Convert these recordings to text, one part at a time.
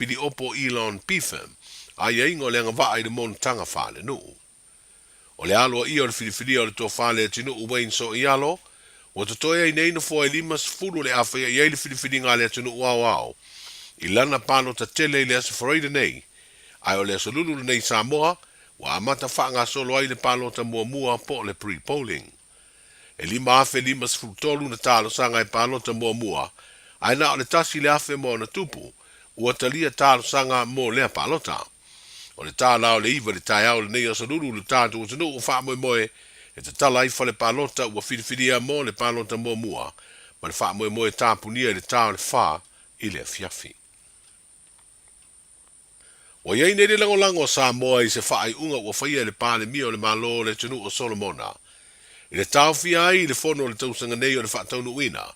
pili opo Elon Pifem, ai ingo le ngava ai de montanga fale no. O le alo i o le filifili o le tō fale tinu uwein so i alo, o te toia i neina fo e limas fulu le awhia i le filifili ngā le tinu uau au. I lana palo ta tele i le asa whareida nei, ai o le asa lulu nei Samoa, wa amata wha ngā solo ai le palo ta mua po le pre-polling. E lima afe limas fulu tolu na talo sanga i palo ta mua, ai na o le tasi le afe mo na tupu, ua talia talo sanga mo lea palota. O le tā lao le iwa le tai au le nei asa lulu le tātu o tanu o wha moe e te tala ifa le palota ua whiriwhiria mo le palota mua, ma le wha moe tāpunia le tā le wha i le fiafi. Wa iei nei le lango sa moa i se wha ai unga ua whaia le pāle mia o le malo le tanu o Solomona. I le tau fia ai le fono le tausanga nei o le wha taunu uina,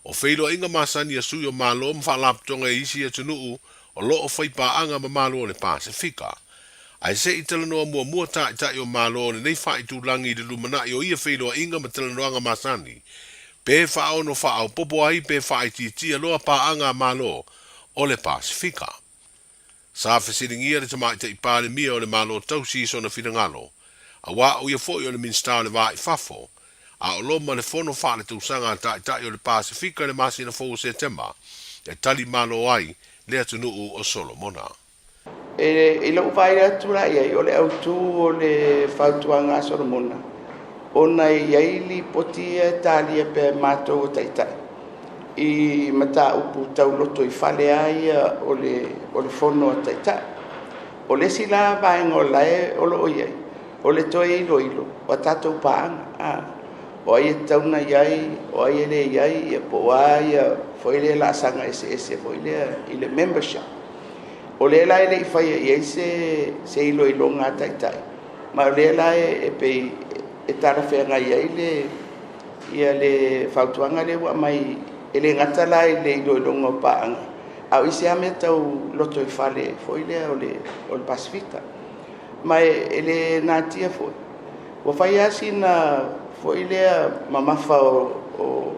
o whailo inga masani a sui o malo mwha laptonga e isi a tanu o loo whaipa anga ma malo o le Pasifika. Ai se i talanoa mua tai o malo le nei wha i tūlangi le lumana i o ia whailo inga ma talanoanga masani. Pe wha ono wha au popo ai pe wha i titi loa pa anga malo o le Pasifika. Sa whesiringia le tamai te ipale mia o le malo tausi so na whirangalo. A wā o ia fōi o le minsta o le wā i whafo. A o loma le fono wha le tūsanga tai o le Pasifika le masina fōu September. E tali malo ai le atunuu o Solomona. E lau vai atu rai ai, o le autu o le whautuanga Solomona. Ona i aili poti e talia pe mātou o taitai. I mata upu tau loto i whale ai o le whono o taitai. O le sila vaenga o lae o lo iai. O le toe ilo, o tātou paanga. O ai e tauna iai, o ai e le iai, e po ai, foi le la sanga ese, foi le membership. O le lai le fai e se ilo ngā taitai. Ma o le lai e pe e tara whenga ia le whautuanga le wa mai e le ngata lai le ilo ngā paanga. Au isi ame tau loto i whale foi le o le Pasifika. Ma e le nātia foi. O whai asi na foi le mamafa o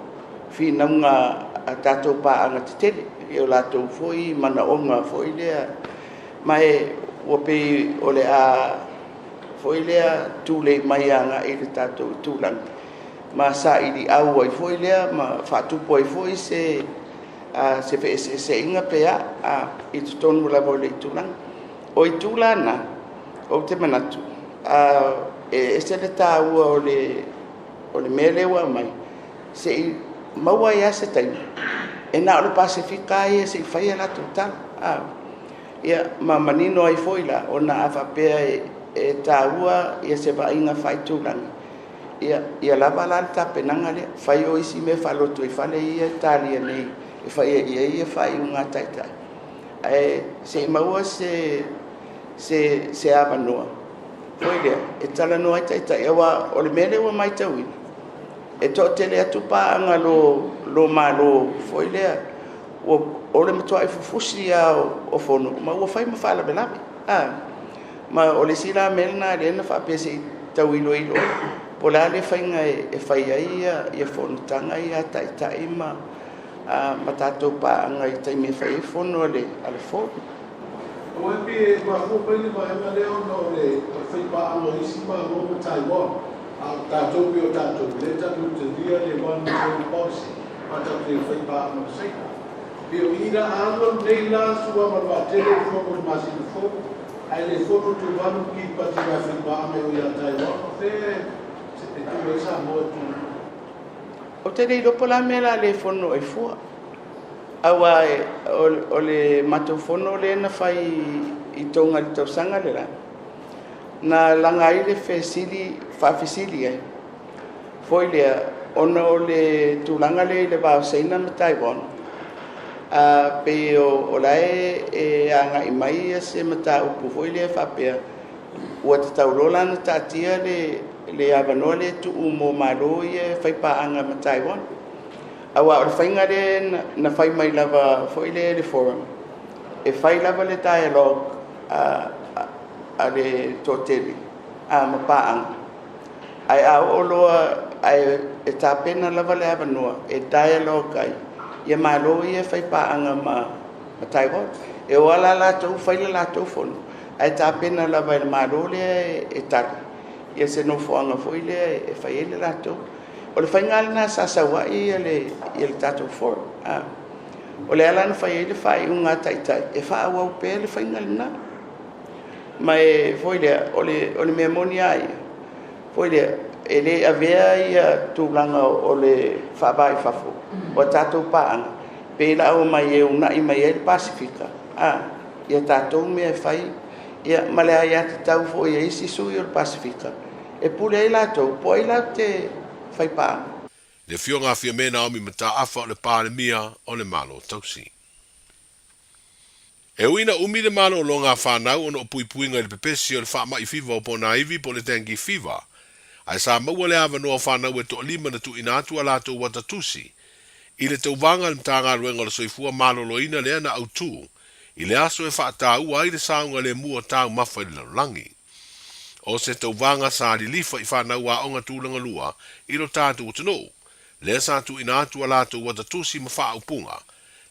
whinaunga a tātou paanga te tele. E o lātou foi mana onga foi lea mai o pe o le a foi lea tūlei mai anga e le tātou tūlang ma sa ili au ai foi lea ma whatupo ai foi se inga pea i tutonu lavo le tūlang o i tūlana o te manatu e se le tāua o le melewa mai se i maua ia se taimi e na o le Pasifika ia se whaia la total. Ia ma manino ai foi la o na awhapea e tāua ia se wainga whai tūrangi. Ia lava la ta penanga le whai o isi me whaloto i whale ia tālia nei e whaia ia whai unga taitai. Se maua se awa noa. Foi lea, e tala noa taitai awa o le mele wa mai tauina. E to tele atu paanga lo malo foi lea o le matua i fufusi o fono ma ua fai ma fala belawe ma o le sila melna le na fa pese tau ilo po la le fainga e fai ai ia fono tanga ia tai ma tatou paanga i taimi fai fono ale fono o e pe ma ko pe ni ma e leo no le fai paanga i si ma mo Taiwan tātou pio tātou le tātou te dia le one policy ma tātou whai pāma sei pio ira anga nei la sua marwa tele foko masina foko ai le foko tu vanu ki pati wa whai pāma o ia Taiwan te tu e sa mo tu o te rei ropo la mera le fono e fua awa o le matou fono le na whai i tonga li tausanga le la na langa i le whawhisili ai. Foi lea, ona o le tūlanga le wāo seina me Taiwan. Pe o lae e anga i mai se mata upu foi lea whapea. Ua te taurola na tātia le awanoa le tu umo malo i e whaipaanga me Taiwan. Awa o le whainga le na whai mai lava foi le forum. E whai lava le dialogue a le tōtele, ma pāanga. Ai o loa, ai e tāpena lava le awanua, e dialogue ai, ia malo ia whai pāanga ma Taiwan. e wala lātou whaila lātou whono. Ai tā pena la vai le māro le e tari. Ia se no whoanga fo le e whai ele lātou. O le whaingali nā sāsawa i le tātou whoro. O le alana whai ele whai unga taitai. E wha au pē le whaingali nā. Ma e foi le o le mea moni ai. Foi le e le avea ia tūlanga o le whabai whafo. O tātou paanga. Pēla au mai e una i mai e le Pasifika. Ia tātou mea whai. Ia malea ia te tau fo ia isi sui o le Pasifika. E pule e lātou, po e la te whai paanga. Le fionga fia mena o mi mata afa o le pāle mia o le malo tausi. E uina umi le malo lo ngā whanau ono o puipuinga le pepesi o le whaama i fiva o pona iwi po le tengi fiva. Ai sa maua le awa noa whanau e to lima na tu inatu a lato watatusi. I le tauvanga le mtanga ruenga le soifua malo lo ina lea na autu. I le aso e whaata ua i le saunga le mua tau mafa i le langi. O se tauvanga sa li lifa i whanau a onga tūlanga lua i lo tātu utano. Le sa tu inatu a lato watatusi ma wha upunga.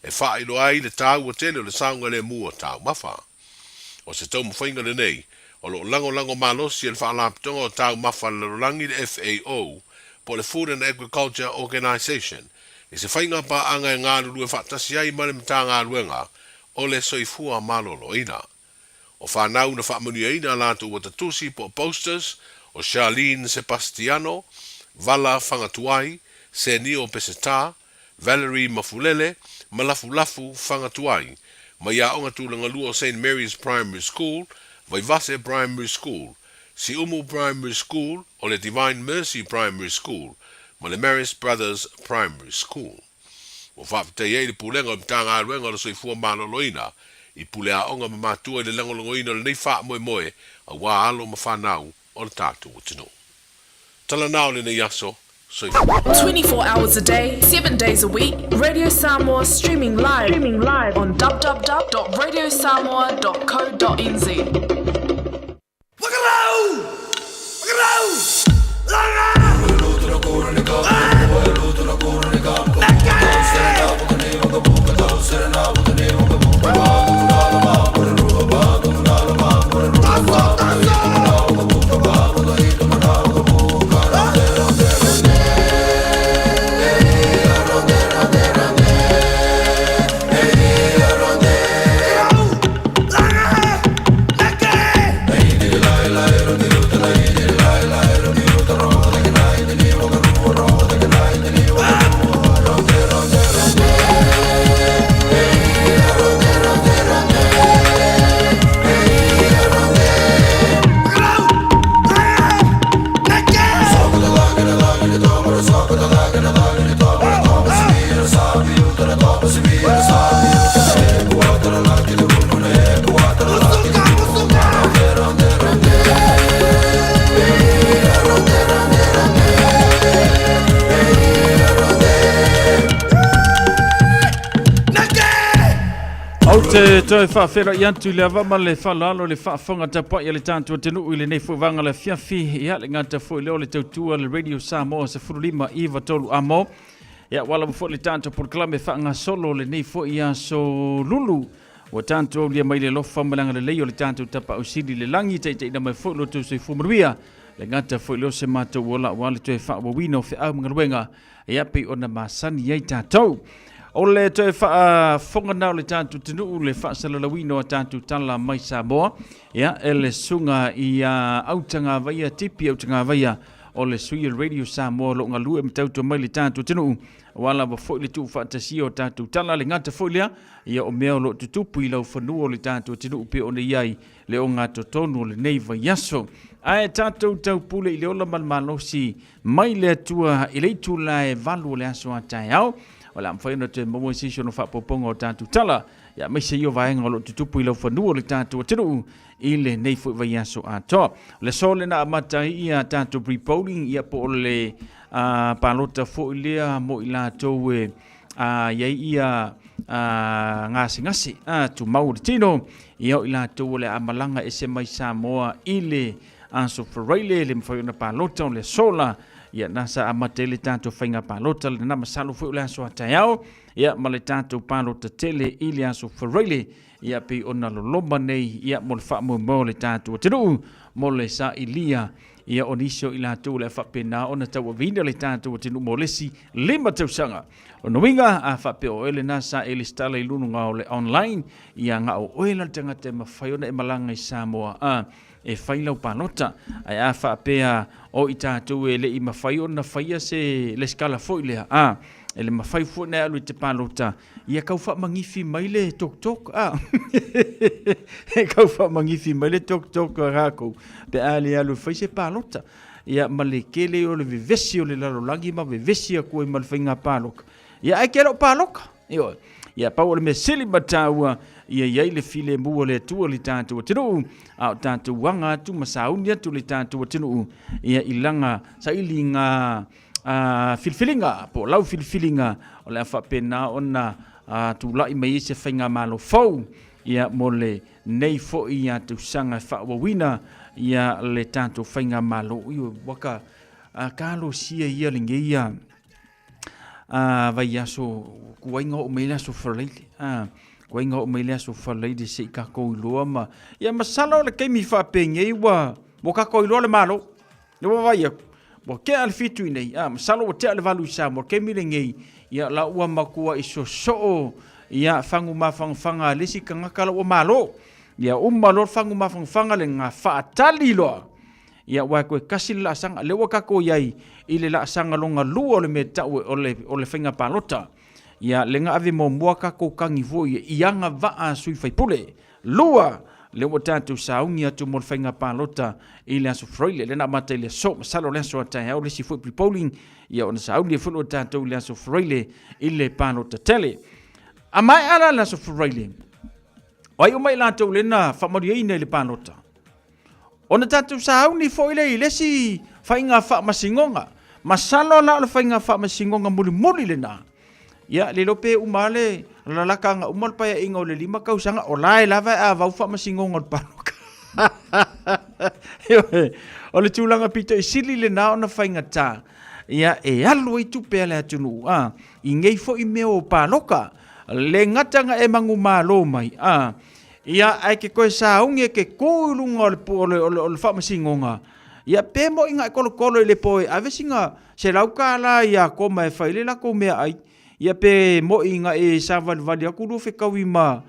E wha ilo ai le tau o tele o le saunga le mua tau mafa. O se tau mawhainga le nei, o lo lango malosi e le wha laptonga o tau mafa le rolangi le FAO, po le Food and Agriculture Organization, e se whainga pa anga e ngā lulu e whaatasi ai male mta ngā luenga, o le soifua malolo ina. O whanau na whaamanu ina lato o tatusi po posters, o Charlene Sebastiano, Vala Whangatuai, Senio Peseta, Valerie Mafulele, Malafulafu Whangatuai, ma ia onga tūlanga lua o St. Mary's Primary School, Vaivase Primary School, Si Umu Primary School, o le Divine Mercy Primary School, ma le Maris Brothers Primary School. O whapitei e le pulenga o mtanga aruenga o soifua maloloina, i pulea onga mamatua i le langolongoina le nei wha moe a wā alo ma whanau o le tātu o tino. Tala nao le nei aso, 24 hours a day, 7 days a week. Radio Samoa streaming live on www.radiosamoa.co.nz. Toi fa fera yantu le avama le falalo le fa fonga tapa ya le tantu tenu ile nei fuvanga le fiafi ya le ngata fo le ole tautua le Radio Samoa se furulima iva tolu amo ya wala fo le tantu proclame fa nga solo le nei fo ya so lulu o tantu le mai le lofa malanga le le tantu tapa usidi le langi te na mai fo lo tu se fumruia le ngata fo le se mata wala wala toi fa wino fe au ngwenga ya pe ona masani ya tatou. Ole te fa fonga na le tantu tenu le fa salalawino tantu tala mai Samoa ya ele sunga ia autanga vaia tipi autanga vaia ole sui Radio Samoa lo ngalu em tauto mai le tantu tenu wala ba fo le tu fa tasio tantu tala le ngata folia ia o meo lo tutupu i lau fanua le tantu tenu pe ona iai le o ngato tonu le neiva yaso ai tantu tau pule i le ola malmalosi mai le tua i le tula e valu le aso atai au wala mfaino te mo sisio no fa popongo tantu tala ya me se yo vaenga lo tutupu ilo fanua le tantu tenu ile nei fu vai aso ato le sole na mata ia tantu pre-polling ia po le palota fu ile mo ila to e ia ia ngasi tu mautino ia ila to le amalanga ese mai Samoa ile anso Ferreira le mfaino palota le sola ia nasa amate le tātou whainga pālota le nama salo fo le aso ataiao ia ma le tātou pālota tele i le aso whareile ia pe ona loloma nei ia mo le whaamuamua le tātou atinuu mo le sa ilia ia onisio i lātou le whapena ona tau avina le tātou atinuu mo lesi 5 tausanga. Ona winga a whape o ele nasa ele stala i lununga o le online ia ngā o oela tangata mawhai ona e malanga i Samoa e whailau pānota ai a whapea o i tātou e le i mawhai ona whaia se le skala fo i lea e le mawhai fo nea alu i te pānota ia kau wha mangifi mai le tok tok e kau wha mangifi mai le tok tok rākou pe ali alu whai se pānota ia ma le kele o le vivesi o le lalolangi ma vivesi a koe ma le whainga pāloka ia ai kero pāloka ia pau le me sili mataua ia iai le file mua le atua le tātou atinuu a o tātou wanga atu masauni atu le tātou atinuu ia ilanga sa ili ngā filfilinga po lau filfilinga o le whapena ona tūlai mai se whainga malo fau ia mo le nei fo i atu sanga whawawina ia le tātou whainga malo ia waka kālo sia ia linge ia vai aso kuainga o meila so whaleile kuainga o meila so whaleile se i kako i loa ma ia masala o le keimi whapenge iwa mo kako i loa le malo le wawai aku mo ke al fitu nei masala o te ale valu sa mo keimi le ngei ia la ua makua i so ia fangu mafangfanga lesi kangaka la ua malo ia malo fangu mafangfanga le ngā whaatali loa ia wa koe kasi la sanga le wa kako iai i le la sanga longa lua o le me tau o le whainga pālota ia le ngā ave mo mua kako kangi voi i anga vaa sui whaipule lua le wa tātou saungi atu mo le whainga pālota i le aso freile le na mata i le so masalo le aso atai au le si fui polling ia ona saungi e fulu o tātou le aso freile i le pālota tele a mai ala le aso freile o ai o mai lātou le na whamari eina i le pālota ona tātou sauni fo ile i lesi whainga whaamasingonga. Masalo la o whainga whaamasingonga muli le nā. Ia le lope umale lalaka nga umal pa inga o le 5 kausanga o lai lava a vau whaamasingonga o panoka. O le tūlanga pito i sili le nā o na whainga tā. Ia e alu i tupe le atunu. I ngei fo i meo o panoka. Le ngatanga e mangu malo mai. Ia ai ke koe saungi ke kuulunga o le whaamasingonga. Ia pēmo inga e kolo i le poe. Avesinga se lauka la ia koma e whaile la ko mea ai. Ia pē mo inga e savadvadi aku rufe kawi ma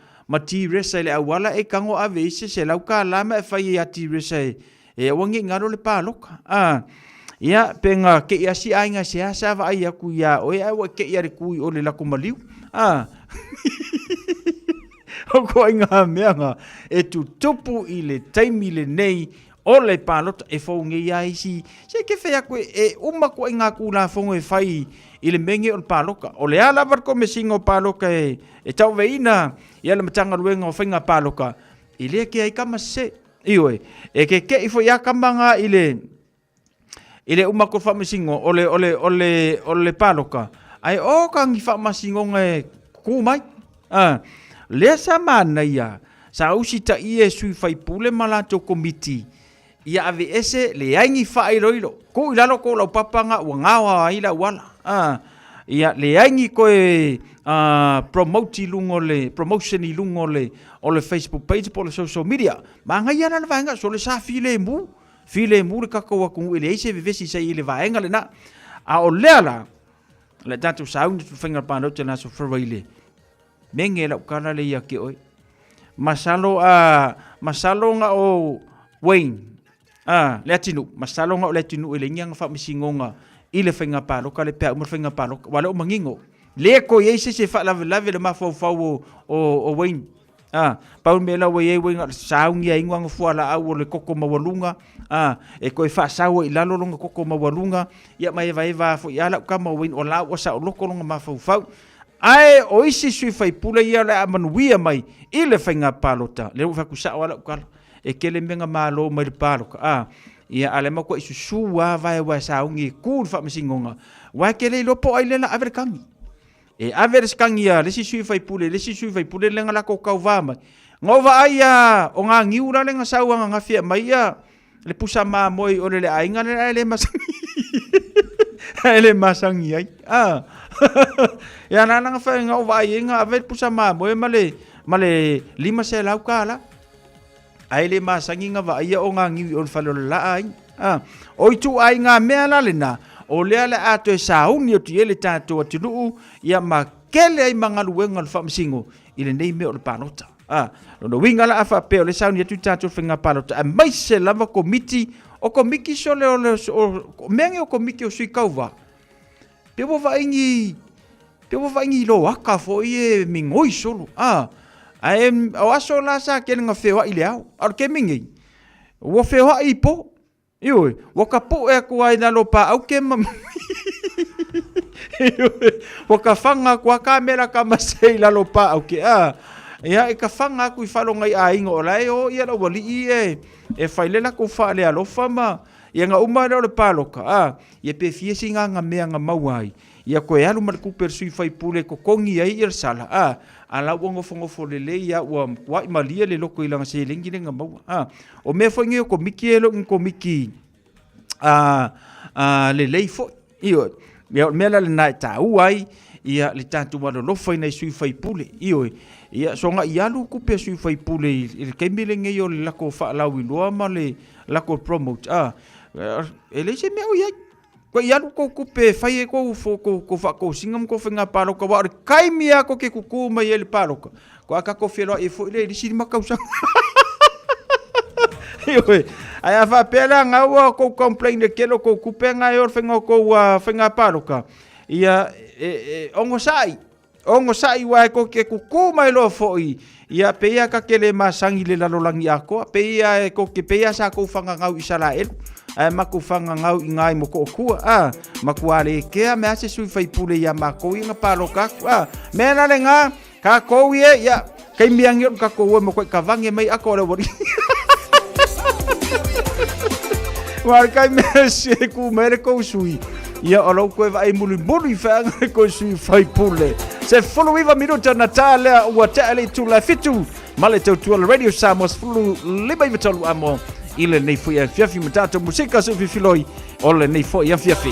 ti resa le awala e kango ave ise se lauka la ma e whai a ti resa e wangi ngaro le pāloka. Ia pē ngā ke ia si ainga se asava ai aku ia oe ai wa ke ia re kui o le lako maliu. O koe ngā meanga e tu tupu i le taimi le nei o le pālota e whaunge ia isi. Se ke whea koe e uma koe ngā kūna whaunga e whai i le menge o le pāloka. O le ala warko me singa o pāloka e tau veina i ala matanga ruenga o whainga pāloka. I lea ke ai kama se. Iwe, e ke i fo ia kamanga i le uma koe whamasingo o le pāloka. Ai o kangi whamasingo e kūmai. Lea sa mana ia, sa usi ta ie sui whaipule malato komiti, ia ave ese le aingi whae roilo, ko ilalo ko lau papanga ua ngawa ila wala, ia le aingi koe promotion i lungo le, o le Facebook page po le social media, ma ngai ana le vaenga, so le sa file mu le kakao akungu ele eise vivesi sa i le vaenga le na, a o lea la, le tatu saungi tu whainga pānau te naso whareile, menge la ukala le ia ke oi. Masalo nga o Wayne. Le atinu. Masalo nga o le atinu ele ngianga whaamisingonga i le whainga pāloka le pēa umar whainga pāloka. Wale o mangingo. Le ko yeise se whaalave le mawhau o Wayne. Pau me la wei nga saungi a ingoanga fuala au o le koko mawalunga. E koe whaasaua i lalolonga koko mawalunga. Ia mai eva fo i ala ukama o Wayne o la wasa o loko longa mawhau. Ai o isi sui whaipula ia le amanuia mai i le whainga pālota. Le whakusa o ala ukala. E kele menga mālo mai le pāloka. Ia ale mako isu sua vai wa saungi kūr whaamasingonga. Wa kele lopo ai le na averekangi. E averekangi ia le si sui whaipule le ngalako kau vāmai. Ngova ai o ngā ngiura le ngā sauanga ngā fia mai ia le pusa mā moi o le ainga le masangi. Ele masangi ai. Ya nana fa nga vai nga ave pusa ma mo male 5 se lau kala. Ai le masangi nga vai o nga ngi o falolala ai. O itu ai nga mea la lena. O lea le ato e sauni o tiele tātou atinu ia makele ai mangaluenga le whamsingo ile nei mea o le palota. Lono winga la afa pe o le sauni atu tātou whenga palota. A mai se lava komiti o komiki so le o mengi o komiki o sui kauwa. Pe wo vaingi lo aka fo i e mingoi solo. O aso la sa kene nga whewa i le au. Ar ke mingi. Wo whewa i po. Ioi, waka po e kua i nalo pa au ke mam. Waka whanga kua kamera ka masei lalo pa au ke ia e ka whanga ku i whalonga i a ingo o lai o ia la wali i e whailela ko whaale alofa ma ia nga umare o le paloka ia pe fiesi nga mea nga mauai ia koe alu mariku persui whai pule ko kongi ai i sala ala wongo fongo lele ia ua wai malia le loko ilanga se lengi le nga mau o me whangi o komiki e lo komiki le leifo iyo mea le nai ta uai ia le tatu wano lofa ina sui whai pule iyo ia songa ialu kupe sui whai pule i keimile nge yo le lako whaalau iloa ma le lako promote e le se mea uiai ko ialu ko kupe fai e ko ko singam ko fenga paloka wa kai mia ko ke kuku mai ele paloka ko aka ko felo e fo le si makausa ai fa pela nga wa ko complain de kelo ko kupe nga yo fenga ko fenga paloka ia ongo sai wa ko ke kuku mai lo fo ia pe ia ka kele masangi le lalolangi ako pe ia ko ke pe ia sa ko fanga ngau Israel maku fanga ngau i ngai mo ko kua maku ale ke me ase sui fai pule ia mako i nga paloka me na le nga ka ko ia ia kai miang yo ka ko mo ko ka vange mai ako le wori war kai me se ku mere ko sui ia alo ko vai mulu fanga ko sui fai pule se follow viva minuta natale wa tale tu la fitu male tu radio Samos fulu liba vitolu amo ile nei foi a fiafi matato musika so filoi ole nei foi a fiafi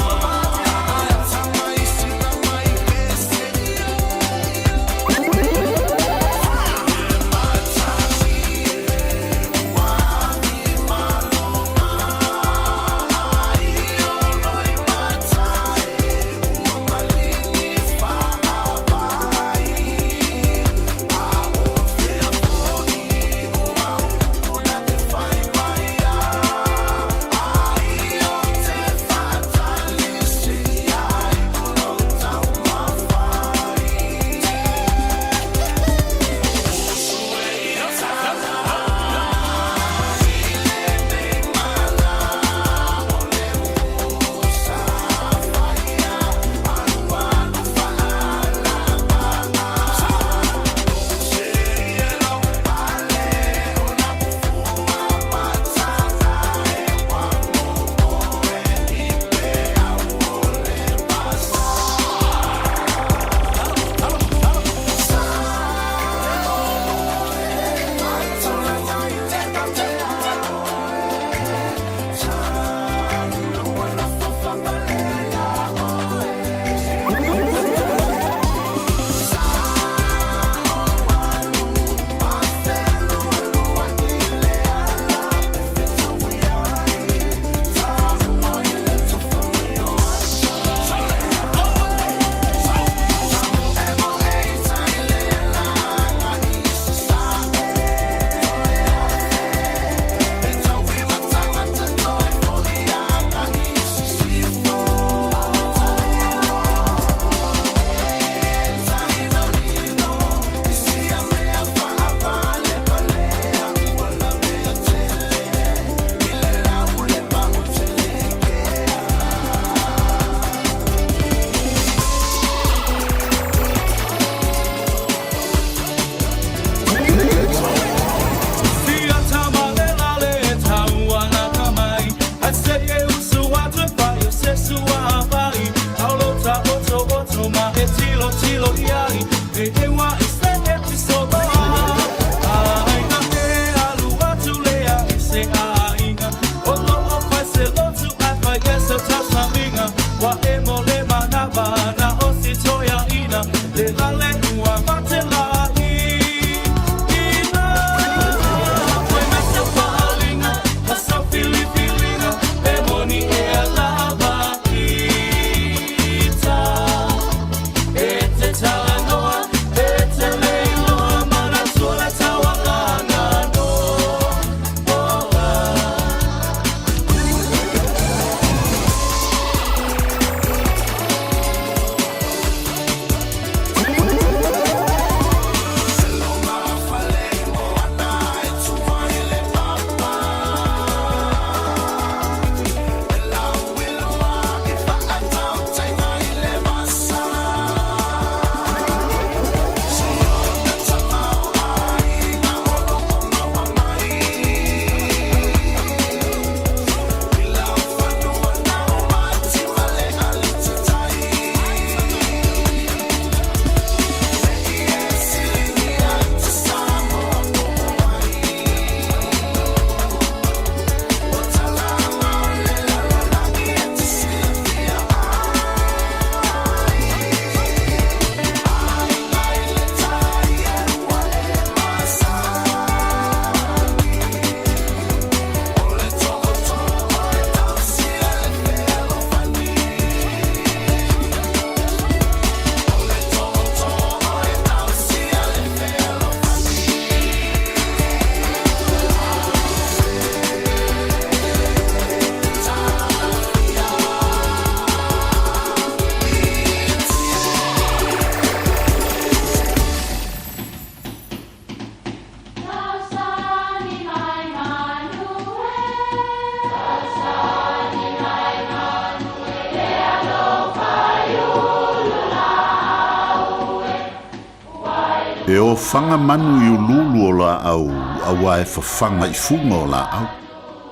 E o whanga manu i ululu o la au, awa e whawhanga I funga o la au.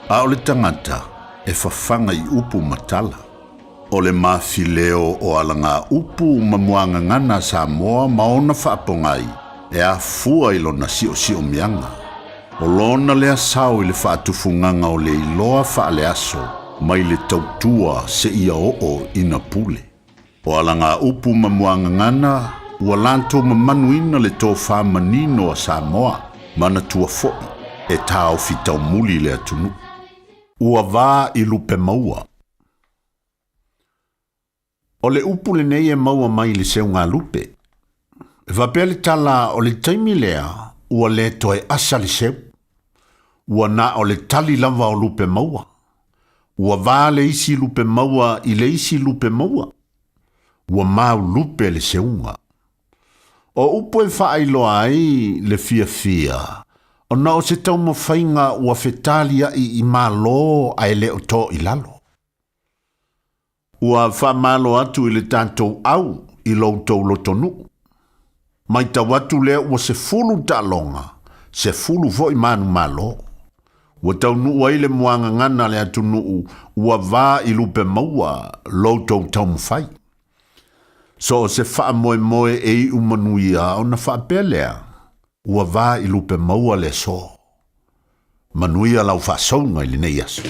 A o le tangata, e whawhanga I upu matala. O le mawhileo o alanga upu mamuanga ngana Samoa maona whaapongai, e a fua I lona si o mianga. O lona lea sao I le whaatufunganga o le iloa whaale aso, mai le tautua se ia o ina pule. O alanga upu mamuanga ngana, ua lanto mamanuina le tō whamanino a Samoa, mana tua foi, e tāo fitau muli le atunu. Ua vā I lupe maua. O le upu le nei e maua mai le seu ngā lupe. E whapele tala o le taimi lea, ua le toe asa le seu. Ua na o le tali lava o lupe maua. Ua vā le isi lupe maua I le isi lupe maua. Ua mau lupe le seunga. O upo e whaailoa ai le fia. O na o se tau mawhainga ua whetalia I malo ai le o tō I lalo. Ua whamalo atu I le tātou au I loutou lotonu. Mai tawatu lea ua se fulu talonga, se fulu vo I manu malo. Ua tau nuu ai le muanga ngana le atu nuu, ua vā I lupe maua loutou tau mwhai. So se wha moe e I umanuia o na wha pelea, ua vā I lupe maua le so. Manuia lau wha saunga I le nei asu.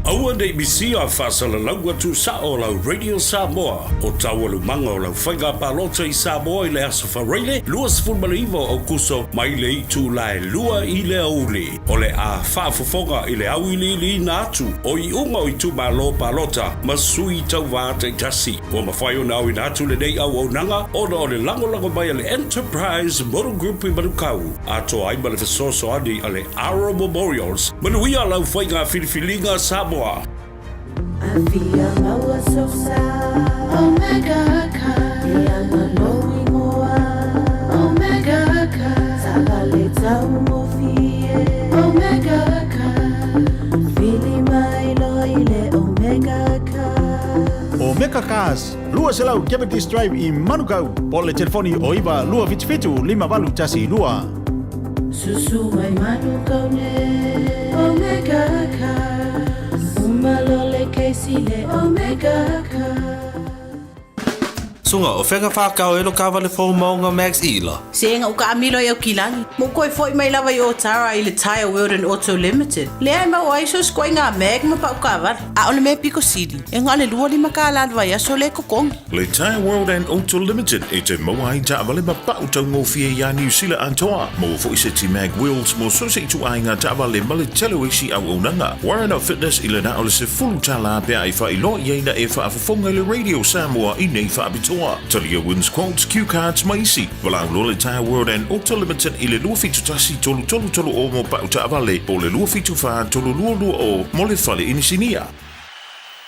Aua nei misi a whasala laua tu sa o lau Radio Samoa. O tawalu manga o lau whainga palota I Samoa I le asa whareile. Lua sifurmaliva o kuso mai le I tu lai lua I le auli. O le a whaafofonga I le au I li natu. O I unga o I tu malo palota. Masui tau vātai tasi. O mawhai o nau I natu le nei au au nanga. O na o le lango mai le Enterprise Motor Group I Manukau. A to ai ma le fesoso ani a le Arrow Memorials. Manuia lau whainga filifilinga Samoa. I feel lower so sad. Omega Ka. Diana knowing more. Omega Ka. Sabaleta umofie. Omega Ka. Fili mai loile Omega Ka. Omega Cars. Lua selau Diabetes Drive I Manukau. Pole telefoni o iwa lua fitu 5 tasi lua. Susu mai Manukau ne. Omega Ka. Malole keisile Omega Ka. Sunga o whenga whakao elo kawale fo maunga Max Ila. Senga uka amilo i au kilani. Mo koe foi mai lawa I o tara I le Tire World and Auto Limited. Lea ma o aiso skoi ngā meg ma pa ukawar. A ole me piko sidi. E ngā le lua lima ka alalwa ia so le kokong. Le Tire World and Auto Limited e te maua I ta avale ma pa utau ngō fia ia New Zealand antoa. Mo fo I se ti mag wheels mo so se tu ai ngā ta avale ma le telo isi au unanga. Warren Up Fitness I le na ole se fulu tala pia I wha I lo i eina e wha afafonga le Radio Samoa I nei wha abitoa. Talia wins quotes, cue cards, maisi. Walau lo le Tire World and Auto Limited I le lua fitu tasi tolu o mo pa uta avale. Po le lua fitu wha tolu lua o mo le fale inisinia.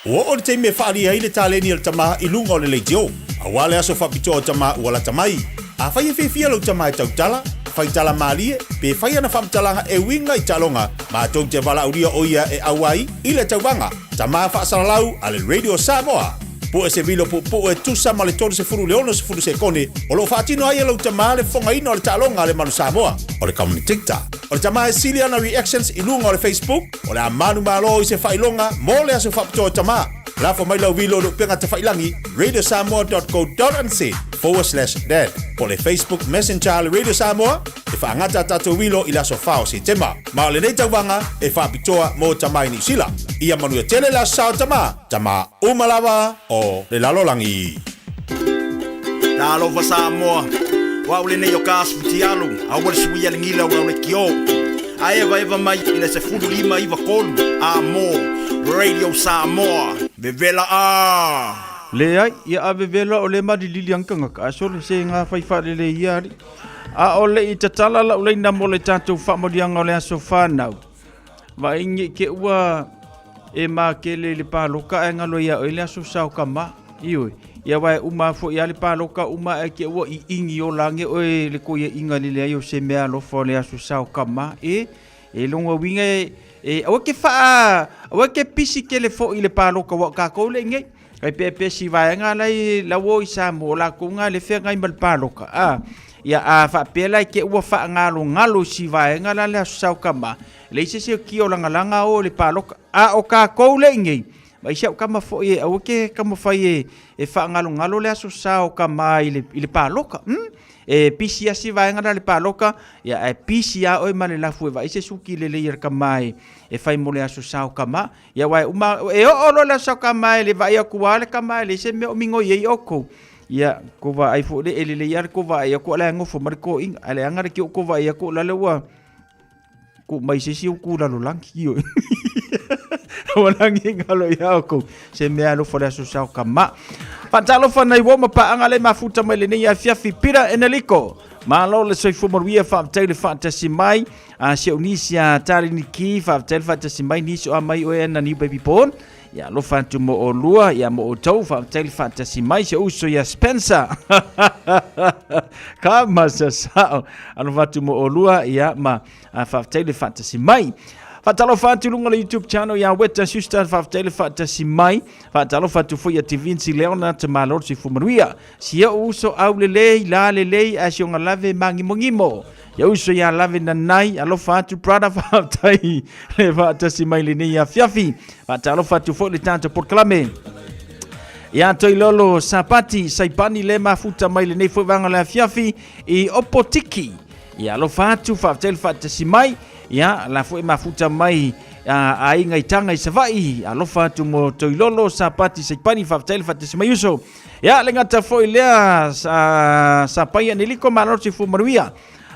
Ua o le teime whaari ai le tāleni al tamaha I lunga o le leitio. A wale aso whapito o tamaha ua la tamai. A whai e whiwhia lau tamaha tautala, whai tala maalie, pe whai ana whamtalanga e winga I talonga, ma tau te wala uria o ia e awai I le tauvanga. Tamaha whaasaralau a le Radio Samoa. Po e se vilo po e tusa ma le tolu se furu leono se furu se kone, o lo whaatino ai lau tamaha le whonga ino le talonga le manu Samoa, o le kauni TikTok. O le tamaha e Siliana Reactions I lunga o le Facebook, o le amanu malo I se whailonga, mo le aso whapito o tamaha. Lafo mai lau vilo lo penga te whailangi, radiosamoa.co.nz/dad. Po le Facebook Messenger le Radio Samoa, e whaangata tato vilo I laso whao si tema. Ma o le nei tauwanga, e whapitoa mo tamai ni sila. Ia manuia tele la sao tama umalawa o le lalolangi. Talo fa Samoa, wa ule nei o kasu tialu, awal suia ngila wa le kio. Aeva eva mai ina se fulu lima iva kolu, amo. Radio Samoa, Vevela a. Le ai, ia a vevela o le madilili angkanga ka aso le se ngā whaiwhare le iari. A o le I tatala la uleina mo le tātou whamodianga o le aso whanau. Wa ingi ke ua e mā ke le pāloka e ngalo ia o le aso sao ka mā. Ioi, ia wai uma fo ia le pāloka uma e ke ua I ingi o lange o e le koia inga li le ai o se mea lofa o le aso sao ka mā. E longa winga e awa ke pisi ke le fo I le pāloka wa ka kou le ngei. kai pe si vai nga lai la wo isa mo la ku nga le fe ngai mal paloka ia a fa pela ke ua fa ngalo si vai nga la le sau kama le se ki o langa o le paloka o ka ko le ngi mai se kama fo e o ke kama fa e fa ngalo le aso sau kama ile paloka e pisia si vai nga le paloka ia e pisia o male la fu vai se suki le yer kama e fai mo le aso sau kama ia wai uma e o lo le sau kama le vai ku wale kama le se me o mingo ye oko ia ko va ai fu le ele yer ko va ia ko la ngofo mar ko ing ale anga ki ko va ia ko la le wa ku mai se si ku la lo lang ki wala ngalo ya ko se me alo fo le aso sau kama Pantalo fa nai woma pa angale mafuta mai le nei a fiafi pira eneliko. Malo le soi fumaruia fa tele fa tasi mai a se unisia tali ni ki fa tele fa tasi mai ni so mai o ena ni baby pon. Ya lo fa tu mo o lua ya mo o tau fa tele fa tasi mai se uso ya Spencer. Kama sa sao anu fa tu mo o lua ya ma fa tele fa tasi mai. Fatalo fatu lunga le YouTube channel ya weta sister fatele fata simai fatalo fatu fo ya TV si leona te malor si fumaruia si ya uso aulele la lele asionga lave mangimo ya uso ya lave na nai alo fatu prada fatai le fata simai le ya fiafi fatalo fatu fo le tanto proclame ya toi lolo sapati saipani le mafuta mai le nei fo vanga la fiafi e opotiki ya lo fatu fatele fata simai ya la foi mafuta mai ai ngai tanga i savai alofa tu mo toilolo sapati sepani fatel fatis mayuso ya lenga ta foi lea sapai neliko manor si fumaruia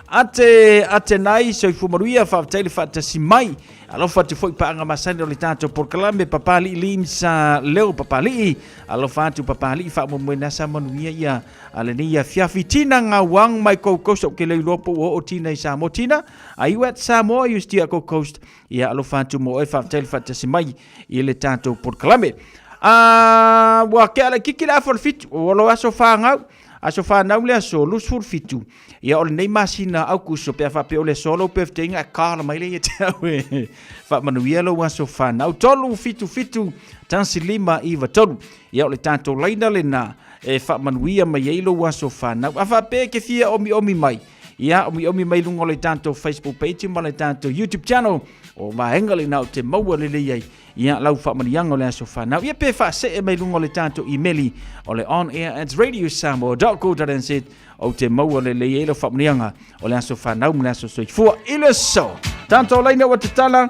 ate nai so fumaruia fatel fatis mai alofa tu foi pa nga masani le tanto por calambe papali limsa leo papali alofa tu papali fa mo mena sa manuia ya alenia fiafitina nga wang mai kokos ke le lopo o tina sa motina ai wet sa mo justia kokos ya alofa tu mo e fatel fatis mai ile tanto por calambe wa ke ala kikila for fit o lo aso fa nga aso fa na ule aso lus for fitu ia o nei masina au kuso pe fa pe ole solo pe tenga kala mai le tawe fa manuia lo aso fa na tolu fitu tansi lima iva tolu ia ole tanto laina lena e fa manuia mai lo aso fa na fa pe ke fia omi mai ia omi mai lungo le tanto Facebook page ma le tanto YouTube channel o maenga le na te maua le le ia lau fa manianga le aso fa na ia pe fa se mai lungo le tanto emaili o le on air at radiosamoa.co.nz o te maua le lo fa manianga o le aso fa na mo le aso so fu ile so tanto laina wa tala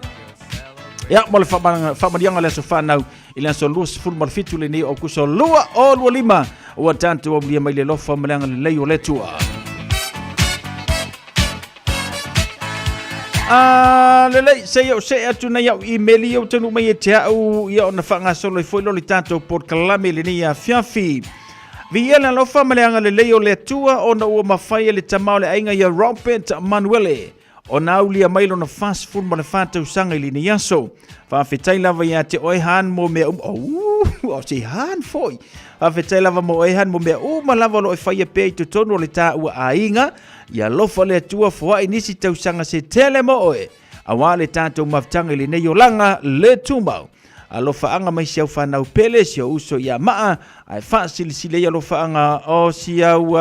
ia mo le fa manianga le aso fa na ile aso lus ful mar fitu le ni o kuso lua o lua lima o tanto o blia mai le lo fa manianga le o le tua lelei se atu na yau email yo tenu mai te au ia ona fanga solo i foi lo tanto por kalame le ni fiafi viela lo famale anga lelei o le tua ona o mafai le tamau le ainga ya Robert Manuele ona ulia mailo na fast food mo le fata usanga le ni yaso fa fetai lava ya te oi han mo me o se han foi fa fetai lava mo oi han mo me ma lava lo fai pe to tono le ta u ainga ia lofa le tua foa inisi tausanga se tele mo oe. Awale tanto maftanga le neyo langa le tumbau. Alofa anga mai siau whanau pele sio uso ia maa. Ai whaasili sile ia lofa anga o siau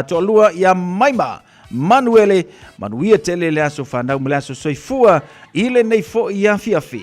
toalua ia maima. Manuele, manuia tele le aso whanau mele aso soifua. Ile nei fo ia fiafi.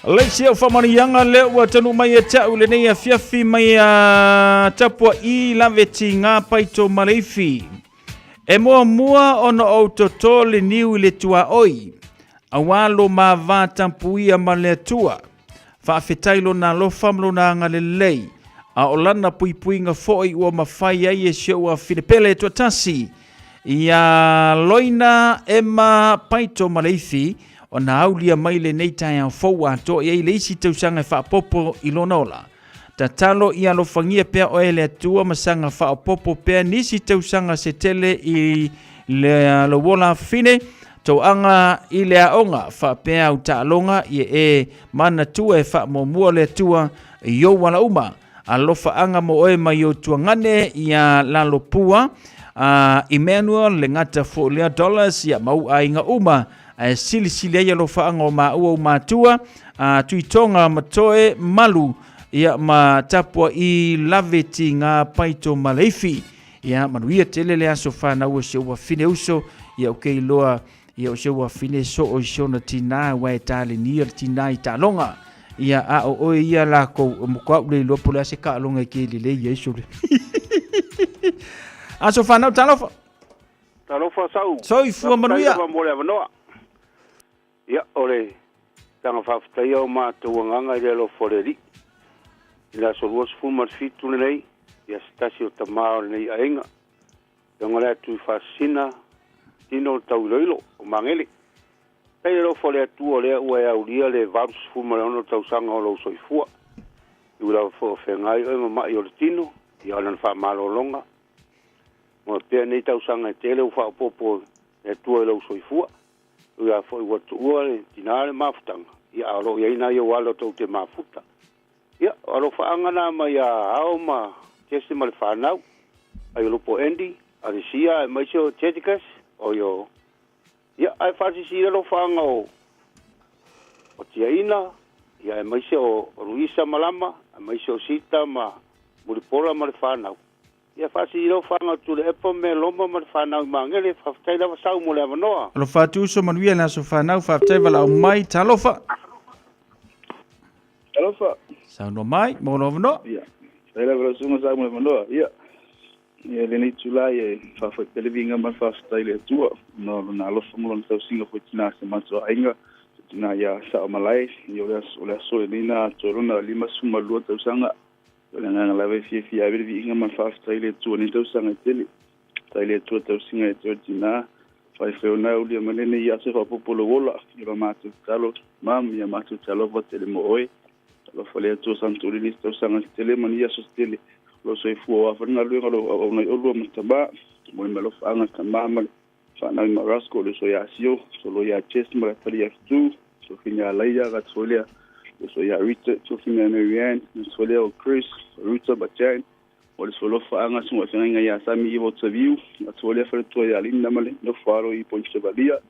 Leisia o whamanianga leo ua tanu mai e tau le nei a fiafi mai a tapua I laveti ngā paito mareifi. E mua ono o toto le niu le tua oi. A walo ma vā tampuia ma le tua. Whaafetailo na lo whamlo na ngā le lei. A o lana pui ngā foi ua mawhai ai e sio a Filipele tua tasi. Ia loina e ma paito mareifi. O na aulia mai le nei tai au fau ato e le isi tausanga whaapopo I lona ola. tatalo ia alofagia pea o ele atua masanga whaapopo pea nisi tausanga se tele I le lowola fine tauanga I le aonga whapea au taalonga I mana tua whaamomua le atua yo wala uma alofa anga mo oe mai o tuangane ia lalopua Emmanuel le ngata $4 ia mau ainga uma sili ia lofa anga o maua o matua tuitonga matoe malu ia ma tapua I laveti ngā paito maleifi ia manuia tele le aso whanau o seua fine uso ia o kei loa ia o seua fine so o isiona tina wai tale nia tina I talonga ia a o oe ia lako mukau le lopo le ase ka alonga I ke le ia iso le aso whanau talofa sau so I fua manuia ia ole tanga whawhitai au mātua nganga I le lofo le ri Ila solua se fuma fitu nei ia stasi o tamao nei ainga. Ngora tu fasina tino tauloilo o mangeli. Ei ro fole atu ole ua aulia le vars fuma no tausanga o lo soifua. Ula fo fengai o mai o tino ia lan fa malo longa. Mo pe nei tausanga tele u fa popo e tu lo soifua. Ula fo i watu ua tinale mafutanga. Ia ro ia ina yo walo to te mafuta. Ia, aro whaangana mai a aoma tesi male whanau. Ai lupo endi, arisia e maisio tetikas, o yo. Ia, ai whasisi alo whaanga o tia ina, ia e maisio o ruisa malama, e maisio sita ma muripola male whanau. Ia whasisi alo whaanga tule epo me lomba male whanau mangele, whaftai lawa sau mole avanoa. Alo whatu so manuia na so whanau, whaftai wala au mai, talofa. Talofa. Sauno mai, mono no. Ia. Sai la versione sa mo no. Ia. Ia le ni tulai e fa fa televinga man fa style tua. No na lo fa mo no singa fo tina se man so ainga. Tina ya sa malai, yo le so le na torona lima suma lo ta usanga. Le na la ve fi a ver vinga man fa style tua ni ta usanga tele. Style tua ta singa e tina. Fa fe ona u le manene ya se fa popolo wola. Yo ma tu talo, mam ya ma tu talo va tele mo oi. Lo fale tu santuri ni sto sanga tele mania sostele lo so fu wa fana lo o na o lo mtaba mo me lo fanga kama mal fana ma rasko lo so ya sio so lo ya chest ma tali ya tu so finya laia ga solia lo so ya rita so finya na rian so le o chris ruta bachain o so lo fanga so fanga ya sami ivo tsaviu so le fa to ya linda male lo faro I ponche valia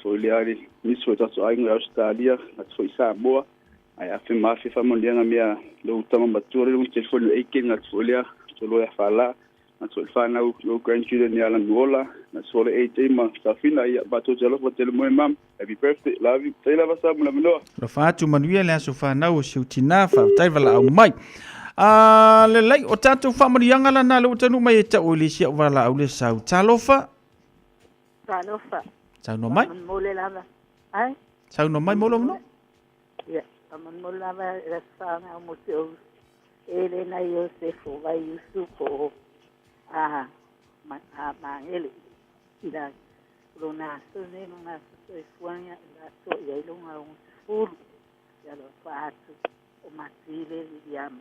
so le ari ni so ta so ainga australia so isa boa ai afi mafi famondianga mia lo tama bature lo telefone eke na tsolia solo ya fala na tsolfana lo grandchildren ya la nuola na solo 8 ma safina ya bato jalo for telemo mam happy birthday love you sai la basa mna mno lo fatu manuia le sofa na o siutina fa taivala au mai le lai o tatu famodianga la na lo tanu mai ta o le sia wala au le sau talofa sau no mai mole lava ai sau no mai molo no ya Aman mula ba rasana mo tio ele na yo se fo vai yusuko mangele ida lona so ne na so fuanya la so ya longa un furu ya lo fatu o matile diam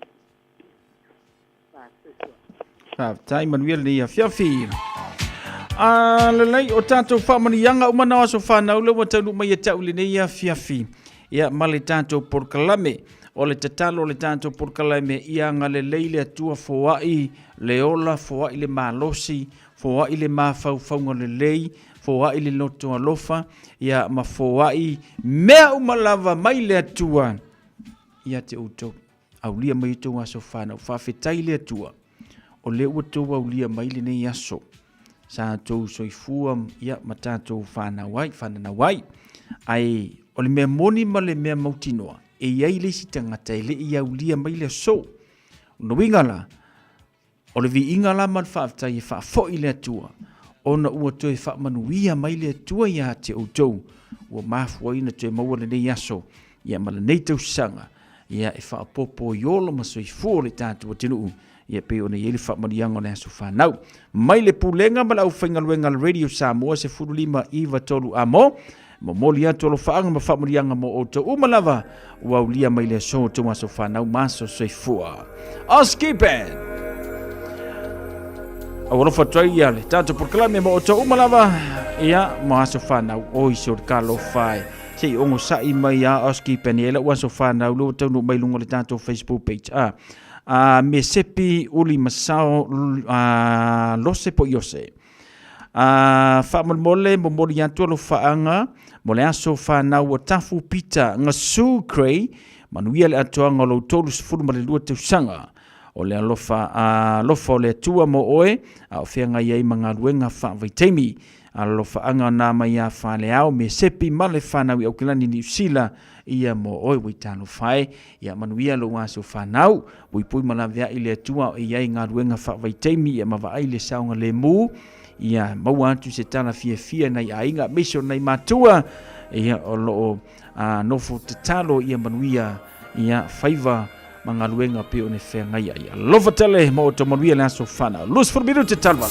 fatu tai manuel ni fiafi le lai o tato famani yanga umana so fana ulo watanu mai tauli ni fiafi ia male tanto por kalame o le tatalo le tanto por kalame ia ngale leile tua foai le ola foai le malosi foai le mafau le lei foai le loto alofa ia ma foai mea umalava mai le tua ia te uto aulia mai tu aso fana fa fetai le tua o le uto aulia mai le nei aso sa to soifua ia matato fana na wai ai o le mea moni ma le mea mautinoa e iai le si tangata e le i aulia mai le so no wingala o le vi ingala man whaafta i whaafo i le atua o na ua toe whaamanuia mai le atua ia te outou ua mafua ina toe maua le nei aso ia ma le nei tausanga ia e whaapopo i olo ma soi fuo le tātua tinuu ia pe ona yele whaamanianga le aso whanau mai le pulenga ma lau whaingaluenga le radio Samoa se furulima iwa tolu amo mo moli atu lo faanga ma famurianga mo o to umalava wa ulia mai le so to maso fanau maso soifua Oskipen awalo fatrai ya le tato proklame mo o to umalava ia maso fanau o iso kalo fai sei ongo sai mai ya Oskipen ele wa so fanau lo to no mai lungo le tato Facebook page me sepi uli masao lo se po yose fa mole mo moli atu lo faanga mo le aso whanau o tafu pita ngā su krei manuia le atoa ngā lau tolu sifuru ma le lua tausanga o le alofa o le atua mo oe o whianga iei mga luenga whaavaitaimi alofa anga nā mai a whale au me sepi ma le whanau i au kilani ni usila ia mo oe wai talo whae ia manuia lo aso whanau wai pui malavea i le atua o iei ngā luenga whaavaitaimi ia mawai le saunga le mu ia mau atu se tala fia nei ainga miso nei matua ia o loo nofo te talo ia manuia ia faiva mga luenga pe o ne whenga ia lofa tele mo o to manuia le aso whana lus forbiru te talwa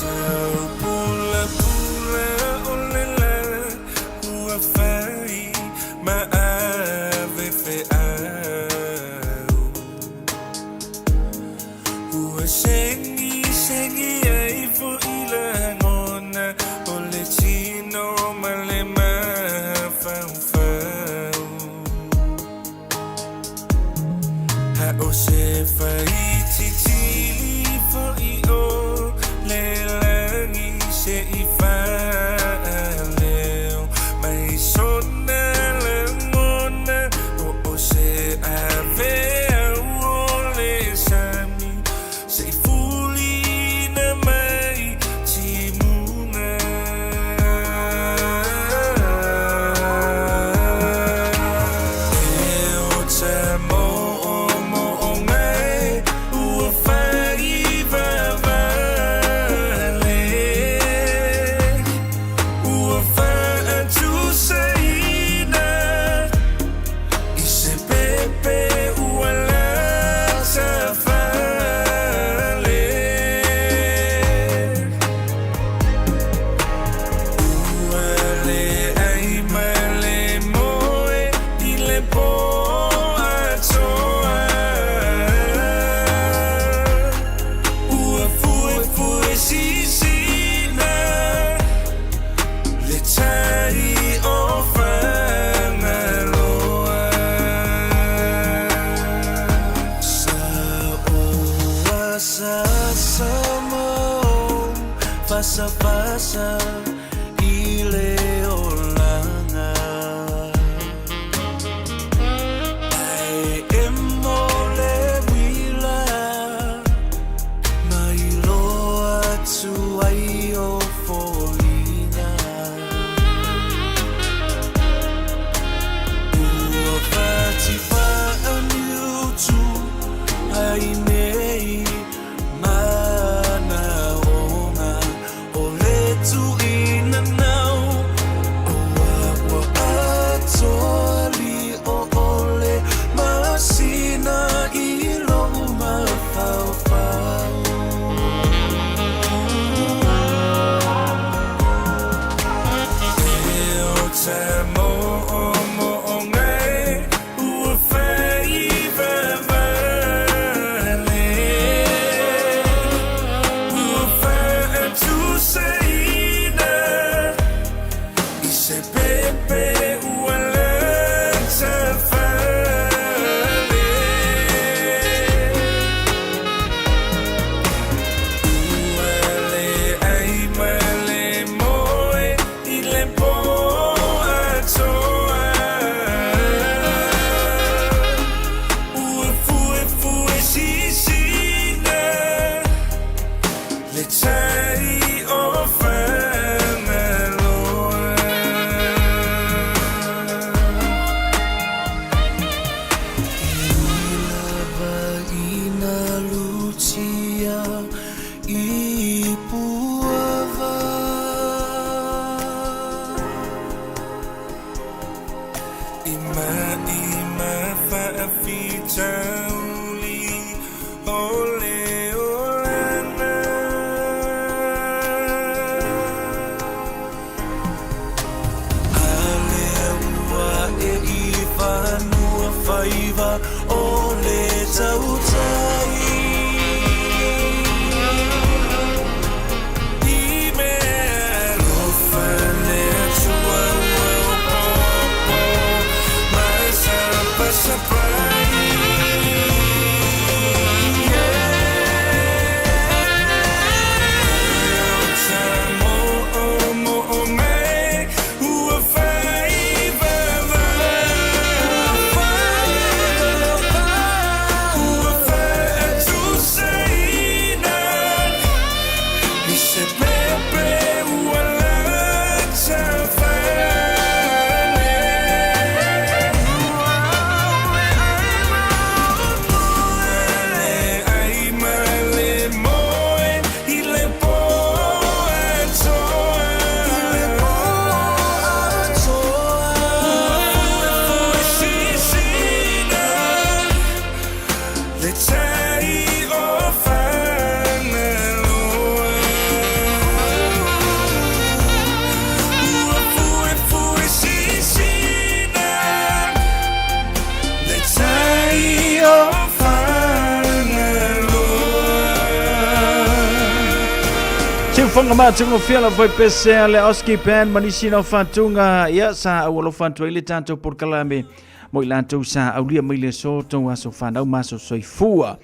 fonga matungo fiala foi pese le Oski Band manisi no fantunga ia sa awalo fantu ile tanto por kalame mo ilanto sa aulia mile so to aso fanau maso soifua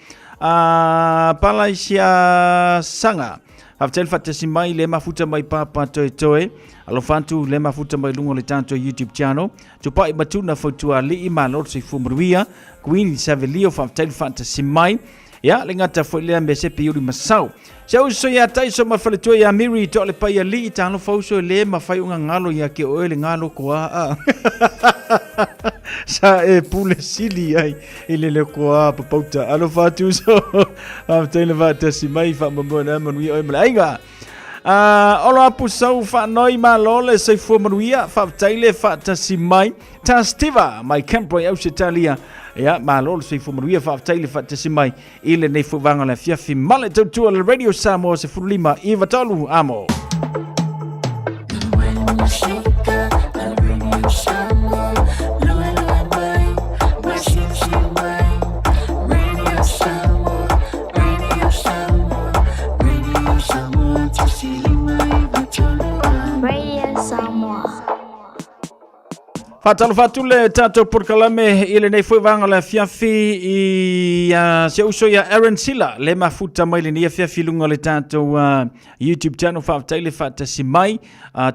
palaisia sanga aftel fatasi mai le mafuta mai papa toe alo fantu le mafuta mai lungo le tanto YouTube channel tu pai matuna fotua li imalo soifu mruia Queen Savelio aftel fatasi mai ya lengata foi le mbese piuri masau Seu so ya tai so mafale to ya miri to le pai ali tano fauso le mafai unga ngalo ya ke o le ngalo ko a sa e pule sili ai ile le ko a pauta alo fatu so after le vata si mai fa mbona manui o mlainga olo apu sau fa noi malo le se fo manuia fa taile fa si mai ta stiva mai campo au Italia ya malo se fu manuia fa taile fa si mai ile nei fu vanga la fiafi male tu le radio Samoa se fu lima Iva Tolu amo Fatalo fatule tato por kalame ile nei foi vanga la fiafi I se uso ya Aaron Silla le mafuta mai le nia fiafi lunga le tato YouTube channel fa taile fata si mai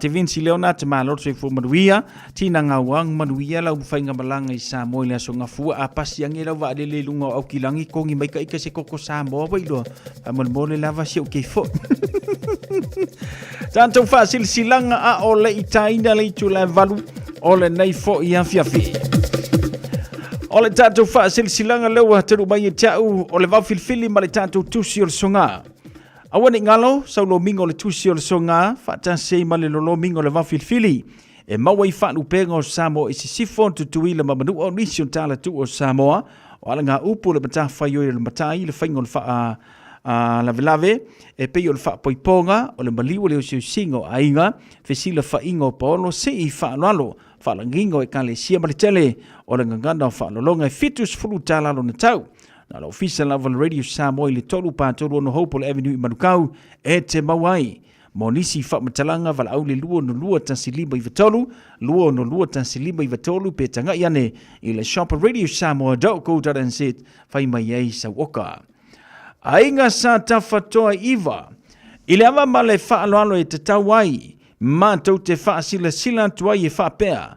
te Vinci Leonat ma lo se fu manuia tina ngawang manuia la ufainga malanga I Samoa le so ngafua a pasi ang ila va le lunga au kilangi kongi mai ka se koko Samoa ba ilo amal mole lava se o ke fo tanto fasil silanga a ole itaina le tula valu ole nei fo I fiafi ole tato fa silsilanga lewa teru mai tau ole va filfili ma le tato tusi o songa awani ngalo saulo mingo le tusi o songa fa tanse ma le lolo mingo le va filfili e mawai fa nu pengo Samoa I sifon tutuila ma manu o nisi tala tu o Samoa wala nga upu le mata fa yo le mata I le faingo fa la velave e pe yo le fa poiponga o le maliu le o singo ainga fesila fa ingo polo se I fa lalo falangingo e kale sia maritele o le ngangana fa lolonga fitus frutala lo natau na lo official level radio Samoa le tolu pa tolu no Hopewell Avenue I Manukau e te mawai monisi fa matalanga val au le luo no lua tansiliba I vatolu luo no lua tansiliba I vatolu pe tanga yane I le shop radio Samoa doko taran sit fai mai ai sa woka ainga sa tafatoa Iva ile ava male fa alo e te tawai ma tau te wha sila tuai e wha pea.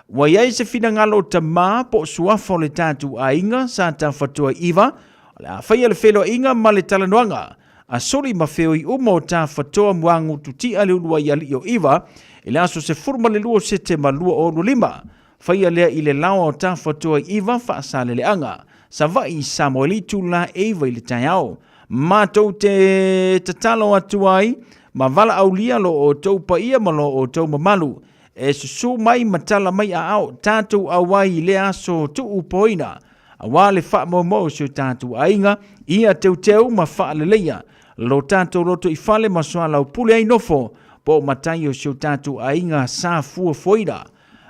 Wa iai se whina ngalo ta mā po suafo le tātu a inga sa ta whatua Iva, le a whaia le whelo inga ma le talanuanga, a sori ma wheo I umo ta whatua muangu tu ti ale ulua I ali o Iva, I le aso se furma le luo se te ma lua o lima, whaia lea I le lawa o ta whatua Iva wha sa le anga, sa vai Samoa tu la Eva I le taiao, ma tau te tatalo atu ai, ma vala aulia lo o tau paia ma lo o tau mamalu. E susu mai matala mai a au tātou awai le aso tu upoina. A wale wha mo so tātou ainga, ia teu ma wha leleia. Lo tātou loto I fale ma soa lau pule ai nofo, po matai o so tātou ainga sa fua foina.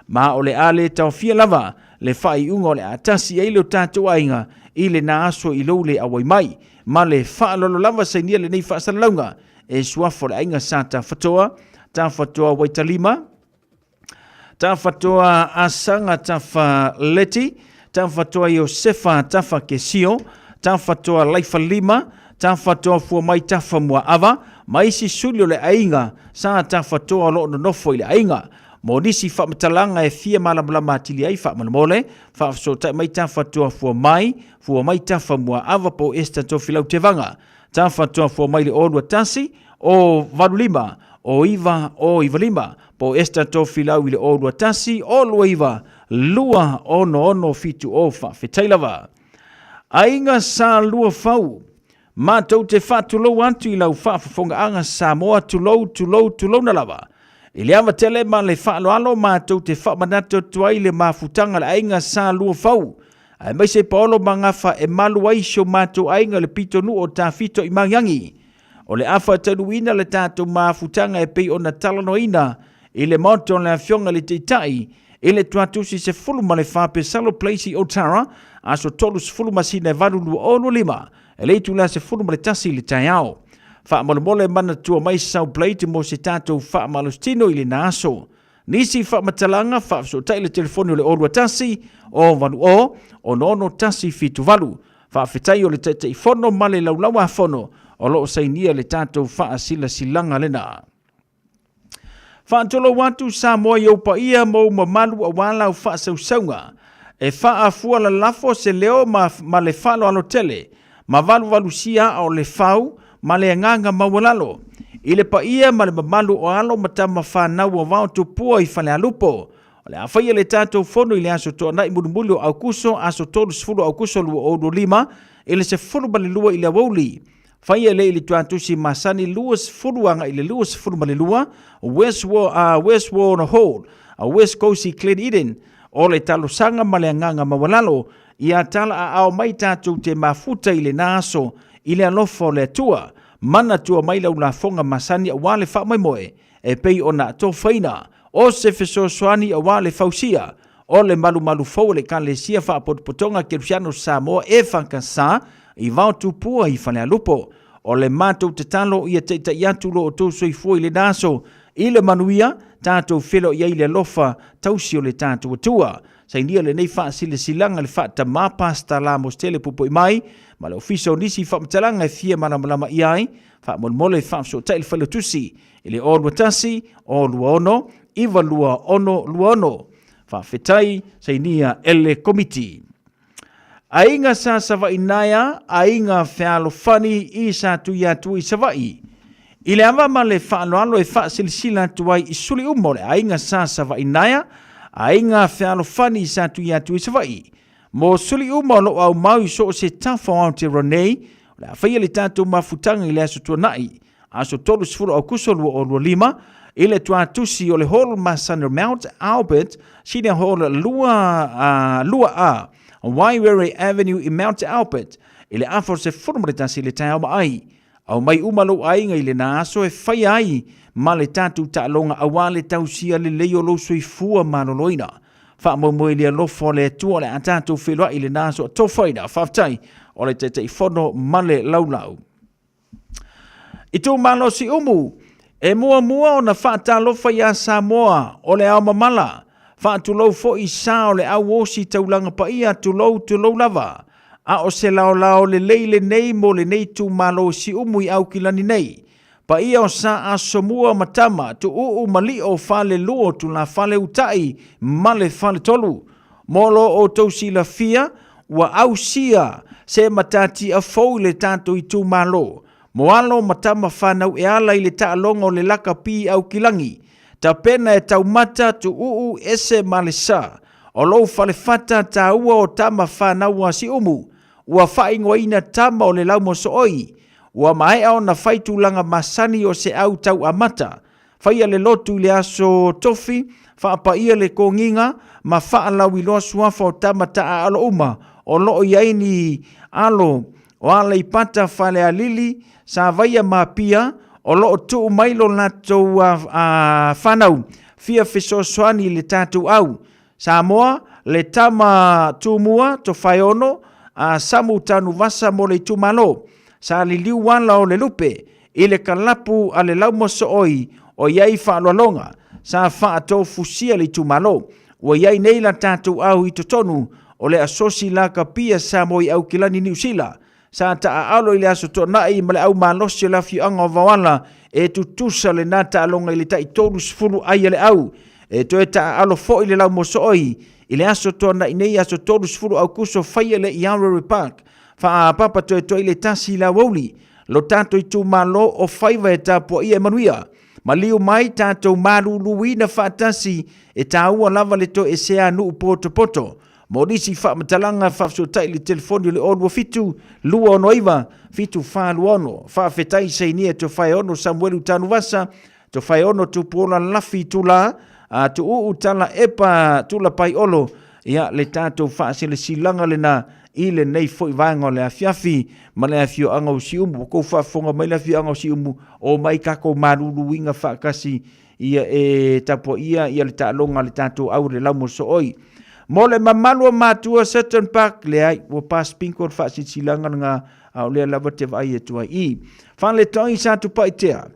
Ma o le ale tau fia lava, le wha I unga o le atasi ai lo tātou ainga, I le na aso I lo le awai mai. Ma le wha lolo lava sa nia le nei wha salalaunga. E suafo le ainga sa ta whatoa Waitalima, ta whatoa Asanga ta whaleti, ta whatoa Iosefa ta whakesio, ta whatoa Laifalima, ta whatoa fua mai ta whamua ava, mai si sulio le ainga sa ta whatoa lo no nofo I le ainga. Mo nisi whamatalanga e fia malamalama atili ai whamalamole, whaafsota mai ta whatoa fua mai ta whamua ava po esta to filau te vanga. Ta whatoa fua mai le olua tasi, o valulima, o Iva lima, po esta to filau I le olua tasi, o lua Iva, lua ono fitu o whawhetailava. Ainga sa lua fau, ma tau te whātulou antu I lau whawhafonga anga Samoa tulou na lava. I le awa tele ma le whaaloalo ma tau te whamanato tuai le mafutanga le ainga sa lua fau. Ai mai se paolo mangafa e malu aisho mātou ainga le pito nu o tā fito I mangiangi. O le afa tanuina le tātou mafutanga e pei o na talanoina I le moto le afionga le teitai I le tuatusi se fuluma le whape salo pleisi o tara aso tolu se fuluma sine varulu o no lima e le tu la se fuluma le tasi le taiao. Whaamole mana tua mai sau pleite mo se tātou whaamalostino i le nāso. Nisi whaamatalanga whaafso taile telefoni o le orua tasi o vanu o nono tasi fitu valu. Whaafetai o le tete i fono male laulawa fono o loo sainia le tātou whaasila silanga lena. Whaantolo watu sa moa i upa ia mo mamalu a wala u whaasausaunga. E whaafua la lafo se leo ma le whalo alo tele. Ma valu sia o le whau ma le nganga mawalalo. I le pa ia ma le mamalu o alo matama whanau o vau tupua i whale alupo. O le awhaia le tātou fono i le aso toa nai mulumulu au kuso aso tolu sifuru au kuso lua o lima i le se furu bali lua i le wauli. Whaia le i le tuantusi masani lua sifuru anga i le lua sifuru bali lua West Warner Hall, West Coast Glen Eden o le talo sanga ma le nganga mawalalo i a tala a ao mai tātou te mafuta i le naso i le alofo le tua. Mana tua mai lau la fonga masani a wale wha mai moe e pei o na tō whaina o se feso soani a wale fausia o le malu fau le kan le sia wha potpotonga ke Luciano Samoa e whankasa i vau tupua i whane alupo o le mātou te talo i a teita i atulo o tōso i fua i le naso i le manuia tātou whelo i eile lofa tausi o le tātou atua. Sainia le nei wha sile silanga le wha ta mapasta la mostele pupo i mai ma le ofiso nisi wha mtalanga e fia malamalama i ai wha molmole wha so tail whale tusi i le olua tasi o lua ono iwa lua ono wha whetai sainia ele komiti. Ainga sa savai naya, ainga whialo whani i sa tui atu i savai. I le awa ma le whaaloalo e wha silisila tuai i suli umole, ainga sa savai naya, ainga whialo whani i sa tui atu i savai. Mo suli umolo au mau so se tawha au te ronei, le a whaia le tātou mafutanga i le aso tua nai, aso tolu sifuru au kusolu o lua lima, i le tua tusi o le hall Masana Mount Albert, sine hall lua a, Wairere Avenue i Mount Albert, i le afor se formaritasi le tau mai. Au mai umalo ainga i le naaso e whai ai, ma le tātou ta'alonga awale tausia le leo lo sui fua maloloina. Wha moe le lofo le tua le a tātou whelua i le naaso a tōwhaina, whaftai, o le te whono male laulau. I tō malo si umu, e mua o na wha lofa ia Samoa o le au mamala, wha tulau fo i sa o le au osi taulanga pa ia tulau lava, a o se lao le leile nei mo le nei tu malo si umu i au kilani nei, pa ia o sa a somua matama tu mali o fale luo tu la fale utai male fale tolu, molo o tausi la fia wa au sia se matati a fau le tanto i tu malo, moalo matama whanau e ala i le taalonga o le laka pi au kilangi, ta pena e taumata tu ese malesa, o lou fale fata ta ua o tama whanau a si umu, ua whaingo ina tama o le lau moso oi, ua mai au na whaitu langa masani o se au tau amata, whaia le lotu le aso tofi, whaapa ia le konginga, ma whaalau i loa suafa o tama ta a alo uma, o loo iaini alo, o ala i pata whale a lili, sa vaia ma pia, o loo tuu mailo natou whanau, fia fesosoani le tātou au. Samoa, le tama tūmua to whaiono, samu tanu vasa mo le tūmalo, sa li liu wala o le lupe, i le kalapu a le laumoso oi, o iai whaalolonga, sa whaatou fusia le tūmalo, o iai neila tātou au i totonu, o le asosi la ka pia sa mo i au kilani New Zealand, sa ta alo i le aso to nai ma le au malosi o la fianga o vawala e tutusa le nata alonga i le tai tolu sfulu ai le au e to e ta alo fo i le lau mosoi i le aso to nai nei aso tolu sfulu au kuso fai le Yarra Park fa papa to e le tasi la woli lo tanto i tu malo o faiva e tapo i emanuia ma liu mai tanto malu luina fa tasi e ta ua lava le to e se anu poto Morisi fa matalanga fa so tai le telefoni le olua fitu lua ono iwa fitu fa luono fa fetai seinia to fai ono Samuelu Tanuvasa to fai ono tu pola lafi tula tu utala epa tula pai olo ia le tato fa sele silanga le na ile nei foi vanga le afiafi ma le afio anga o siumu ko fa fonga mai le afio anga o siumu o mai kako maruru winga fa kasi ia e tapo ia le talonga le tato au le lamo so oi Mole mamalua matua Sutton Park le ai o pas pinko fa silanga nga au lea lava te vai e tua i. Whanle toi sa tu paitea.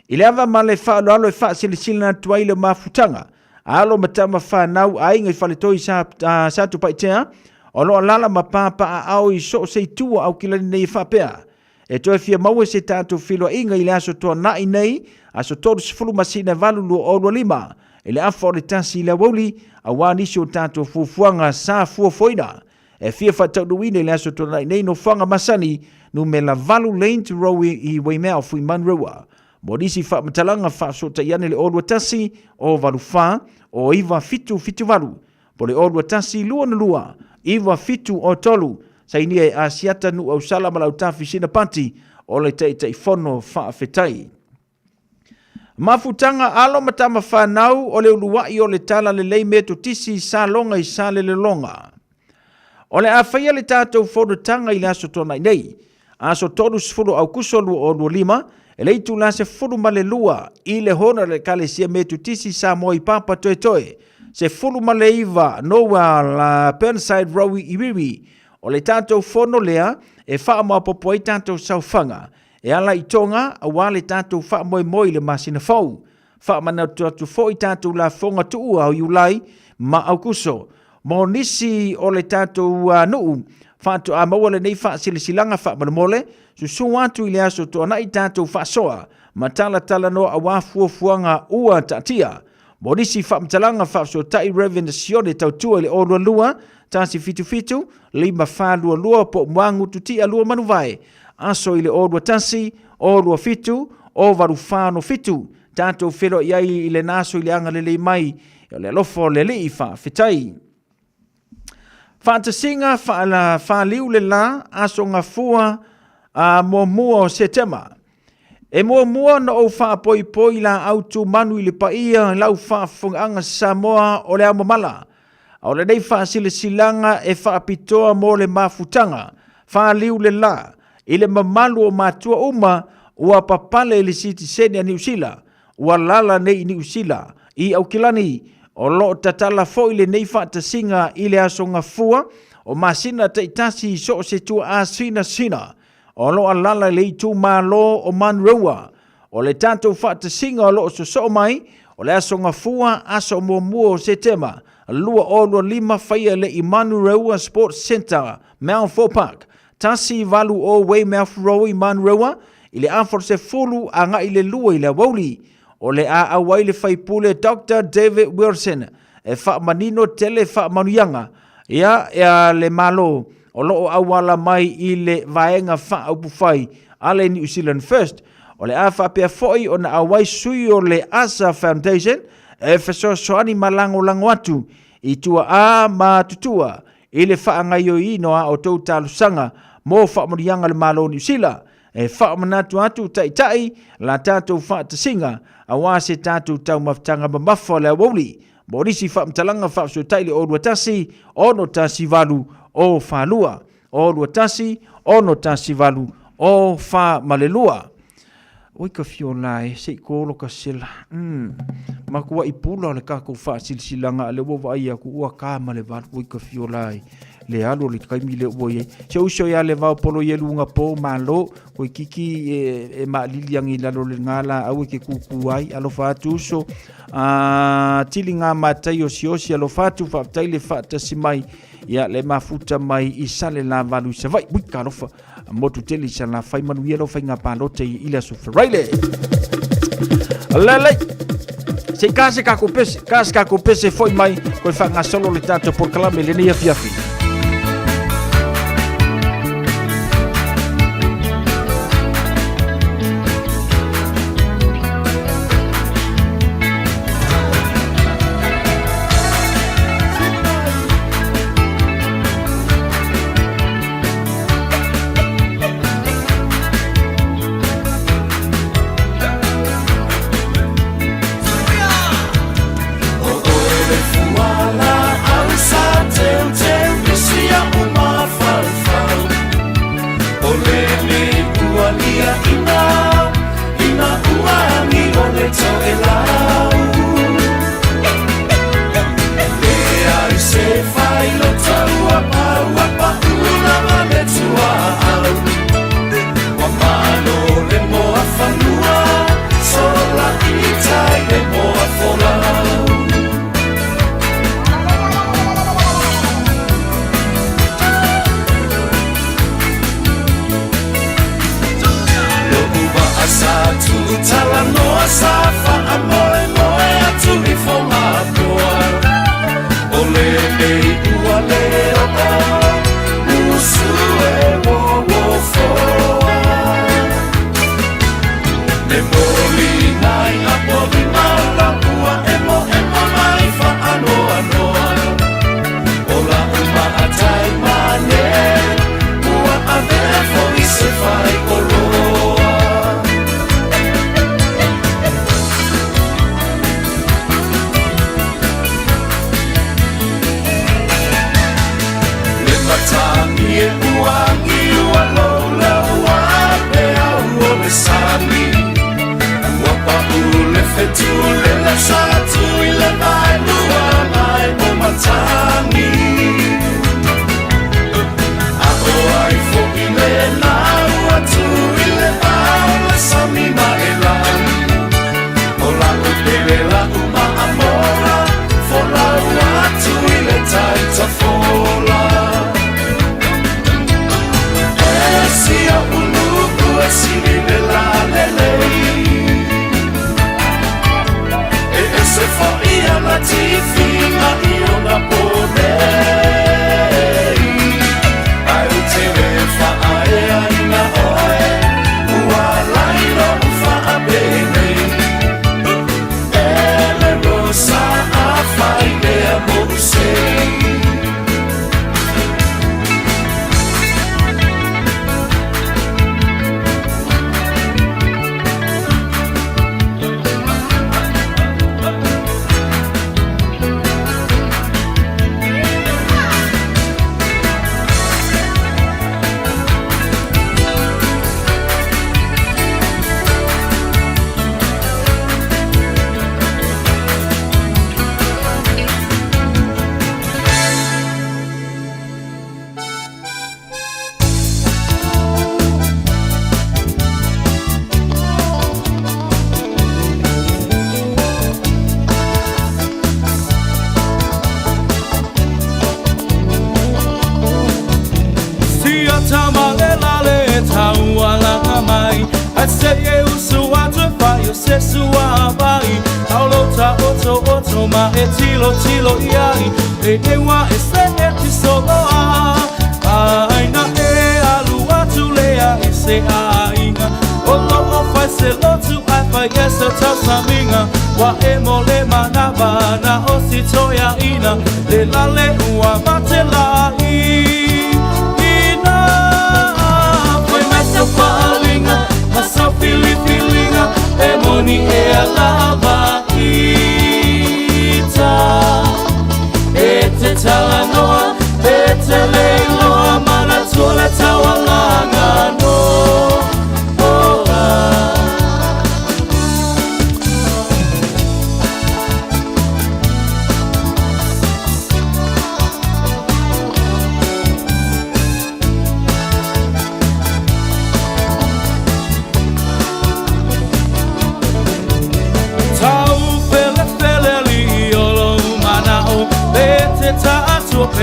I le ava ma le whaalo alo e wha silisila tua i le mafutanga. Alo matama whanau ai ngai whale toi sa tu paitea. O loa lala ma papa a au i so se tua au kilani nei whapea. E toi fia maua se tātou whiloa inga i le aso toa nai nei, aso toru sifuru masina valu lua o lima. E le afa o le tasi i le wauli, a wānisi o tātou fufuanga sa fuafoina. E fia whatau nuine i le aso toa nai nei no whanga masani, no me la valu lein tu rowi i waimea o fui manrewa. Modisi wha matalanga wha so ta iane le orua tasi o valu wha, o iwa fitu valu. Po le orua tasi lua na lua, iwa fitu o tolu, sa inia e asiata nu au sala malau tafi sina panti o le tei fono whaafetai. Mafutanga alo matama whanau o le uluwai o le tala le leimeto tisi sa longa i sa le longa. O le awhaia le tātou fono tanga i le aso tona nei. Aso toru sifuru au kusolu o lua lima, e le itu la se furu ma le lua i le hona le kale sia metu tisi sa moi papa toe toe. Se furu ma le iwa noa la Burnside Rowi i Riri. O le tātou fono lea, e wha mua popo i tātou sauwhanga. E ala i tonga, a wā le tātou wha moi le masina fau. Wha mana tātou fo i tātou la fonga tuu au iulai, ma au kuso. Mo nisi o le tātou nuu, wha tu a maua le nei wha silisilanga wha mana mole, su watu i le aso toa na i tātou wha soa, ma tala no a wā fuafuanga ua tatia. Mo nisi wha mtalanga wha so tai Reverend Sione tautua le orua lua, tasi fitu, lima wha lua po mwangu tuti a lua manuvai. Aso i le orua tasi, orua fitu, o varu whano fitu. Tātou whiro iai i le naso i le anga le mai, i le lofo le li i wha fitai. Whaatasinga wha liu le la, aso ngā fua mua o setema. E mua na o wha poi la autu manu i le paia, lau wha whunganga Samoa o le amamala. O le nei wha silanga e wha pitoa mo le mafutanga, wha liu le la, i le mamalu o matua uma, ua papale le siti sene a New Zealand, ua lala nei New Zealand, i Aukilani, o lo tatala fo i le nei wha tasinga i le aso ngā fua, o masina te itasi so se tua a sina, o lo alala le i tu malo o manrewa, o le tātou wha tasinga o lo so mai, o le aso ngā fua aso mua o se tema, lua o lima whaia le Imanu Sports Center, Mount Fort Park, tasi valu o Weymouth Road i Manrewa, i le afor se fulu a nga i le lua i le wauli, o le a awai le whaipule Dr. David Wilson, e wha manino tele wha manuyanga, ia le malo, o loo awala mai i le vaenga wha upufai, ale New Zealand First, o le a wha pia foi o na awai sui o le Asa Foundation, e whaso soani malango atu, i tua a ma tutua, i le wha ngai o inoa o tau talusanga, mo wha morianga le malo New Zealand, e wha manatu atu tai, la tātou wha tasinga, a wā se tātou tau maftanga mamafa le awoli, mo risi wha mtalanga wha so tai le orua tasi, ono tasi valu o wha lua, orua tasi, ono tasi valu o wha malelua. Oi ka fio lai, se kolo ka sila. Ma kua i pula le kako wha silsilanga, le wawa ia ku ua kāma le vatu, oi ka fio lai. Le alo le kaimi le ua ye. Se uso ia le vau polo ye lunga po malo, koi kiki e ma liliangi lalo le ngala, au ke kuku ai, alo fatu uso. Tili ngā matai o siosi, alo fatu whaptai le whata si mai, ia le mafuta mai i sale la valu sa vai, wika lofa. Motu teli sa la fai manu yelo fai ngā pālote i ila su wharaile. Lelei, se kāse kako pese foi mai, koe wha ngā solo le tātou por kalame le nia fiafi. Fuala, au sa teu tamale lale tawala mai I say you suwa to fire se suwa bai Aulota oto ma etilo tilo iai E wa ese eti soloa Aina e alua tulea ese ainga Olo o fai se lotu ai fai esa tasaminga Wa e mole manaba na osi toya ina Le lale ua mate lai Ina Foi mesa falinga Masa filifilinga E moni e alava ita E te talanoa E te leiloa Mana tole tawalanga no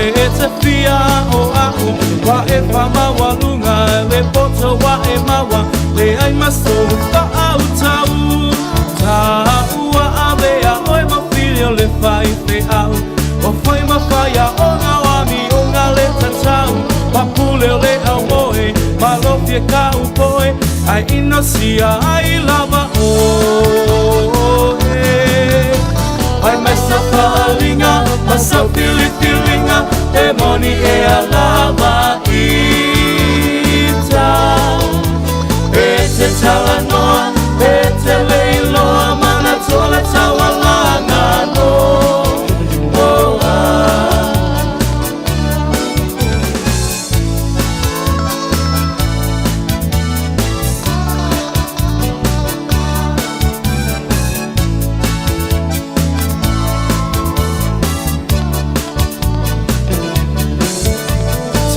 E te fia o aku Wa e whama walunga Le poto wa e mawa Le ai maso wha au tau Taua a mea Oi ma filio le whai te au O whai ma whaia o ngā wami O ngā le tatau Ma pule o le au moe Ma lofie ka upoe Ai ino sia ai lava o e Ai mai sa whalinga Ma sa filifilinga E moni e alava ita E te talanoa E te leiloa Mana tola tawalanga no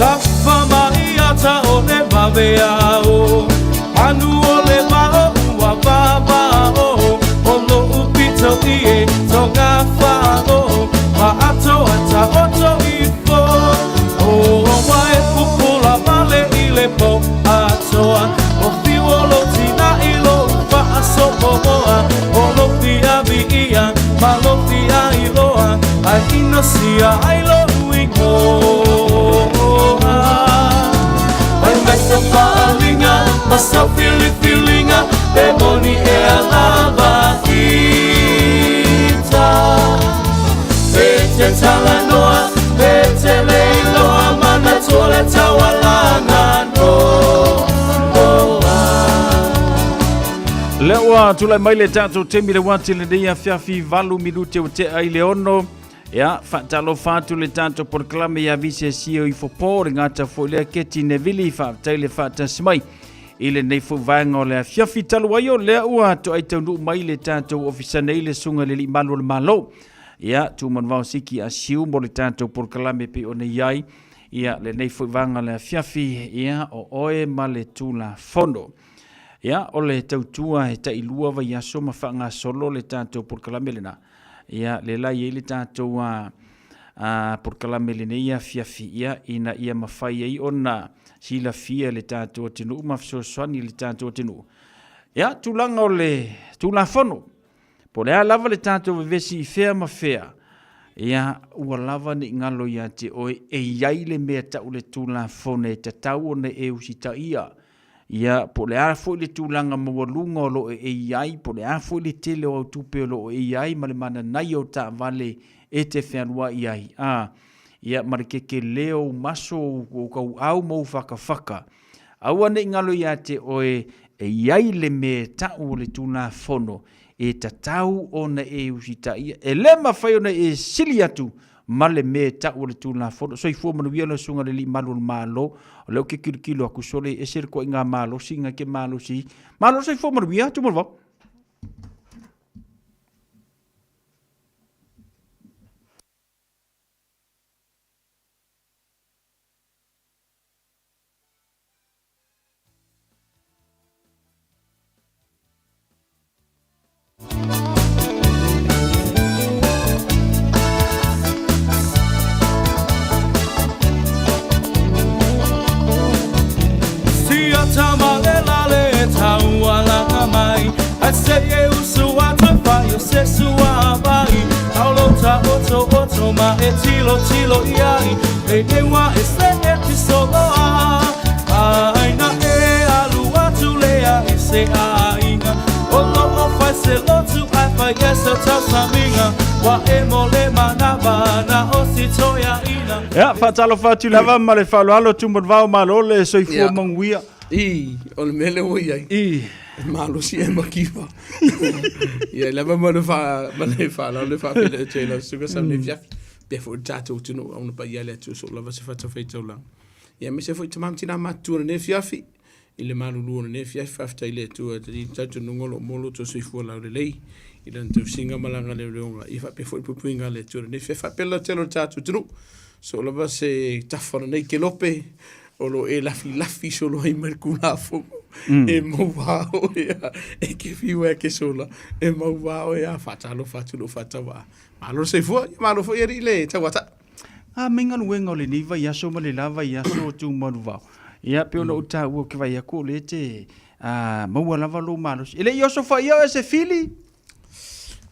Tafa mai ata o le vavea o Anu o le vao ua vava o O lo upito ie tonga wha o Ma ato ata oto i fo O wae pupula male i le po atoa O fiwo lo tina i lo upa aso o moa O lo fia vi ia ma lo fia i loa Ai ino sia ai lo uingo Masa falinga, masa filifilinga E moni e alava ita E te talanoa, e te leiloa Mana tole tawalanga no Lewa tulai mai le tātou temi le wati le deia fiafi valu minute o te ai le ono Ya, whaatalo whātu le tātou proklame ia vise sio i whopōre ngāta fo lea keti ne vili whaatai le whaatasimai. I le nei whaanga o lea fiafi talo ai o lea ua to ai taunu mai le tātou ofisa nei le sunga le li malo le malo. Ya, tūman wau siki a siu mo le tātou proklame pe o nei ai. Ia le nei whaanga lea fiafi ia o oe ma le tūla fono. Ya, o le tautua he ta ilua wa iaso ma whaanga solo le tātou proklame le na. Ia le lai e le tātou porkalame le neia fiafi ia ina ia mawhai ei ona sila fia le tātou tinu mafsoaswani le tātou tinu. Ia tūlanga o le tūla whono. Po lea lava le tātou vevesi i whea ma whea. Ia ua lava ni ngalo ia te oe e iai le mea tau le tūla whone te tau o ne e usita ia. Ia po le afo le tūlanga mawalunga o lo e iai, po le afo le tele o tupe o lo e iai, ma le mana nai o ta vale e te whanua iai. Ia marikeke leo maso o kau au mau whaka. Aua ne ngalo ia te oe e iai le me tau le tūna whono, e tatau o na e usita ia, e le mawhai o na e sili atu, ma le me tau le tūna whono. So i fua manuia le sunga le li malu le malo, o leo ke kirikilo aku sole e ser ko inga malo si, inga ke malo si. Malo so i fua manuia, tu malwa. tama le la le taua la mai. I say e usu atu pa yo se sua vai. Aulo ta oto ma e tilo iai. E dewa e se e ti solo a. Aina e alu atu lea e se ainga. Olo o fai se lotu ai fai esa tau saminga. Wa e mole manaba na o si toia ina. Ja, fatalo fatu lava ma le falo alo tumon vau malo le soifua manguia. O le mele o iai. Malo si e makiwa. Ia lava ma le fa le fa pele te la suga sa le fiaf. Pe fo tato tunu ona pa ia le tu so lava se fata feito la. Ia me se foi tamam tina matu ne fiafi. Ile malu lu ne fiaf fafta ile tu ti tato ngolo molo to soifua la le lei. Ila tu singa malanga le leonga. Ifa pe foi pupuinga le tu ne fiaf pela telo tato tunu. So lava se tafona nei ke lope. Olo e lafi solo ai mercula fogo. E mauao e ke fiwa ke sola. E mauao e a fatalo fatulo fatawa. Malo se fua, malo fo eri le tawata. A menga luenga le niva yaso ma le lava yaso tu manuva. Ia pe ona uta u ke vai ko le te maua lava lo malo. Ele yoso fa ia ese fili.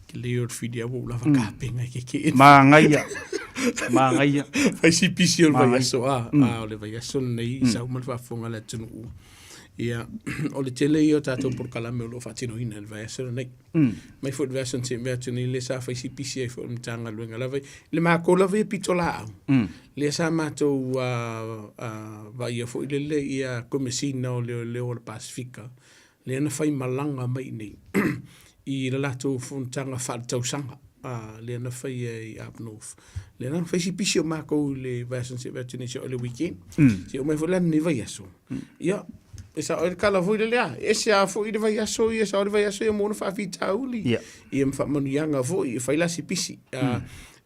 Ke le fili a wo lava ka penga ke. Mangaia. Fai si pisi o vai yaso o le vai yaso nei sa uma fa fonga le tunu. Ia o le tele io tato por kalame lo fatino ina el vai yaso nei. Mai fo version te me tuni le sa fai si pisi e fo mtanga luenga lava le ma ko lava pitola. Le sa mato vai fo le ia comesina o le o Pacifica. Le na fai malanga mai nei. I le lato funtanga fatau sanga. Le na fai e up north. Le na fai si pisi o mako le version se version se o le weekend. Si o mai fo le ni vai yaso. Ia esa o kala foi le a esa foi de vai yaso esa o vai yaso e mo na fa fitauli. I em fa manu yanga foi fai la si pisi.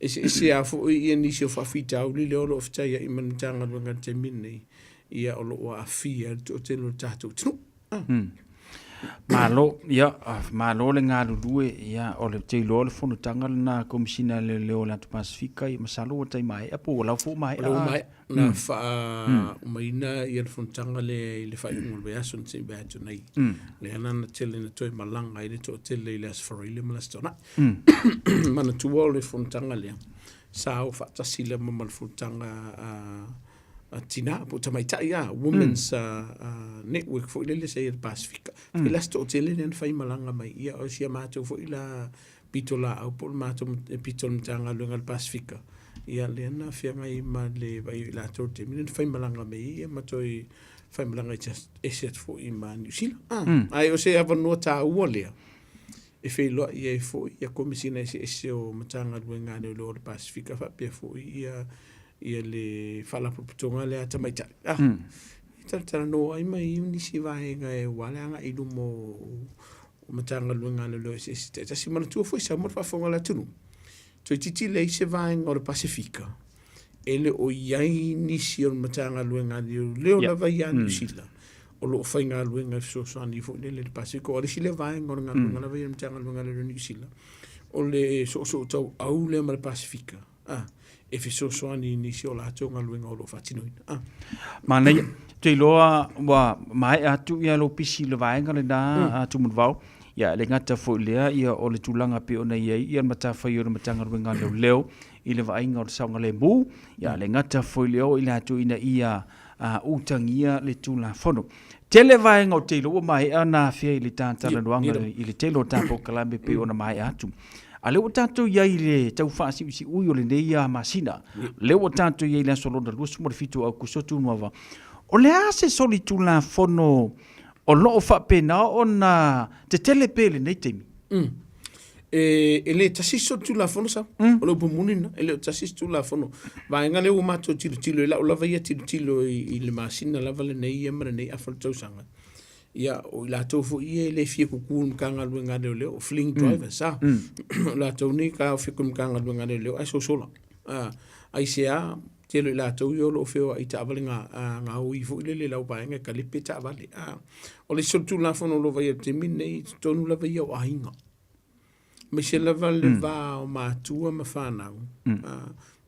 Ese a foi i ni se fa fitauli le o fta ia i man tanga nga temini. Ia o lo a fia o te lo tato. Malo le ngā lulue ia o le te lo le fono tanga na komisina le leo la Pasifika i masalo o tai mai apo o lau fo mai na fa maina i le fono tanga le fai ngol be aso nse be ato nei le ana na tele na toi malanga i le to tele le asfari le malastona mana tuo le fono tanga le sa o fa tasile mamal fono tanga tina po tamaita ia women's network fo ile se Pacifica ila sto tele nen fai malanga mai ia o sia mato fo ila pitola au por mato pitol tanga lunga Pacifica ia lena fia mai ma le vai la torte nen fai malanga mai ia matoi fai malanga just eset fo i man sila ai o se ava no ta uolia e fei lo ia fo ia komisina ese o matanga lunga no lo Pacifica fa pe fo ia le fala proputonga le ata mai ta tara no ai mai ni si vai ga e wala nga i lu mo o matanga luenga le lo se ta si mana tu foi sa mo fa fonga la tunu to titi le se vai ngor Pacifica ele o iai ni si o matanga luenga le o la vai anu sila o lo fa nga luenga so so ani fo le Pacifica o le si le vai ngor nga la vai matanga luenga le ni sila o le so to au le mal Pacifica e fiso soani ni si o la tonga luenga o lo fatino mana te loa wa mai atu ia lo pisi le vaenga le na atu munvau ia le ngata fo lea ia o le tulanga pe ona ia mata fai o matanga luenga leo i le vaenga o saunga le mu ia le ngata fo leo i le atu ina ia utangia le tula fono tele vaenga o te loa mai ana fia i le tantara luanga i le telo tapo kalambe pe ona mai atu ale o tato ia i le tau whaasi usi ui o le neia masina. Le o tato ia i le solona luasu mo le fitu au kusotu nuava. O le ase soli tu la fono o loo whapena o na te telepele nei teimi. E le tasiso tu la fono sa. O le pumunina. E le tasiso tu la fono. Vaenga le o mato tilo e la o lava ia tilo i le masina lava le neia mara nei afal tausanga. Ia o la tofu ia le fie kuku kanga luenga le o fling driver sa la toni ka fie kuku kanga luenga le ai so sola ai sia telo la to yo lo feo ai ta valinga nga o i fu le la pa nga kalipe ta vale o le sotu la fono lo vai te mine tonu la vai o ainga me se la vale va o ma tua ma fana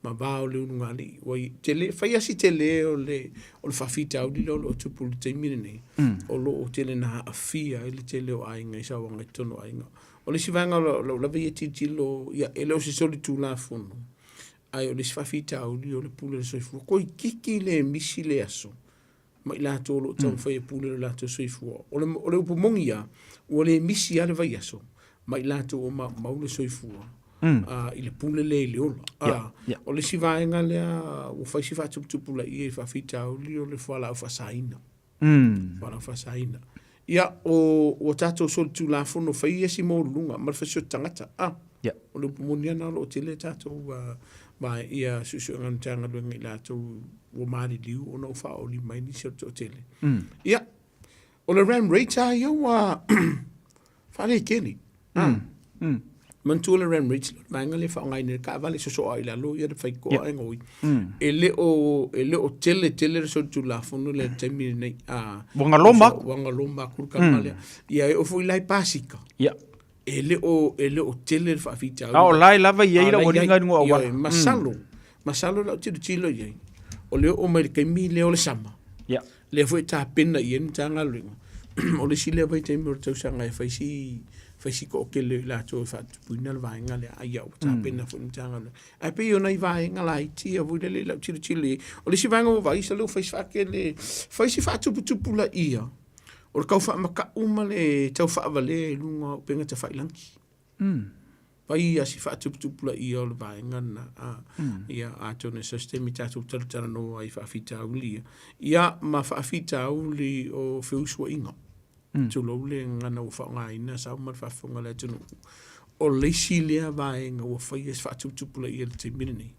ma va o le unga li wai tele fai asi tele o le whawhita au li lo tupu le teimine nei o lo o tele na afia ele tele o ainga isa wanga i tono ainga o le sivanga lo la vei titilo ia ele o se soli tu la fono ai o le whawhita au li o le pule le soifu koi kiki le misi le aso ma i lato lo tau whai pule le lato soifu o le upu mongia o le misi ale vai aso ma i lato o maule soifu i le pule le ola. O le sivaenga lea, o fai siva tupu la ia i whawhita au li o le whala au whasaina. Whala au whasaina. Ia, o tātou sol tu la fono, fai ia si mō lunga, ma le whasio tangata. O le pumoni ana lo o te le tātou, ma ia susu ngan tanga luenga i lātou o maari liu, o nau wha o li mai ni si o te le. Ia, o le ram reita ia wa whare keni. Mantua le ram reach manga le fa ngai ne ka vale so ai la lo ia de fai ko ai ngoi ele o tele so tu la fono le temi nei wanga lomba kurka male ia o foi lai pasika ele o tele fa fita o lai lava ia ira o ringa ngo wa masalo la tilo ia o le o mai ke mi le o le sama le foi ta pena ien tanga lu o le sile vai te mo tau sanga fai si ko ke le la to fa puina le vainga le ai au ta pena fu ntanga le ai pe yo nei vainga la iti a vu le la chili o le si vanga o vai sa lo fa ke le fa si fa tu la ia o ka fa maka uma le tau fa vale lunga penga te fa lanki vai si fa tu la ia o le vainga na ia a to ne sistemi ta tu tala no ai fa fita uli ia ma fa fita uli o feuswa inga tu lo le ngana o whaonga ina sa umar whawhonga le tunu o leisi lea vaenga o whai es whaatupula i te minini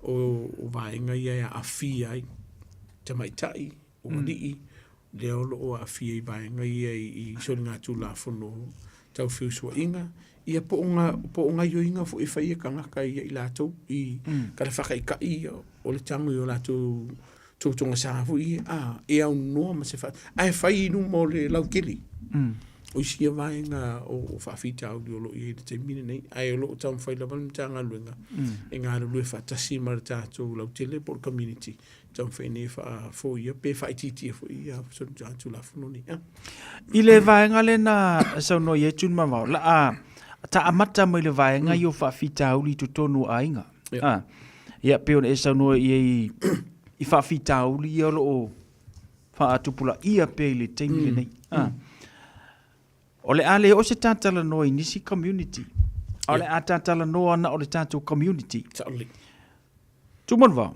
o vaenga ia a fia ai te maitai o nii le olo o a fia i vaenga ia i sori ngā tū la whono tau whiusua inga ia po unga yo inga fo i whai e kangaka ia i lātou i kare whakaika i o le tangu i o lātou tūtonga sāfu i e au noa ma se wha ai whai inu mo le laukili o isia vaenga o whawhita au li o lo i te mine nei ai o lo o tam whai lawa ni tanga luenga e ngā rulue whatasi mara tātou lautele por community tam whai ne wha fo ia pe whai titi fo ia son tātou la whanoni i le vaenga le na sau no ye tun mamau la ta amata mai le vaenga i o whawhita au li tutonu a inga ia pe on e sau no i whawhita au li o lo o whaatupula ia pe le teimi nei o le ale o se tātala noa i nisi community. O le a tātala noa na o le tātou community. Tumon wau.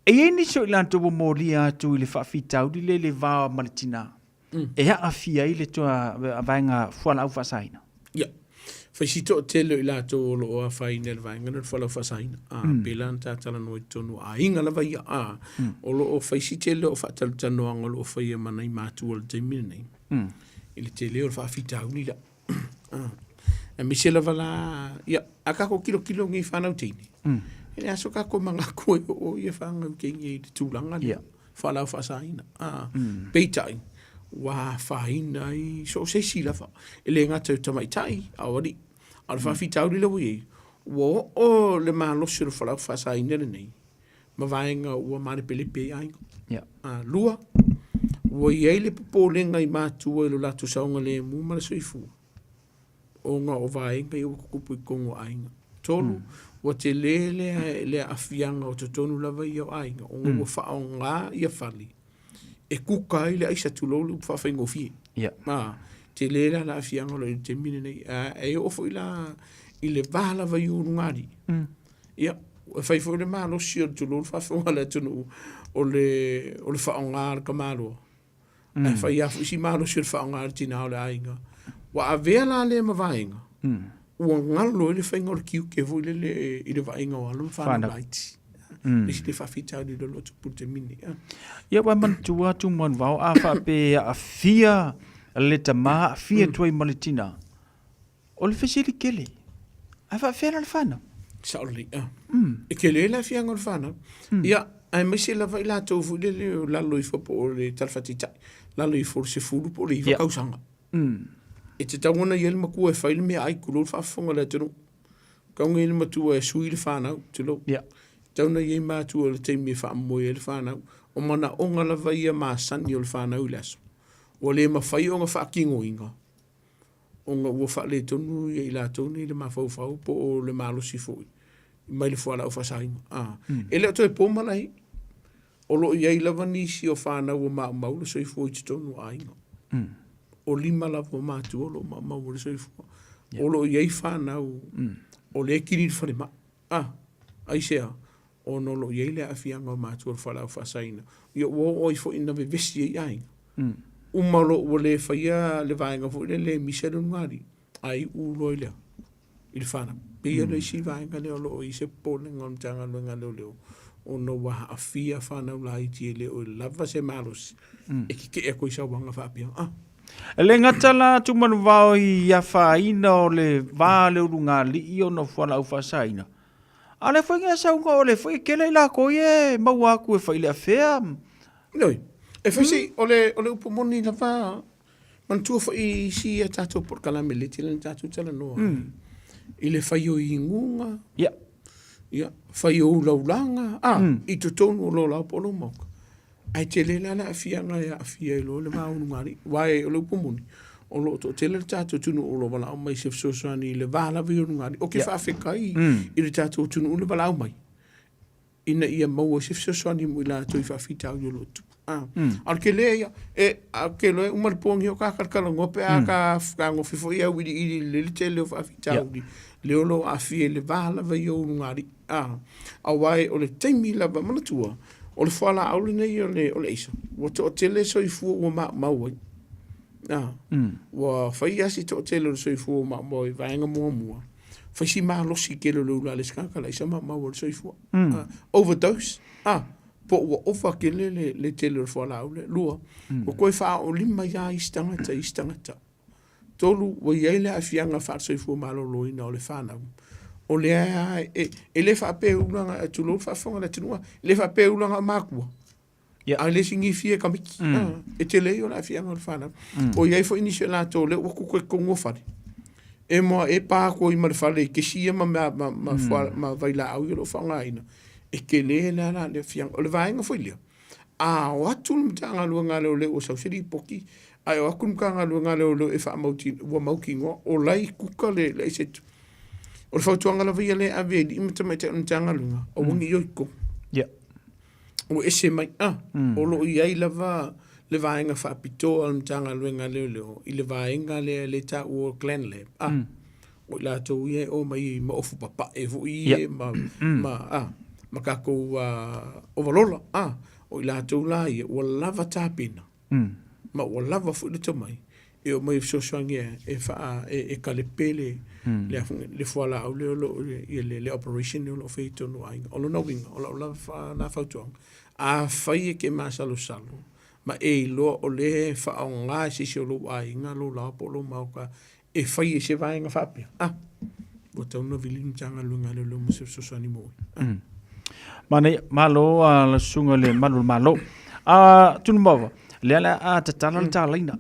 E e niso i lanto wo mō lia atu i le whawhitau di le wā malitina. E ha a fia i le toa vaenga whala au whasaina. Ia. Whaisito o telo i lato o lo o a whaina le vaenga na whala au whasaina. Pelan tātala noa i tonu a inga lawa ia o lo o whaisitelo o whaatala tanoa ngolo o whaia mana i mātua le taimina nei. I le te leo le whaafita au ni la. E mi se lava la, ia, a kako kilo ngi whanau teine. E aso kako manga koe o ia whanau kengi i te tūlanga ni. Whalau whasaina. Peitai, wa whaina i so se si lava. E le ngā tau tamaitai, awari. A le whaafita au ni lawa i. Wo o le maa losi le whalau whasaina le nei. Ma vaenga ua mare pelepe ainga. Lua. Wa iei le popolenga i mātua i lo latu saunga le muma le soifu. O ngā o vaenga i o kukupu i kongo ainga. Tolu, wa te le afianga o te tonu lava i o ainga. O ngā wha o ngā i a whali. E kuka i le aisa tulolu whawhaingo fie. Te le la afianga lo i te mine nei. E ofo i le vahala vai urungari. Ia, whaifo le maa losi o tulolu whawhainga le tunu o le wha o ngā ka māloa. E whai afu si malo sir whaongar tina o le ainga. Wa a vea la le ma vaenga. Ua ngalo le whainga o le kiu ke vui le i le vaenga o alo whana laiti. Lisi le whawhita li lo lotu pute mini. Ia wa mantua tu mon vau a whape a fia le tama a fia tuai malitina. O le whesiri kele. A whawhera le whana. Sauli, e kele la fia ngor whana. Ia, ai mai se lava i la tau fu le lalo i whapo o le talwhatitai. Lalo i for se fulu po le i whakausanga. E te tangona i elma kua e whaile mea ai kulo whaafonga le tenu. Kaunga i elma tua e sui le whanau te lo. tauna iei mātua le teimi wha amoe e le whanau, o mana onga lava ia māsani o le whanau le aso. O le mawhai o ngā whaakingo inga. O ngā ua wha le tonu i la tonu i le mawhau po o le malosi fui. Mai le whala o whasainga. E leo toi pōmalai, o lo iei lava nisi o whanau o mau le soi fui te tonu a inga. O lima lava o mātua o lo mau le soi fui. O lo iei whanau, o le kiri le whare ma. Aisea, o no lo iei le afianga o mātua o whala o whasaina. Ia o oi fo ina ve vesi e ainga. Umalo o le whaia le vaenga fo le misa le ngari. Ai ulo i lea. I le whana. Pia le si vaenga leo lo i se pole ngon tanga luenga leo. O no waha a fia whana ula i tie leo i lava se malos. E ki e koi sa wanga whapia. Le ngata la tumanu vao i a whaina o le vā leo runga li i o no whala au whasaina. A le whainga sa unga o le whai kele i la koi e maua aku e whai le a whea. Noi. E whaisi, o le upomoni la wha, man tua whai si a tātou por kalame le tila na tātou tala noa. I le whai o i ngunga. Whai o ulaulanga. I to tonu o lo lau polo mauka. Ai te le lana a fianga e a fia i lo le maunu ngari. Wai o le upomoni. O lo to te le tātou tunu o lo wala au mai se fsosani i le wala vi o ngari. O ke whawhekai i le tātou tunu o le wala au mai. Ina ia maua se fsosani mo i la toi whawhitau i o lo tupu. Al ke lea al ke lea umar pongi o kakarkala ngope a ka ngofifo ia wili ili le te leo whawhitau di leo lo a fie le wala vai o ngari a wai o le teimi lava manatua o le whala aule nei o le isa o te le soi fu o mauai wa whai asi to te le soi fu o mauai vaenga mua whai si maa losi ke le lula le skakala isa mauai soi fu overdose po ua ofa ke le tele o whala aule lua o koe wha o lima ia istangata tolu wa iei le afianga whatsoi fu malo loina o le whanau o le e le whape ulanga tu lo whafonga le tenua le whape ulanga makua a le singi fie kamiki e te lei o le afianga o le whanau o iei fo inisio la to le waku koe kongo whare e moa e pāko i marwhale ke sia ma vaila au i lo whangaina e ke le la le fiang o le vaenga foi lea o atu mtanga luanga leo leo o sausiri poki ai o aku mkanga luanga leo leo e wha mauti ua maukingo o lai kuka le setu o le whautuanga la via le ave di imata mai te mtanga luanga o wangi yoiko o ese mai o lo iai lava le vaenga wha pito al mtanga luanga leo leo i le vaenga le ta o Glen Lab o la tau ie o mai ma ofu papa e vo ie makako o valola o i lātou la ia ua lava tāpina ma ua lava fu le tamai e o mai fsosoangi e wha e kale pele le fuala au le operation le feito no ai o lo nawinga o lo lava na fautuanga a whai e ke masalo salo ma e lo o le wha o ngā sisi o lo ai ngā lo la po lo mauka e whai e se vaenga whapia o tau na vilin tanga lunga le lo musi fsosoani mo Mane malo la sunga le malo tunu mawa le ala tatala le talaina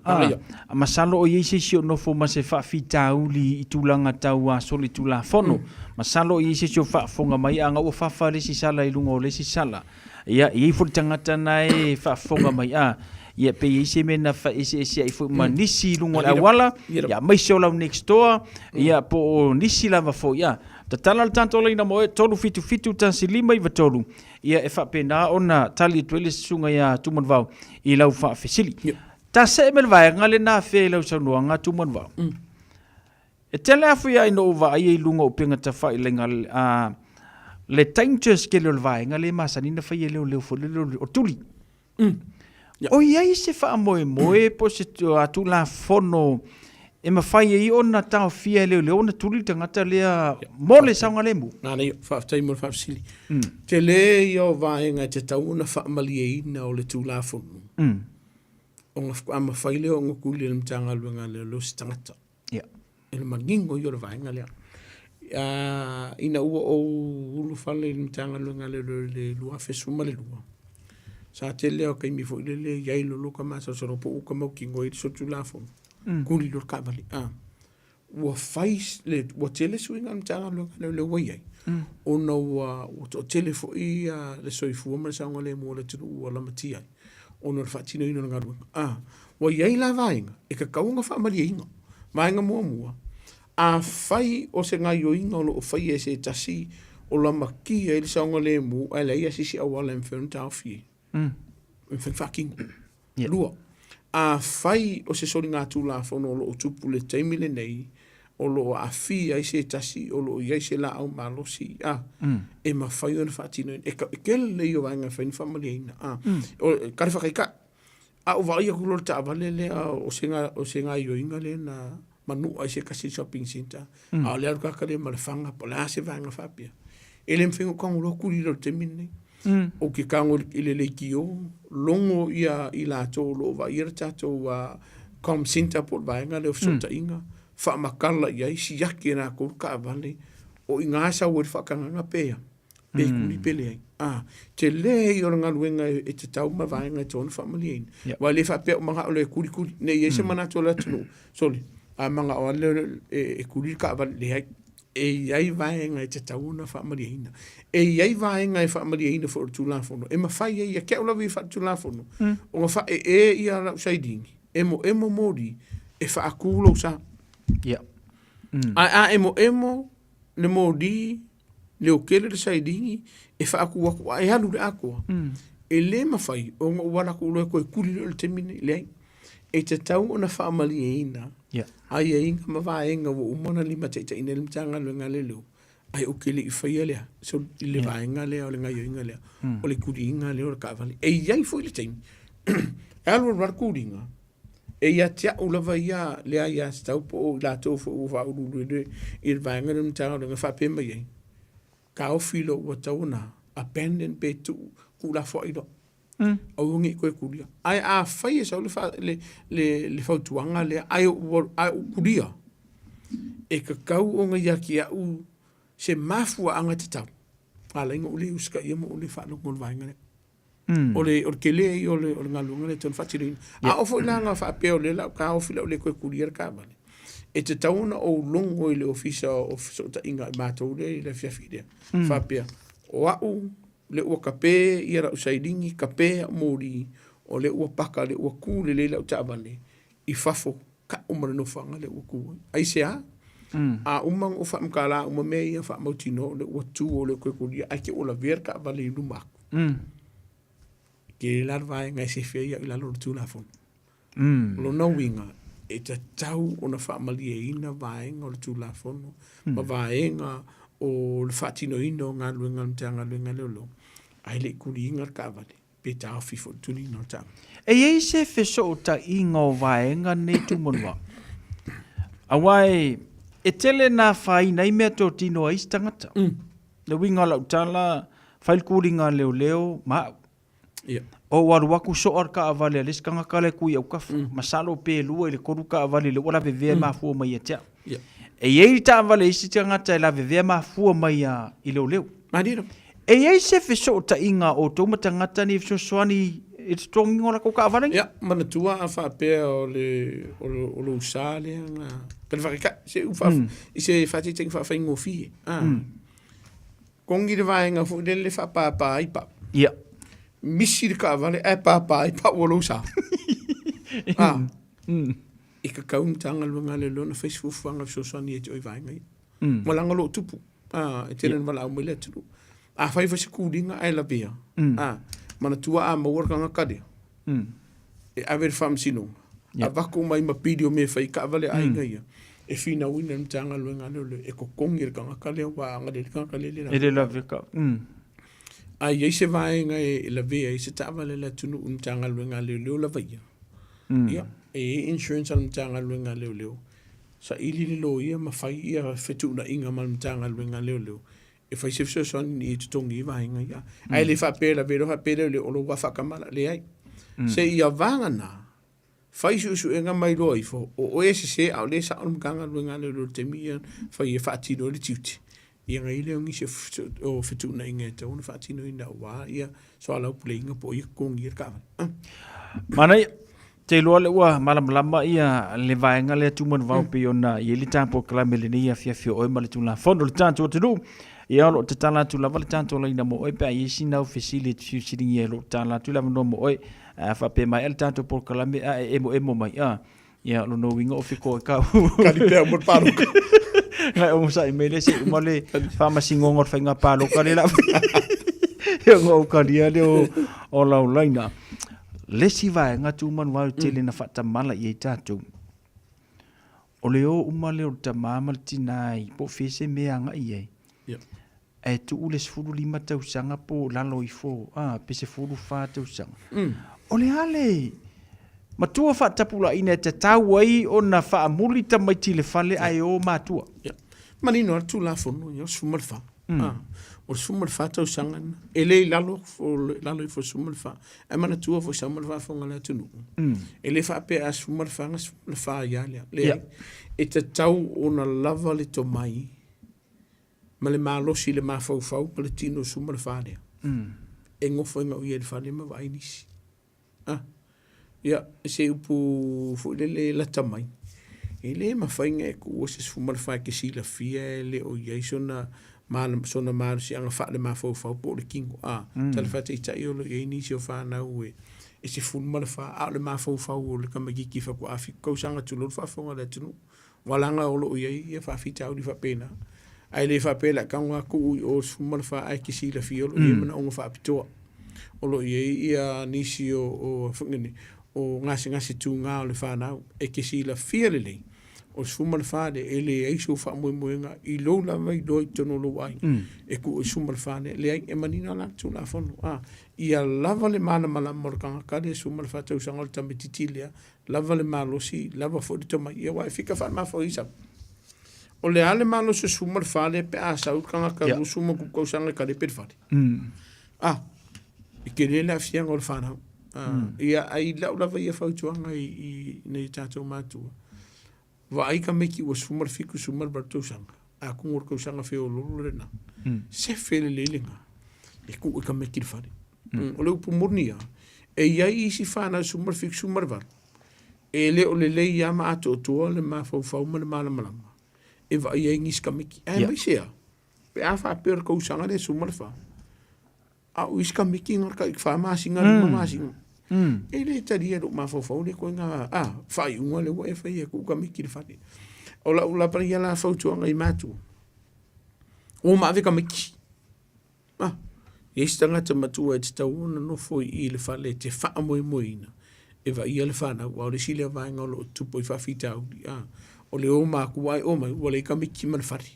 masalo o yesi si no fo ma se fa fitauli itulanga tau soli tula fono masalo o yesi si fa fonga mai anga o fa fa le si sala ilungo le si sala ia i fu tangata nai fa fonga mai ia pe yesi mena fa isi ai fu manisi ilungo la wala ia mai so la next door ia po nisi lava fo ia tatala le tanto leina mo tolu fitu tansi lima i vatolu ia e whapena ona tali tuele sunga ia tuman vau i lau wha fesili ta se me vai ngale na fe lau saunoanga tuman vau e tele afu ia ino uva ai lunga upenga ta wha i lenga le taintus ke leo vai ngale masanina wha i leo fo leo o tuli o iai se wha moe po se atu la fono e mawhai e ona tau fia leo ona tuli tangata lea mole saunga lemu. Nāna i whaafitai mo whaafisili. Te le i o vaenga te tau ona whaamali e ina o le tūla whonu. O ngā mawhai leo o ngukuli le mtanga luenga leo lo si tangata. E le mangingo i o le vaenga lea. Ina ua o ulu whale le mtanga luenga leo le lua whesuma le lua. Sa te leo kai mi fo i le iai lo loka masa soro po uka maukingo i so tūla whonu. Kuli lor kabali. ua fais ua tele suinga am tanga le wai ona ua to tele fo ia le soifua ma le saunga le mo le tunu ua lamati ai ona le whaatino ino ngā ruenga ua iai la vaenga e ka kaunga whaamari inga vaenga mua a fai o se ngai o inga o lo o fai e se tasi o la makia i le saunga le mo ai la ia sisi awala mwhenu tau fie mwhenu whakinga lua a fai o se sori ngā tūla whono o lo o tupu le taimile nei o lo a fi ai se tasi o lo iai se la au malosi e ma fai o na whaatino e kele le o vaenga whaini whamari eina o kare whakaika a o vai a kulo le taavale le o se ngā ioinga le na manu ai se kasi shopping center a le aruka kare ma le whanga po le ase vaenga whapia e le mwhengu kangu lo kuri lo te mine o ke kango i le leiki o longo ia i la tō lo va ira tato wa com center po vaenga le ofsota inga wha makala iai si yaki na kuru ka avale o i ngā sa uri whakanganga pēa pe kuri pele ai te le i ora ngā ruenga e te tau ma vaenga e tōna whamali ein wa le whapea o mga o le kuri ne i se mana tō la tunu soli a mga o ale e kuri ka avale le hai e iai vaenga e te tau na whamali ein e iai vaenga e whamali ein fo tu la fono e ma fai e ia kea ulawi wha tu la fono o nga wha e ia rau saidingi emo mori e wha akulo sa a emo le mori le o kele le saidingi e wha aku e halu le akua e le mawhai o nga wala kulo e koe kuri le temine le ai e te tau o na whamali eina ai e inga mawaenga wo umona lima teita ina le mtanga le ngā le leo ai o kele i whaia lea so i le vaenga lea o le ngai o inga lea o le kuri inga lea o le kaavali e iai fo i le teimi e alu rar kuri inga e ia tia ulawa ia lea ia stau po la tō fo uwa ururu i le vaenga le mtanga le ngā whapema iai ka o filo ua tau na abandon pe tu kula fo i do au ngi koe kuria ai a fai e sau le fautuanga le ai kuria e ka kau o ngai aki au se mafua anga te tau ala inga ule uska ia mo ule whanau ngol vainga le ole kele i ole ngalunga le ton whatirin a ofo ina ngā whapea ole lau ka ofila ole koe kuria ka vale e te tauna o longo i le ofisa o ta inga i mātou le i le fiafidea whapea o au le ua kape i ara usairingi kape mori o le ua paka le ua ku le lau taavale i fafo ka umare no whanga le ua ku ai se a umang o whamkala uma me ia whamautino le ua tu o le koe kuria ai ke ola ver ka vale i lumaku ke larvae ngai se fea ia i lalo tu la fon lo no winga e te tau o na whamali e ina vaenga o le tu la fon ma vaenga o le whatino ino ngā luenga mtanga luenga leo ai le kuri inga ka vale pe tau fifo tuli no tau e ei se feso o ta inga o vaenga nei tu monua awai e tele na whai nei mea tō tino a istangata le winga lau tala whail kuringa leo mau o waruaku so ar ka avale alis kanga kale kui au kafu masalo pe lua i le koru ka avale le wala vevea mafua mai atea e ei ta avale isi tangata la vevea mafua mai i leo madiro e ei se feso ta inga o tō matangata ni feso soani e te tongi ngora ko ka avale mana tua a whapea o le usale pere whakika se ufa i se whati tengi whawhaingo fie kongi le vaenga fu le whapapa ipa misi de ka vale e papa i pa wolo sa e ka kaun tanga lunga le lona Facebook fanga so so ni e oi vai ngai malanga lo tupu e tenen vala o mele tu a fai fa sekudinga ai la bia mana tua a mawar kanga kade e aver fam sino a vako mai ma video me fai ka vale ai ngai e fina wina tanga lunga le e ko kongir kanga kale wa ngade kanga kale le e la veka ai ei se vaenga e la vea i se tavale la tunu mtanga luenga leo la vaia. Ia, e insurance al mtanga luenga leo. Sa ili le lo ia ma fai ia fetu na inga mal mtanga luenga leo. E fai se fso son ni tutongi i vaenga ia. Ai le whapea la vero whapea le olo wa whakamala le ai. Se ia vanga na, fai su enga mai loa i fo, o e se au le sa al mtanga luenga leo te mia, fai e whaatino le tiuti. Ia ngai leo ngi se o fetu na inga te ona whaatino ina wa ia so ala upule inga po ia kongi ir kawan. Mana te loa le ua malama ia le vaenga le tuman vau pe ona ia le tampo klame le nia fia o ma le tula fondo le tanto tu ia lo te tala tu lava le tanto le ina mo oi pe ia sina facility futuring ia lo tala tu lava no mo oi fa pe mai el tanto por klame emo mai ia lo no winga o fiko ka kali pe mo palo ngai o sa email se mo le fa ma singongor fa nga palo ka le la ia ngo ka dia le o la laina le si vai nga tu man wa tele na fata mala i tatu o le o uma le o tamama tinai po fese me anga i e tu ule sfulu lima tau sanga po lalo i fo pese fulu fa tau sanga o le ale matua fata pula ina te tau ai o na fa amuli tamai tile fale ai o matua manino tu la fo no yo sumal fa o sumal fa tau sanga ele lalo i fo sumal fa e mana tua fo sumal fa fo ngala tunu ele fa pe as sumal fa ya le e te tau ona lava le to mai ma le malosi le mafau pa le tino sumal fa le e ngofo nga uia le fa le ma vai nisi ia se upu fo le la tamai ele ma fainga e ku o se sumal fa ke sila fia le o yaisona sona mar si anga fa le mafau po le kingo tal fa te tai o le inisi o fa na ue e se fun mal fa le mafau o le kamagi ki fa ko afi ko sanga tu lo fa fonga le tunu walanga o lo ye fa fita o di fa pena ai le fa pela kanga ku o sumal fa ai ki sila fia o ye mana o fa pito o lo ye ia nisi o fungeni o ngasi tu nga le fa na e ki sila fia le o sumal fa de ele ai so fa mo nga I lo la vai do tono lo ai e ku sumal fa de le ai e manina la tu la fono ia lava le mana mala morka ka de sumal fa tu sangol tambititilia lava le malo si lava fo de toma ia wa fika fa ma fo isa o le ale malo se sumal fa de pe asa u ka ka sumo ku ko sanga ka de pe fa e ke le la fia ngol fa na ia ai la lava ia fa tu nga I nei tato matua wa ai ka meki o sumar fiku sumar barto sanga a kungor ko sanga fe o lulu na se fe le linga e ku ka meki fare o le pu mornia e ia isi fa na sumar fiku sumar bar e le o le ya ma to le ma fo ma mala e va ia ngis ka meki e mai se pe a fa per ko sanga le sumar fa a is ka meki ngor ka fa ma singa ma singa e le taria do ma fo le ko nga fai unga le wa fa ia ku ka miki fai ola pa ia la foto nga I matu o ma ve ka miki e stanga te matu e te tau no fo I le fa le te fa mo ina e va ia le fa na wa le sile va nga lo tu po fa fita o le o ma ku ai o ma wa le ka miki man fari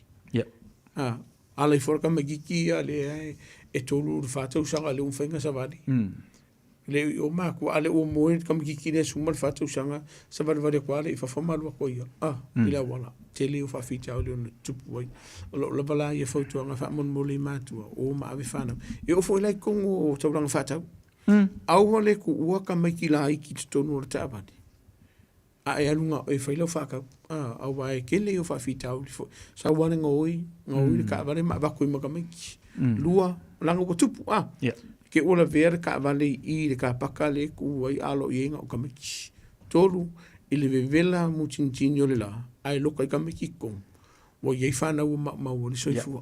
ala for ka miki ale e tolu fa tau sanga le un fenga savadi le o ma ko ale o mo kam ki kine sumal fatu sanga sabar vare ko ale fa famal ko ia ila wala tele o fa fita o le tupu wai lo bala ia foto nga fa mon moli matu o ma ave fana e o fo le ko o tawlang fata au wale ku ua ka mai ki la ki tonu o tabani e alunga e fa lo fa ka au vai ke le o fa fita o sa wana ngoi ka vale ma ba ko ma ka mai lua langa ko tupu ke ola ver ka vale I le ka paka le ku ai alo yenga o kamiki tolu I le vela mu chinchino le la ai lo ka kamiki ko wo ye fa na ma wo le soifu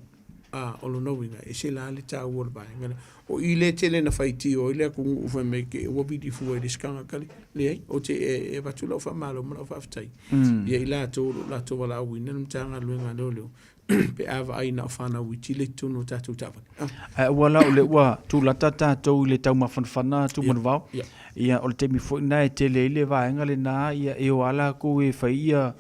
o lo no winga e se la le ta wo ba ngana o I le tele na faiti o ile ku u fa me ke wo bi di fu e diskanga kali le o te e va tu lo fa malo ma fa ftai ye la to wala wina mtanga lo nga lo pe ava ai na fana witi le tunu tatu tava wala o le wa tu la tata to le tau ma fana tu mon va ia o le temi fo na e tele le va nga le na ia e wala ko e fa ia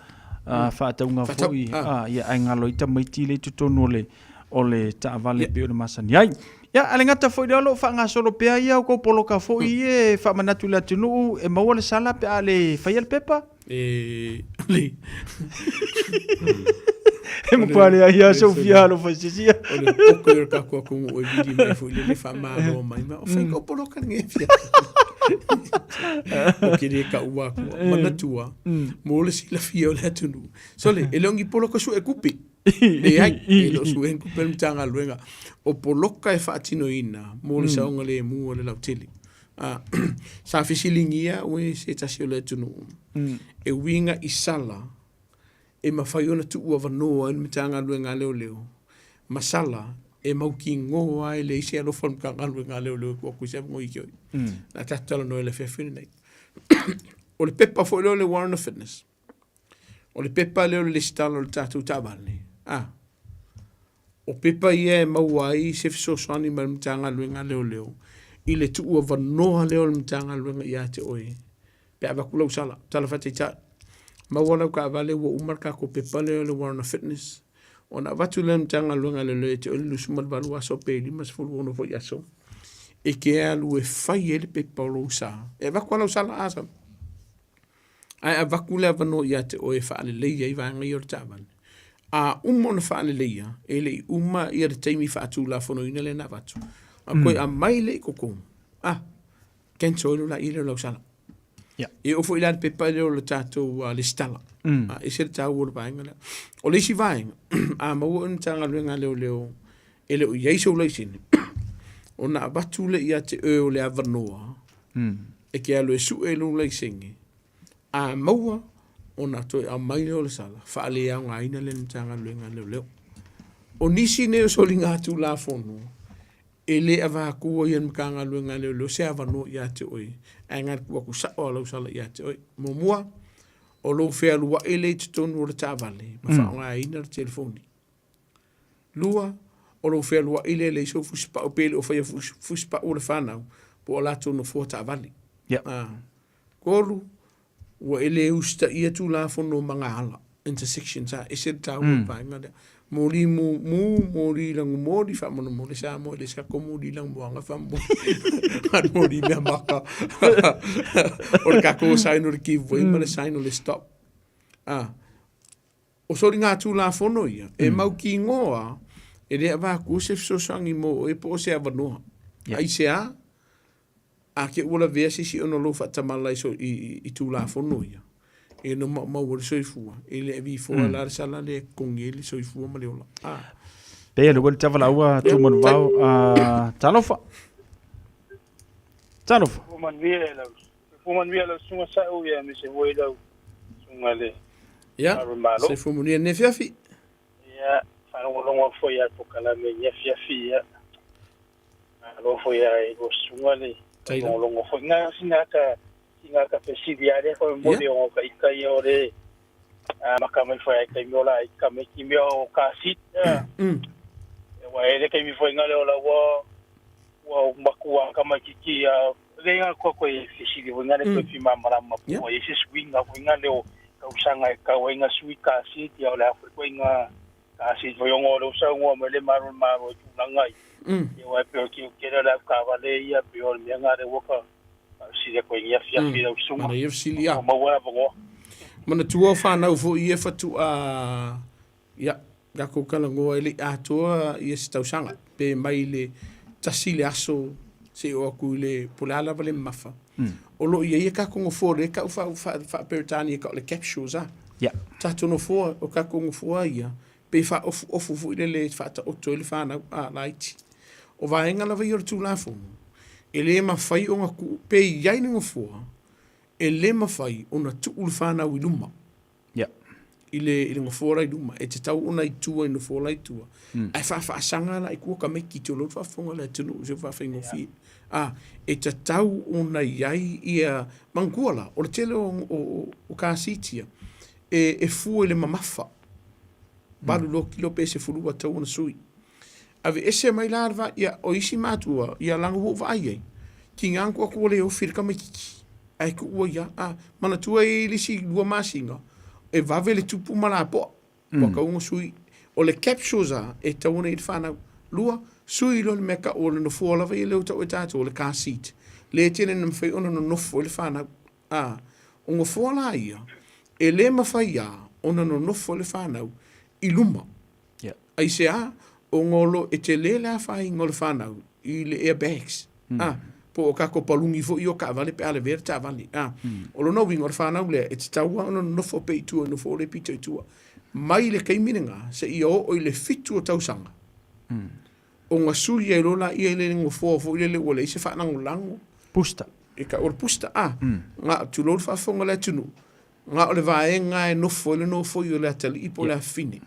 fa tau nga fo ia ai nga lo ita mai ti le tunu le o le ta vale pe o le masani ai ia ale ngata fo le lo fa nga solo pe ia ko polo ka fo ie fa manatu la tunu e ma wala sala pe ale fa ia le pepa le mo pare ia Sofia lo fazia o le poker ka ko o vidi mai foi le fa ma lo mai ma o fai ko polo ka ngefia o kiri ka ua ko manatua mo le sila fia o le tunu so le elongi polo ko su e kupi le ai lo su en kupi mtanga luenga o polo ka e fa tino ina mo le saunga le mu o le lautili Sa fisilingia ue se tasi o le tunu. E winga I sala e mawhai ona tu ua wanoa in mitanga lue ngā leo leo. Masala e mauki ngoa e le isi alofa mkanga lue ngā leo leo kua kuise ngoi kioi. Na tatala no e le whewhini nei. O le pepa fo leo le Warren Fitness. O le pepa leo le stala o le tātou tāwani. O pepa ia e mauai se fisosani ma le mitanga lue ngā leo leo. I le tu ua wanoa leo le mitanga lue ngā ia te oe. Pe awakulau sala, tala whate tā. Mawana ka avale ua umarka ko pepa leo le Warren Fitness. O na watu le mitanga lue ngā leo leo te oe le lusumal valu aso pe lima sifuru ono fo yaso. E ke alu e whai e le pepa o lo sa. E awakulau sala asa. Ai awakule avano ia te oe whaale leia I vanga I o tāwani. A umona whaale leia, e le uma I le teimi whaatu la whono ina le na watu. A koe a mai le koko. Kenso ilo la ile lau sala. E ofo ila pepa leo le tātou le stala. E se le tāu o le vaenga lea. O le isi vaenga, a maua un tanga luenga leo leo, e leo ieiso le sini. O na watu le ia te o le avanoa. E ke alo e su e lu le singi. A maua, o na toi a mai leo le sala. Whaale au ngā ina le tanga luenga leo leo. O nisi neo soli ngā tu la fono. E le ava kua ian mkanga luenga leo leo se avanoa ia te oi. A ngā kua ku sa o lau sala ia te oi. Momua, o lo fea lua e le te tonu o le tāwale. Ma wha ngā ina le telefoni. Lua, o lo fea lua e le so fuspa o pele o whaia fuspa o le whanau. Po o la tono fua tāwale. Koru, ua e le usta ia tu la fono mga hala. Intersections a e se tau painga lea. Mori mori lang mori fa mono mori sa mo le sa ko mori lang buanga fa mo ar mori me maka or ka ko sai no ki voi ma le sai no le stop o so ringa tu la fono ia e mau ki ngoa e le va ku se so sangi mo e po se avano ai se a ke ula vesi si ono lo fa tamala so I tu la fono ia e no ma wor soifua e le vi fo la sala le con ele soifua ma le ola pe le wol tavala ua tu mon vau talofa man vie la sunga sa o ya me se voi la sunga le ya se fu mon ne fiafi ya fa no lo fo ya to kala me ya fiafi ya lo fo ya e go sunga le lo fo nga sinaka Inga ka pesidiare ko mo de o kai ore makama foi kai mola ka me ki me o ka sit wa ele kai mi foi ngale ola wa makua kama kiki lenga ko fisidi ngale ko fi mamara ma ko ese swinga ko ngale o ka usanga ka wenga sui ka sit ya ola ko nga ka sit foi ngolo sa ngo me le maro tu ngai wa pe ki kera la ka vale ya pe o me ngare wo ka si le ko ia fia fia o suma ia silia ma wa bo mana tua fa na vo ia fatu ya ga ko kala ngo ele atua ia sta usanga pe mai le tasile aso se o ku le polala vale mafa o lo ia ka ko fo re ka fa pertani ka le capsules ya tatu no fo o ka ko fo ia pe fa o fu le fa ta o to le fa na light o va enga la va yor tu la fo ele ma fai o ngaku pe yai ni ngofua ele ma fai ona tu ulfana wiluma ile ngofua rai duma e te tau ona I tua no fo lai tua ai fa sanga la ku ka me ki to lo fa fonga la tunu je fa fa ngofi e te tau ona yai ia manguala o tele o ka sitia e fu ele mamafa balu lo kilo pe se fulu wa tau na sui ave ese mai larva ia o isi matua ia lango wo vai ki nganko ko le o firka mai ai ku o ia mana tua I lisi lua masinga e va vele tupu mala po ka un sui o le capsules e tauna I fana lua sui lo meka o no fola vai le o tato o le car seat le tene no fai ono no fo le fana o ngo fola ia e le mafai ona no fo le fana I luma ai se o ngolo e te le la fai ngol whanau I le airbags. Po o kako palungi fo I o ka vale pe ale ver ta vale. O lo no wingor whanau le e te taua ono no fo pe tua no fo le pito I tua. Mai le kei minenga se I o le fitu o tausanga. O ngā suri e rola I le ngo fo le o le se whanango lango. Pusta. E ka o le pusta nga tu lo fa fonga le tunu nga o le vaenga e no fo le no fo yo le tali ipo le fini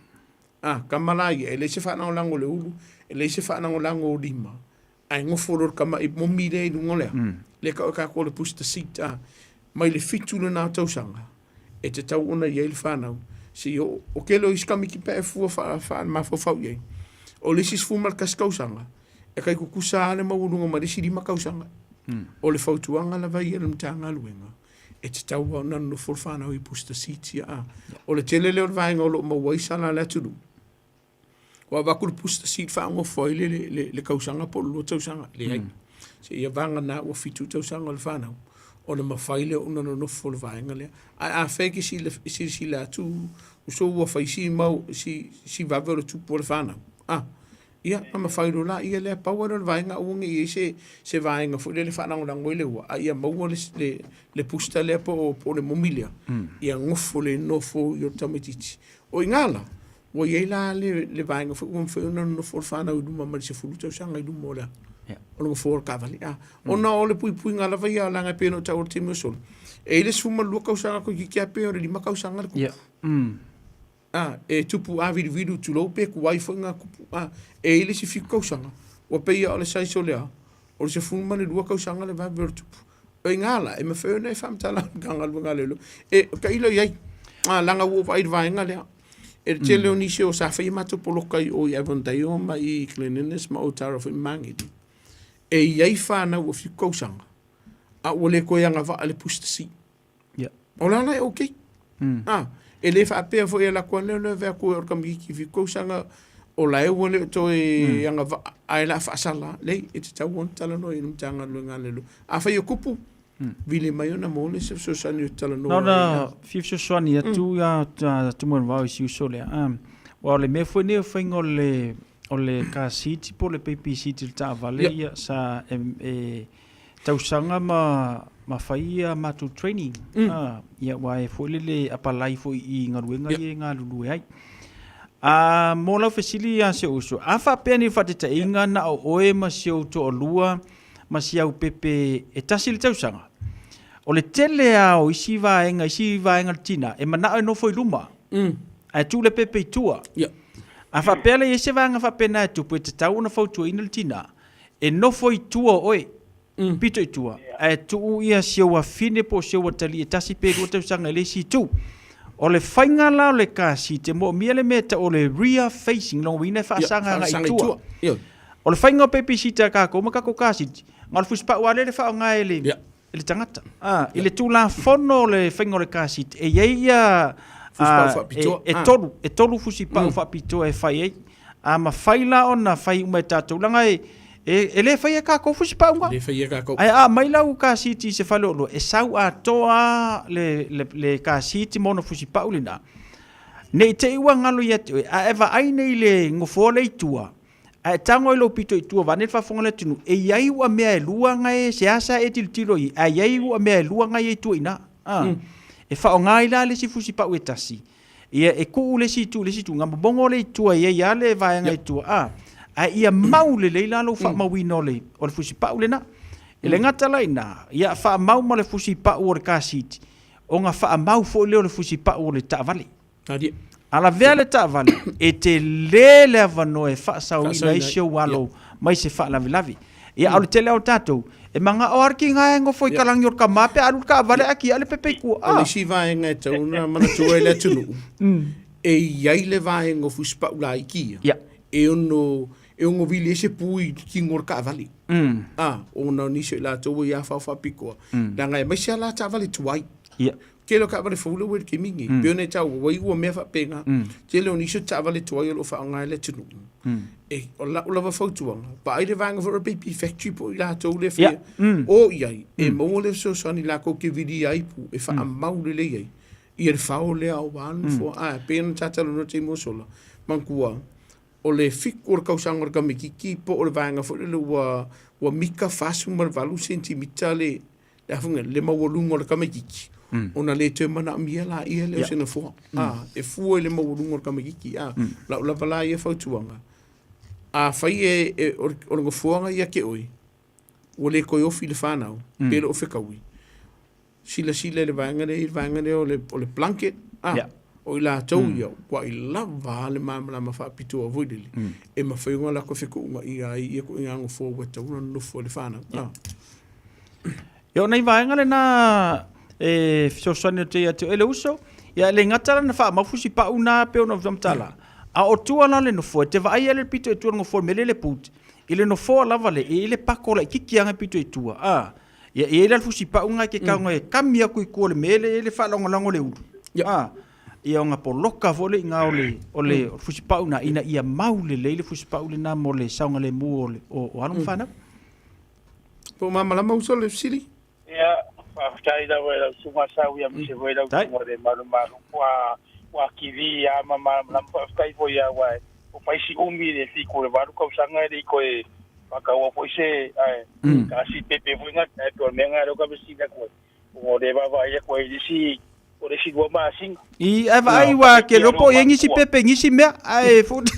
kamalai e le se fa na lango le ulu e le se fa na lango lima ai ngo fo lo kama i mo mi le ngole le ka ko le pusta sita mai le fitu le na tau sanga e te tau ona ye le fa na si o ke lo iskami ki pe fu fa ma fo fa ye o le sis fu mal kaskau sanga e kai ku kusa le mo lunga ma le si di makau sanga o le fautuanga la vai ele mtanga luenga e te tau ona no forfana i pusta siti o le tele le vai ngolo mo waisa la tulu wa va ku pusta sit fa ngo foi le kausanga po lo tausanga le ai se ia vanga na o fitu tausanga le fana o le mafaile ona no fo le vai ngale a feki si la tu so wa fa si mau si va ver tu por fana ia ma failo la ia le power vai nga ungi se vai nga fu le fa na ngoi le wa ia mo le pusta le po le momilia ia ngofo le nofo yo tametiti o ingala o ia la le vai nga fu no for fa na du ma se fu tu sanga du mola o lo for cavali o no o le pui ngala vai la nga peno ta o timo sol e le suma lu ka usanga ko ki a pe o le ma ka usanga ko e tupu a vidu tu lo pe ku wai fonga e ile si fiko sanga o pe ia ole sai solea o se fuma le lua ka sanga le va ver tupu e ngala e me fe ne fam tala ganga lu ngale e ka ilo yai langa wo vai vai ngale e tele oni se o sa fe mato polo kai o ia von dai o mai cleanliness ma o taro fo mangi e yai fa na wo fiko sanga a o le ko yanga va ale pusta si o la na okay e le fa pe fo la ko le ve ko or kam ki fi ko sanga o la e wole to e anga ai la fa sala le e te tau tala no in tanga lo ngale a fa yo kupu vile mai ona mo le so sani tala no na fifso sani tu ya tu mo va si so le wa le me fo ne fa ngole o le ka siti po le pepi siti ta vale ya sa tau sanga ma faia matu training ia wai fo le apalai fo i ngaruenga ye nga lulu ai mo la fesili ya se uso afa peni fa te inga na o oe ma se to lua ma se au pepe e tasil tau sanga o le tele o isi vaenga tina e mana no foi luma a tu le pepe tua afa pele e se vanga fa pena tu pe te tau na fo tu inal tina e no foi tua oe pito tua e tu ia se wa fine po se wa tali tasi pe ko te sanga le si tu o le fainga la le kasi te mo miele meta o le rear facing long wina fa sanga ngai tua o le fainga pe pisita ka ko maka ko kasi ngal fuspa wa le fa ngai le tangata ile tu la fono le fainga le kasi e ia e tolu fusipa fa pito e fai ma faila ona fai uma tatu langa e le fai ka ko fusi pa unga le fai ka ko ai mai lau ka siti se falo lo e sau a toa le ka siti mono fusi pa ulina nei te iwa ngalo ia te a eva ai nei le ngofo le tua a tango lo pito tua va ne fa fonga le tunu e iai wa mea lua ngai se asa e tiltilo i a iai wa mea lua ngai e tu ina e fa o ngai la le si fusi pa uitasi ia e ku le si tu ngam bongo le tua ia le va ngai tua a ia maule le la lo fa mawino le o le fusi pa ulena e le ngata la ina ia fa mau ma le fusi pa o le kasiti o nga fa mau fo le fusi pa o le tavali tadi ala vele tavali e te le vano e fa sa o ina ise walo mai se fa la vilavi ia o le tele o tato e manga o arki nga ngo foi kalang yor ka mape alu ka vale aki ale pepe ku o le si va nga tona mana tuai le tunu e ia le va ngo fusi pa ula iki e ono e ungo vili ese pui ki ngor ka vali ona ni se la to ya fa piko la ngai mai se la ta vali tuai ke lo ka vali fulu we ki mingi pe ne ta wai u me fa penga ke lo ni se ta vali tuai lo fa ngai le tunu e ola va fa tuanga pa ide vanga for a baby factory po la to le fa o ia e mo le so sani la ko ki vidi ai pu e fa mau le ai i e fa o le au wan fo pe ne ta lo no te mo sola mankua o le fikur kausanga ka mikiki po o le vanga fo le wa mika fasu mar valu sentimita le funga le mawolungo le ka mikiki ona le te mana mia la ia le sena fo e fu le mawolungo ka mikiki la vala ia fa tuanga fai e o ngo fuanga ia ke oi o le koe ofi le whanau, pelo o whikaui. Sila le vangare o le blanket, o i la tau ia, wa i lava le mamalama whaapitu a voidili. E mawhainga la ko whikaunga i ko ingango fō weta una nufo le whanau. Yo nei vaenga le na fisosani o te atu ele uso, ia le ngatara na wha mafusi pa una pe ona vamtala. A o tua la le nofo, te vai ele pito e tua ngofo mele le put, ile nofo lava le, ile pakola i kikianga pito e tua. Ia ele fusi pa unga ke kaunga e kamia kui kua le mele, ele wha lango le uru. Ia nga poloka vole nga ole fusi pa una ina ia maule le fusi pa ule na mo le saunga le mu o anu whana. Po mamalama uso le siri? Ia, whakaida wera sunga sau ia mse wera usunga de maru wa kiwi ya mama whakai po ia wai. O paisi umi le fiko le waru kau sanga e koe whakaua po ise kasi pepe winga e tuan menga roka besina koe. O de baba ia koe disi o desi dua masing. I eva ai wa ke lopo ye ngisi pepe ngisi mea ai fut.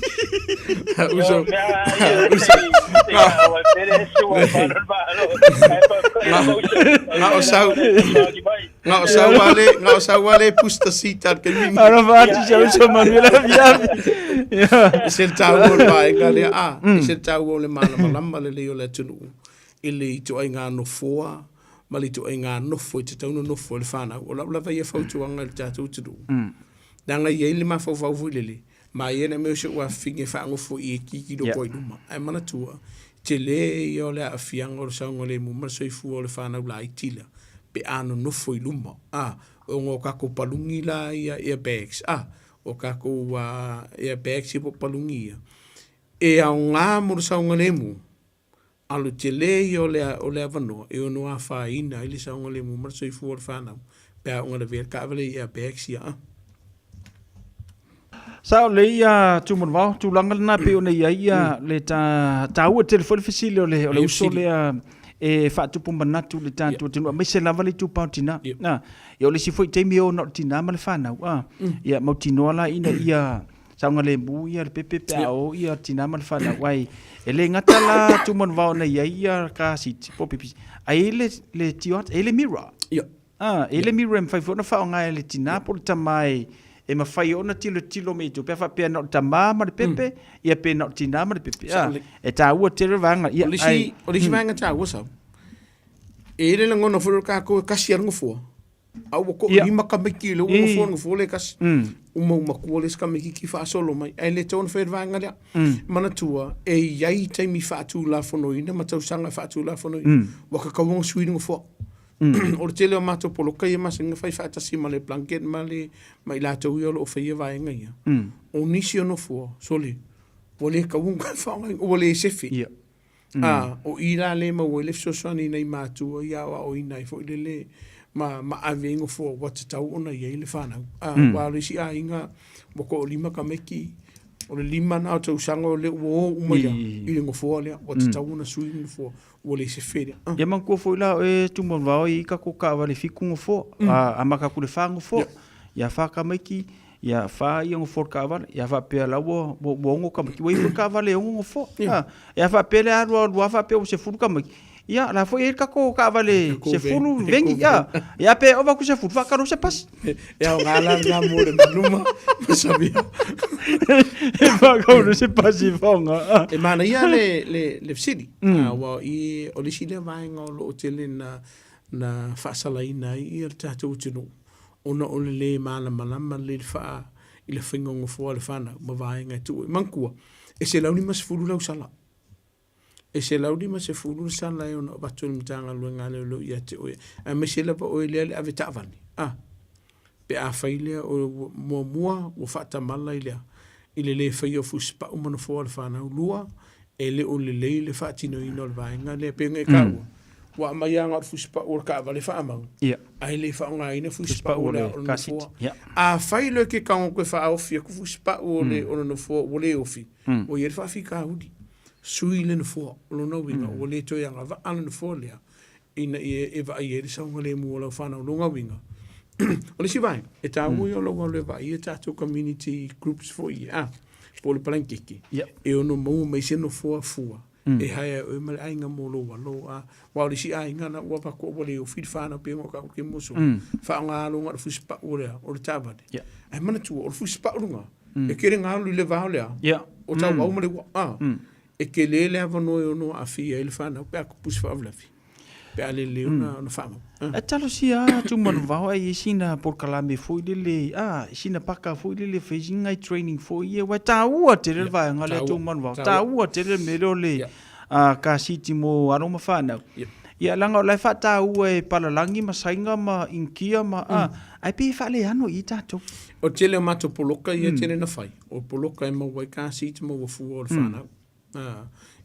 Uso. Nga o sau wale pusta sita ke mingi. Ara vati sa uso manuela via. Sen tau o vai ngale sen tau o le malama le leo le tunu. Ile i to ai nga no foa. Malito e ngā nofo i te tauna nofo le whanau. O lau lawa ia whautuanga le tātou tudu. Nanga i eile ma whau vuilele. Ma i ena meo se ua whinge whaangofo i e kiki do boi numa. Ai mana tua. Te le i o le a whianga o le saunga le mu. Mara soifu o le whanau la i tila. Pe ano nofo i luma. O ngō kako palungi la ia bags. O kako ia bags i po palungi ia. E au ngā mo le saunga le mu. Alu te lei o le avanoa, e ono a whaina, ili sa onga le mumara soi fuor whanau, pēa onga le vera ka awale i a bēksia. Sao le ia tumon wau, tūlanga lana pe o nei ia le ta ua telefoni fasile o le uso lea e whaatupu manatu le tātua tinua, mai se lava le tūpau tina. E o le si fwoi teimi o no tina ma le whanau. Ia mau tinoa la ina ia saunga le mu ia le pepe ao ia tina ma le whanau. Wai, e le ngata la tumon wau na ia ka siti po pipi. Ai le tiot, e le mira. E le mira mwhai fwona whao ngai le tina po le tamai e mawhai ona tilo me tu. Pea wha pea no tamā ma le pepe, ia pea no tina ma le pepe. E tā ua tere vanga. O lisi vanga tā ua sau. E le ngona fworo ka koe kasi arango fua. Au wako lima kamiki le unga fworo ngofo le kasi. Uma kua le skamiki ki whaasolo mai. E le tōna whaer vanga lea. Mana tua, e iai taimi whaatu la whanoina, ma tau sanga whaatu la whanoina. Waka kauanga suiri ngofo. O le tele o mato poloka ia masa nga whai whaatasi ma le blanket ma i la tau iolo o whaia vaenga ia. O nisi ono fua, sole. O le kauanga whaonga, o le sefi. O ira le ma o le fsosani nei mātua ia o inai fo ile le ma avengo fo wata tau ona ia ile whanau. Wa resi a inga wako o lima kameki, o le lima na o tau sanga o le uo umaia, ile ngofo lea, wata tau ona sui ngofo, o le se fere. Ia man kua fo ila e tumon wao i ka koka wale fiku ngofo, a maka kule wha ngofo, ia wha kameki, ia wha i ngofo ka wale, ia wha pea lawa, wongo kameki, wai wha ka wale ongo ngofo, ia wha pea le arua, wha pea o se furu kameki, ia la foi ka ko ka vale se fulu vengi ia pe ova ku se fulu fa karo se pas ia ngala nga mo le maluma sabia fa karo se pas i fonga e mana ia le city wa i o le sile vai ngo lo hotel na fa sala ina i el tatu tino ona o le malama le fa i le fingo ngo fo le fana ma vai nga tu mankua e se la unima se fulu la usala e se laudi ma se fulu sala e ona batu ni mtanga luenga le lo ia te oe. A me se lapa oe lea le ave ta'avani. Pe a failea o mua o fata mala ilea. Ile le fai o fuspa umana fōa le whanau lua. E le o le lei le fatino ino le vaenga le penga e kaua. Wa maianga o fuspa o ka vale whaamau. Ai le whaonga ina fuspa o le o fōa. A failea ke kaunga koe wha ofia ku fuspa o le o no fōa o le ofi. O iere whaafi ka hudi. Sui le na fua, lo na winga, o le toi anga va ala na fua lea, ina e va i e risa unga le mua lau whanau lo nga winga. O le si vai, e tā ui o longa le vai, e tātou community groups fo i, po le palankiki. E ono mau mai se no fua fua, e hai o me ai nga molo walo wa le si ai nga na wa pa ko le o fit fa na pe mo ka ke mo so fa nga lo nga fu spa o le tava de ai mana tu o fu spa o nga e kere nga lu le va le o ta wa mo le e ke le va no a fi e le fa na pe ko pus fa vla fi pe ale le na fa e talo sia tu mo va ai sina por kala me foi le sina paka foi le fishing ai training for ye wa ta u te le va nga le tu mo va ta u te le me le ka siti mo aroma fa na ia langa o lai fa ta u e palalangi ma sainga ma inkia ma ai pe fa le ano i tato o tele mato poloka ia tele na fai o poloka e mo wai ka siti mo fu o fa na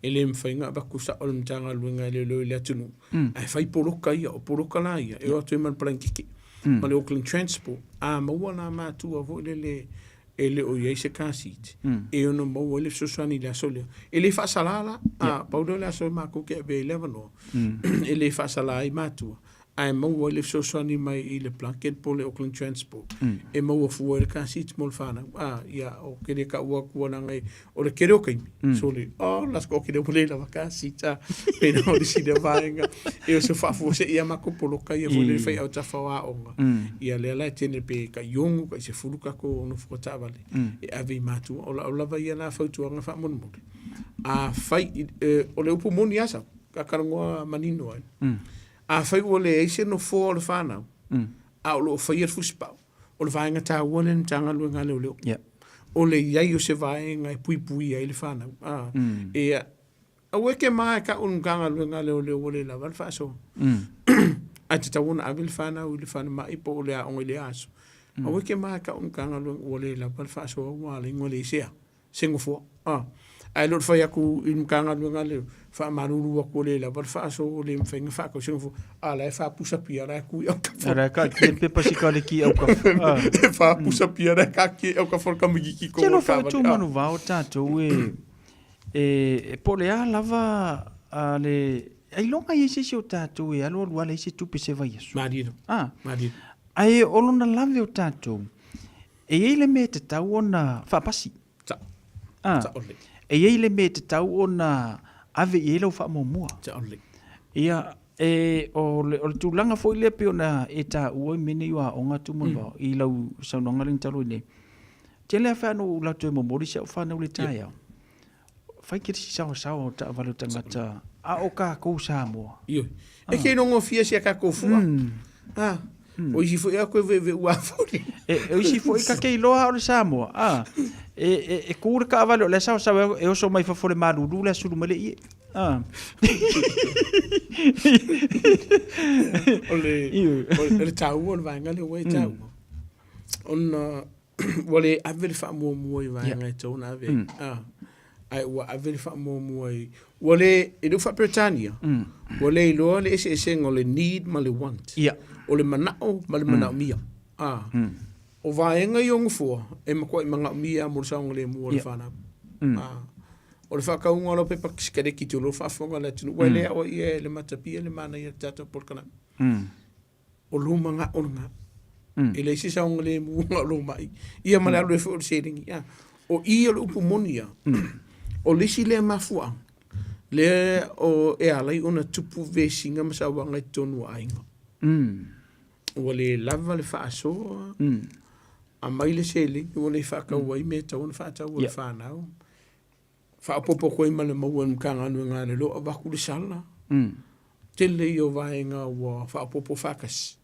ele mfainga ba kusa o mtanga luenga le atunu ai fai poloka ia o poloka la ia e o atu man plankiki ma le Auckland Transport ma wana ma tu avo le ele o ia se kasiti e ono mo le sosani la sole ele fa salala paudo la so ma ko ke be 11 no ele fa salai ma tu ai mo le sosani mai i le blanket po le Auckland Transport e mo fu le kasiti mo fana ia o ke ka wa ku na ngai o le kero kai so le las ko ke le pole la kasita pe no di si de vaenga e o se fa fu se ia ma ko polo kai e le fai au ta fa wa onga ia le la tene pe ka yongu ka se fulu ka ko no fu ta vale e ave matu o la va ia na fa tu nga fa mo mo fai o le upo moni asa ka karangoa manino ai a fai o le eise no fo le fana a o lo fai fu spa o le vaenga ta wona tanga lu nga le o le ia o se vaenga pui pui ai le fana e a weke mai ka un ganga lu nga le o le la val fa so a te tawona abil fana o le fana mai po le a o le aso a weke mai ka un ganga lu o le la val fa so wa le ngole sia singo fo ai lo fai aku in kanga lu nga le fa maruru ko le la val fa so le mfenga fa ko singo fo ala fa pusa pia ra ku o ka ra ka pe pasika le ki o ka fa pusa pia ra ka ki o ka for ka migi ki ko ka fa tu manu va o tato e po le lava ale ai longa i se o tato e alo lu ale se tu pe se va yesu marido marido ai o lona lave o tato e ele me te tau ona fa pasi e ele me te tau ona ave ele o fa mo ia o le tulanga foi le pe ona e ta o meni wa onga tu mo i lau sa no ngaling talo ne tele fa no la tu mo mori sa fa no le taia fai ki si sa o ta valo tangata a o ka ko sa mo io e ke no ngofia si ka ko fu o si foi a ko ve wa foi o si foi ka ke loa o sa mo e kur ka valo le sa e o so mai fa fore maru le su mele i ole tau o vanga le we tau on wole avel fa mo i vanga to na ve ai wa avel fa mo i wole e do fa Britania wole lo le ese ngole need ma le want o le manao ma le manao mia o vaenga yong fo e ma ko manga mia mo sa ngole mo le fana o le fa ka un lo pe pa skede ki tu lo fa fonga le tu wele o ye le matapia le mana ye tata por kana o lo manga o nga ele si sa ngole mo lo mai ia ma le fo setting ya o i lo pumonia o le si le mafua le o e ala i ona tupu vesinga ma sa wanga tonu ainga o le lava le fa so a mai le sele o le fa ka wai me ta on fa ta o fa na fa popo ko ima le mo kanga no nga le lo ba ku le sala tele yo vaenga wa fa popo fakas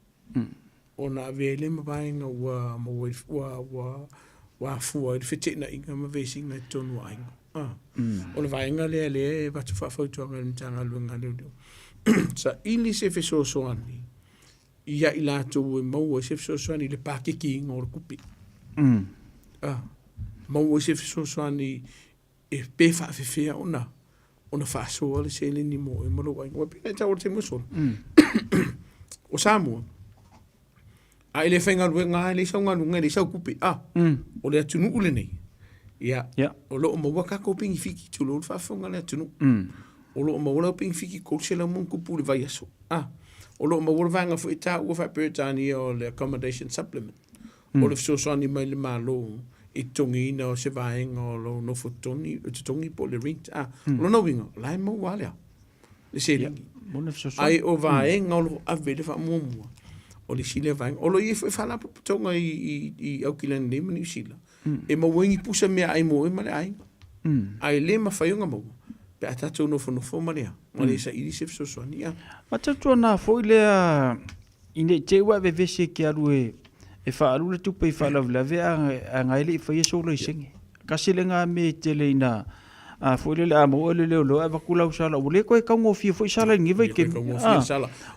ona vele ma vaenga wa mo wa fu o fiti na inga ma vesinga tonu ainga ona vaenga le ba tu fa tu nga tanga lu nga le sa ili se fe so ani ia ila tu mo se fe so ani le pa ki ngor kupi mo se fe so ani e pe fa fe ona fa so le se le ni mo mo lo wa pe ta o te mo so o samu a ele fenga nga le so nga le so kupi o le tunu ule nei ya o lo mo wa ka ko ping fiki tu lo fa fonga le tunu o lo mo lo ping fiki ko se la mon kupu le vai so o lo mo vanga fo ita o fa Britania o le accommodation supplement o le so so ni mai le malo I tongina o se vaenga o lo no fotoni, o te tongi po le rint. Lo no winga, lai mo walea. Le se lingi. Ai o vaenga o lo avele fa mua. O le sile vaenga. O lo i whala tonga i au kilani ne mani usila. E ma wengi pusa mea ai mo e male ai. Ai le ma whaiunga mo. Pe a tatou no whanofo marea. Ma le sa iri se fisoswani. Ma tatou na fo lea ine te ua ve vese ki aru e whaaru le tupe i whaalawlawe a ngaile i whaia solo i sengi. Kasi le ngā me te le ina a fo le a mo le leo loa e wakula usala. O le koe kaungo fia fo i sala i ngiva i ke.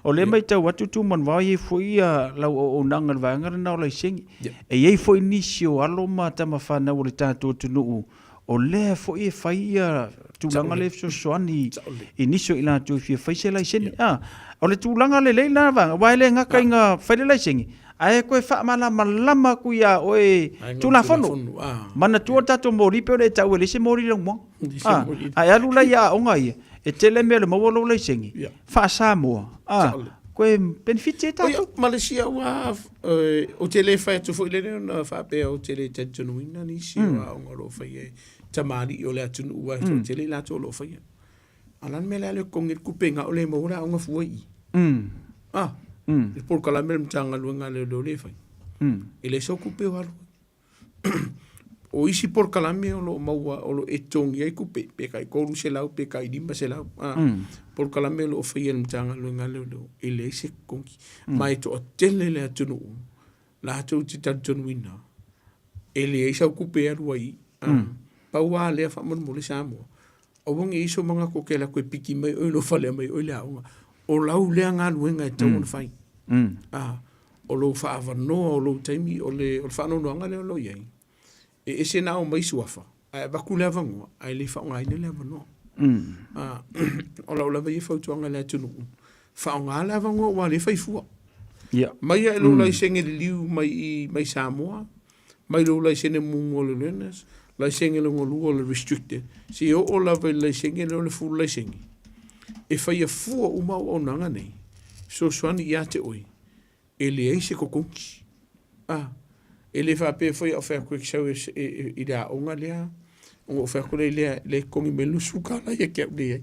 O le mai tau watu tu man wā i fo i lau o nangar vangara nao la i sengi. E iei fo i nisi o alo ma tama whanau o le tātou tunu o le fo i whaia tūlanga le fso soani i niso i la tu fia whaise la i sengi. O le tūlanga le leila vanga wai le ngaka i ngā whaile la i sengi. Ai koe whaamala malama kuia oe tūla whanu. Mana tua tato mori peo le tau ele se mori lang mo. Ai alu la ia onga ia. E tele mea le mawalo la i sengi. Wha Samoa. Koe benefit e tato. Malaysia wa o tele whai atu fo ilere na whapea o tele tantunuina nisi wa onga lo whai tamari o le atunu ua o tele lato lo whai. Alan me le kongit kupenga o le maura onga fuai. I por kalamel mtanga luenga le le fai. E le so kupe walu. O isi por kalame o lo maua o lo etongi ai kupe. Pe kai koru se lau, pe kai dimba se lau. Por kalame lo fai el mtanga luenga le e le se kongi. Mai to tele le atunu. La atu titar tonuina. E le isa kupe aru ai. Paua le fa mon mo le Samoa. O wongi iso mga kokela koe piki mai o lo fale mai o le aunga. O lau lea ngā luenga e tau on whai. O lo whaavanoa, o lo taimi, o le whaanonoanga leo lo iei. E ese nā o mai suafa. A waku lea vangoa, a le whaonga ine lea vanoa. O lau lawa i whautuanga lea tunu. Whaonga lea vangoa wa le whaifua. Mai e lo lai senge le liu mai Samoa. Mai lo lai sene mungo le lenas. Lai senge le ngolua le restricted. Si o lawa lai senge le full lai senge. E whaia fua umau o nanga nei. So swani ia te oi. E le eise kokonki. E le whape whaia o whea koe kisau i rea onga lea. O whea koe le kongi me lusu kala ia kia lea.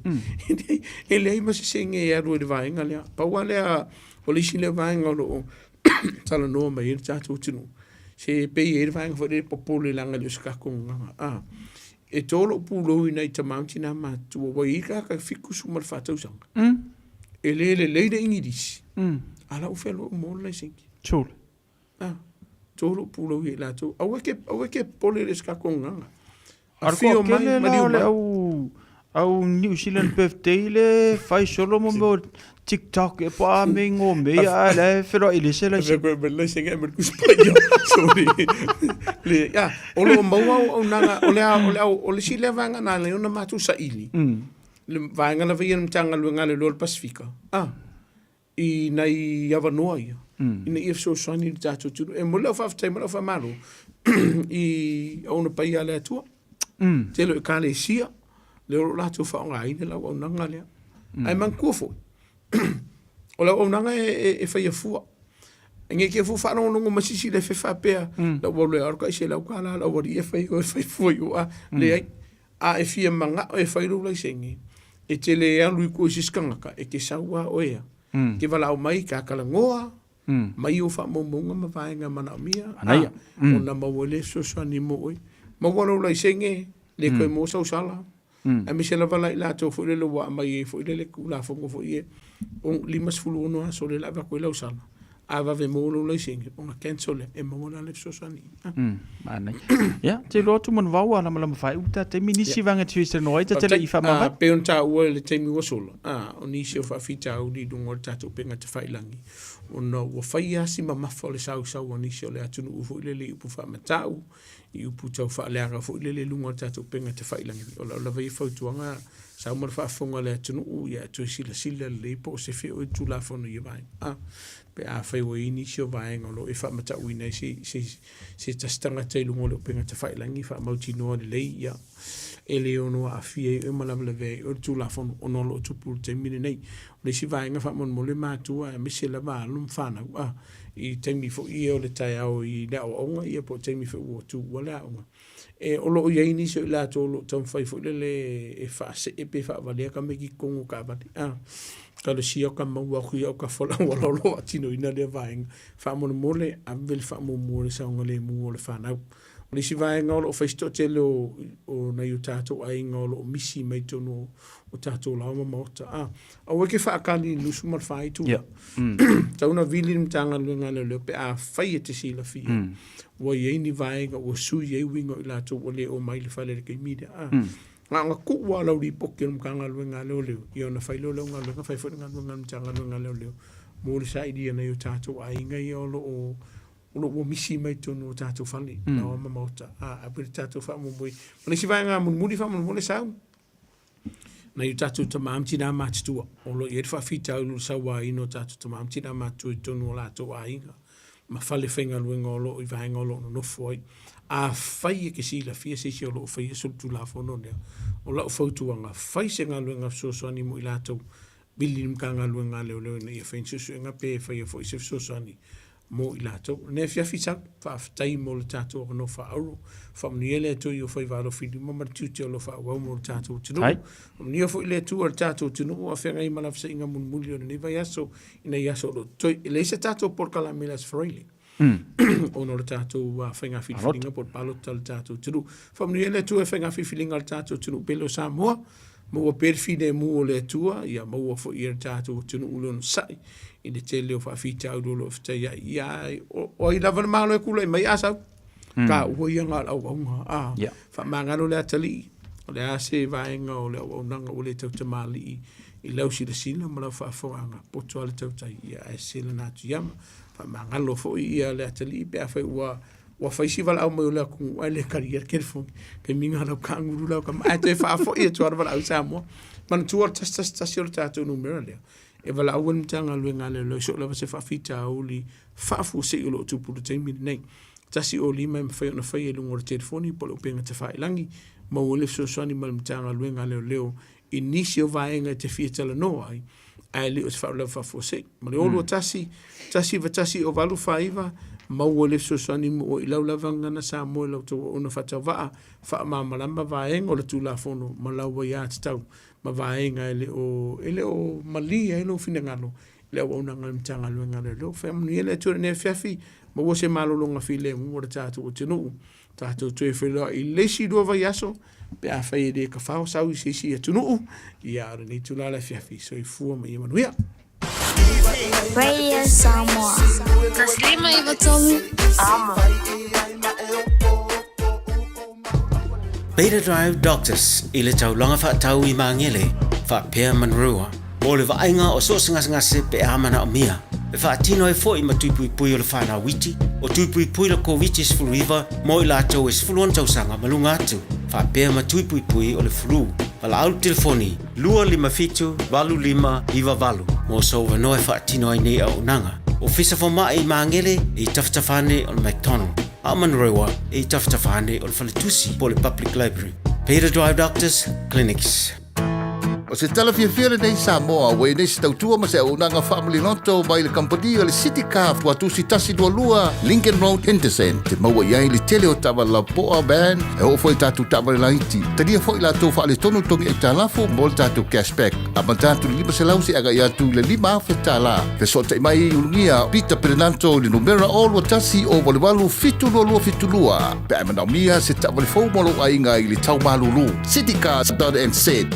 E le ai masi senge e aru e le vaenga lea. Paua lea o lisi le vaenga o lo tala noa mai e le tātou tinu. Se pei e le vaenga whaia le popole langa le uskakonga. E tolo pulo i nei ta mountain ma tu o i ka fiku su mal fata usanga. E le leida ingi disi. Ala u felo mo la sinki. Tolo. Tolo pulo i la to. Au ke pole le ska konga. Arko kele la le au New Zealand birthday le fai solo mo TikTok e pa me ngombe ya le fero ile se la. Le singa me kuspayo. Sorry. Le ya o lo mau o nanga o le sile vanga na le ona matu sa ili. Le vanga na vien mtanga luenga le lor Pasifika. I nei Avanoa ia. I nei so sani tatu tu e mo le fa time mo fa malo. I ona pai ale atua. Te lo kale sia. Le la tu fa nga ine la o nanga le. Ai man kofo. O la o nanga e fa ia fua. Nge ke fu fa no masisi le fa pea la wo le arka se la kala la wo e fa fu yo le e fia manga e fa ru la sengi e te le a lui ko siskanga e ke sawa o ia ke vala o mai ka kala ngoa mai o fa mo ma vaenga mana mia o na ma wo le so so ni mo oi ma wo la sengi le ko mo so sala a mi se la vala la to fu le lo wa mai fu le kula fo fo ye on limas fulu no so le la va ko la sala ava ve molo le singe ona cancel e mo na le so sani mana ya te lo tu mon vaua na mala fai uta te minisi vanga twiste no ita te le ifa ma pe on ta o le te mi wo solo oni se fa fita o di dungo ta to penga te fai langi ona wo fai asi ma fo le sau oni se le atu no fo le upu fa matau i upu tau fa le aga fo le lungo ta to penga te fai langi o la vai fo tuanga sa mo fa fonga le atu no ya to sila le po se fe o tu la fo no ye vai pe a fai wo ini sio vaenga lo e fa mata uina si tastanga te lungo lo penga te fai langi fa mauti no le ia e le ono a fie e malabla ve o tu la fon ono lo tu pul te mine nei le si vaenga fa mon mo le matua e mi se la va lum fana i taimi fo i o le tai au i le au onga ia po taimi fo ua tu wala onga. E o lo ia ini so la to lo tam fai fo le e fa se e pe fa vale ka me ki kongo ka ba. Ka le sia ka mau ku ia ka fola wala lo atino ina le vaing. Fa mo mole a vel fa mo mo le sa onga le mo le fa na. O le si vainga o faisto te lo o na yu tato a inga o misi mai tono o tato la ma mota. A weke fa akali lusu mar fai tu. Tauna vili mtanga lunga le pe a fai te si la fi. Wa ye ni vainga o su ye winga i la to o le o mai le fale le ke media. Nga ku wa la ri poke mkanga lunga le le. Yo na fai lo lunga le fai fo nga lunga mtanga lunga le le. Mo le sa idea na yu tato a inga i o lo o misi mai tono tato fali na o mamota a pe tato fa mo boy ma si vai nga mo mudi fa mo le sa na yu tato to mam tina match tu o lo ye fa fita lu sa wa ino tato to mam tina match tu tono la to wa inga ma fale fenga lu ngolo i vai ngolo no foi a fai ke si la fia se si o lo fai so tu la fo no ne o la fo tu nga fai se nga lu nga so ni mo ila to bilim ka nga lu nga le ne fe so nga pe fai fo so ni mo i lato. Ne fia fisa fa aftai mo le tato no fa auru. Fa mniele to yo fa valo fili mo martuti lo fa wa mo le tato tino. Mnio fo ile tu le tato tino o fenga i malafsa inga mun mulio ne va yaso ina yaso lo to le se tato por kala melas freely. Ono le tato wa fenga fili inga por palo tal tato tino. Fa mniele tu fenga fili inga tato tino pelo Samoa. Mo perfide mo le tua ia mo fo ir tato tino ulon sai. I le tele o whawhita au rolo o whtea ia o I lava na mahalo e kula I mai asau ka ua ia ngā lau aunga wha mangano le atali o le ase vaenga o le au nanga o le tau tamali I lau si le sila ma lau whaafonganga poto ale tau tai ia e sila nātu iama wha mangano fo ia le atali pe a whai ua whaisi wala au mai o le akungu ai le karier kerfong ke minga lau ka nguru lau ka mai te whaafo ia tuara wala au Samoa mana tuara tasi o le tātou numera lea e wala awan tanga luenga le lo so la se fa fita oli fa fu se lo tu pu te mi nei tasi o lima me fa na fa e lungo le telefoni po lo penga te fa langi ma o le so so ni mal tanga luenga le leo inicio vaenga te fita la no ai ai le fa la fa fu se ma le o tasi o valu fa iva ma o le so so ni mo I la vanga na sa mo lo to ona fa va fa ma malamba vaenga o le tu la fono ma la wa ya tau ma vaenga ele o malia ele o finangalo le o una ngamtanga luenga le lo family ele tu ne fiafi ma wo se malo longa file mo tato o tinu tato tu e filo I lesi do va yaso pe a fai de ka fa sa u si si tunu ya ni tu la fiafi so I fu ma Emanuia Radio Samoa Taslima Ivatolu Ama Beta Drive Doctors I le tau longa wha tau I mangele wha pēr manrua mo le vaenga o so ngase pe amana o mia e wha tino e fo I ma tuipui o le whana witi o tuipui la COVID flu iwa mo I la tau e sfuluan tau sanga malunga atu wha pēr ma tuipui o le flu wala au telefoni 255 iwa valu mo so wanoe wha tino ai nei au nanga o fisa fo mai I mangele I taftafane o le McDonald Amanrewa e taftafane o le Faletusi po le Public Library. Beta Drive Doctors Clinics. O se tala fia nei Samoa, wei nei se tautua ma se au nanga family noto mai le company o le City Car fua tusi tasi dua lua Lincoln Road Henderson. Te maua iai le tele o tawa la poa band e o foi tatu tawa le laiti. Tadia foi la tau whaale tonu tongi e talafu mo le tatu cashback. Ama tatu lima se lausi aga iatu le lima afe tala. Pe so te mai ulungia Peter Pernanto le numera o lua tasi o walewalu fitulua. Pe amana mia se tawa le fau molo ainga I le tau malulu. City Car .nz.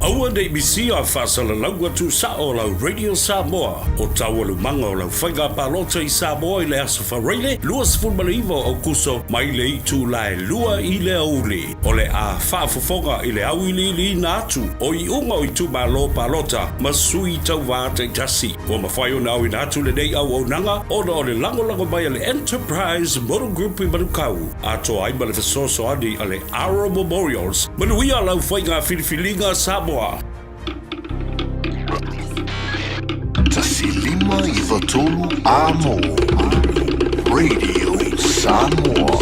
Aua nei misi a whasala laua tu sa o lau Radio Samoa. O tawalu manga o lau whainga palota I Samoa I le aso whareile. Lua sifurmana iwa o kuso mai le itu lai lua I le auli. O le a whaafofonga I le au ili natu. O I unga o I tu malo palota. Masui tau vātai tasi. O mawhai o nau I natu le nei au au nanga. O na o le lango mai le Enterprise Motor Group I Manukau. A to ai ma le fesoso ani a le Arrow Memorials. Manuia lau whainga filifilinga Samoa. Tasilima Ivatolu Amo Radio Samoa.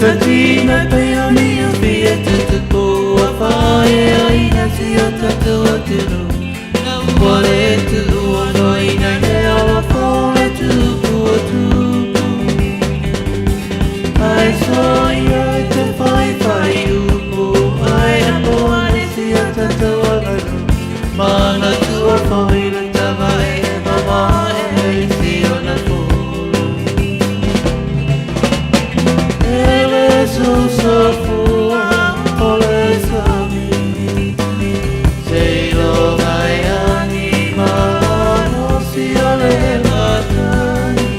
tatina peoni o fia tutu po a whae a ina si o tatu o turu. Wale tu o no ina ne o whole tupu o tupu. Ai so ia te whai whai upu, ai ambo ane si o tatu o garu. Mana tu o whai le tawa e mama e si o na fu. So so ole sami sei lo mai anima no si ole matani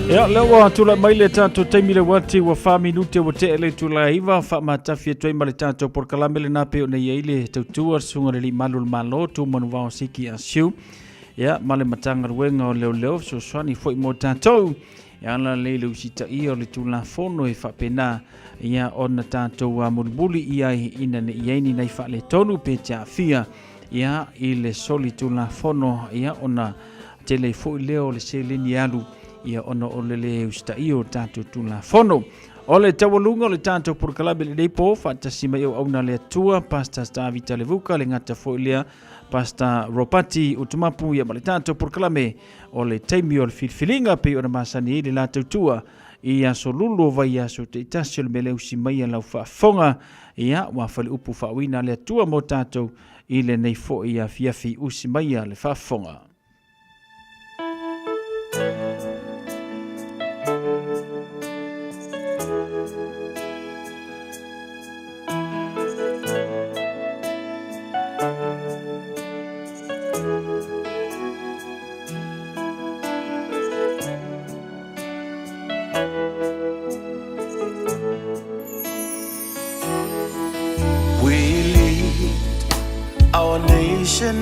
ya lewa tula mai le tato taimi le wati wa fa minute wa te ele tula iwa fa matafi toi male tato por kalamele na pe ona yeile tautua sunga le malul malo tu manu wa siki asiu ya male matanga wenga o leo so swani foi mo tato ya la le usita i o le tula fono e fa pena ya ona tato wa mulbuli ia ina ne yaini nei fa le tonu pe fia ya ile soli tula fono ya ona tele foi leo le selini alu ia ona olele usita i o tato tula fono ole tawalunga le tato por kalabe le depo fa tasima yo auna le tua pasta sta vita levuka le ngata foi lea Pasta Ropati utumapu ya malitato por kalame o le taimi o le filfilinga pe o na masani le la tautua ia solulu vai aso te itasi o le meleu si maia lau whaafonga ia wafale upu whawina le atua mo tato i le nei fo ia fiafi usi maia le whaafonga.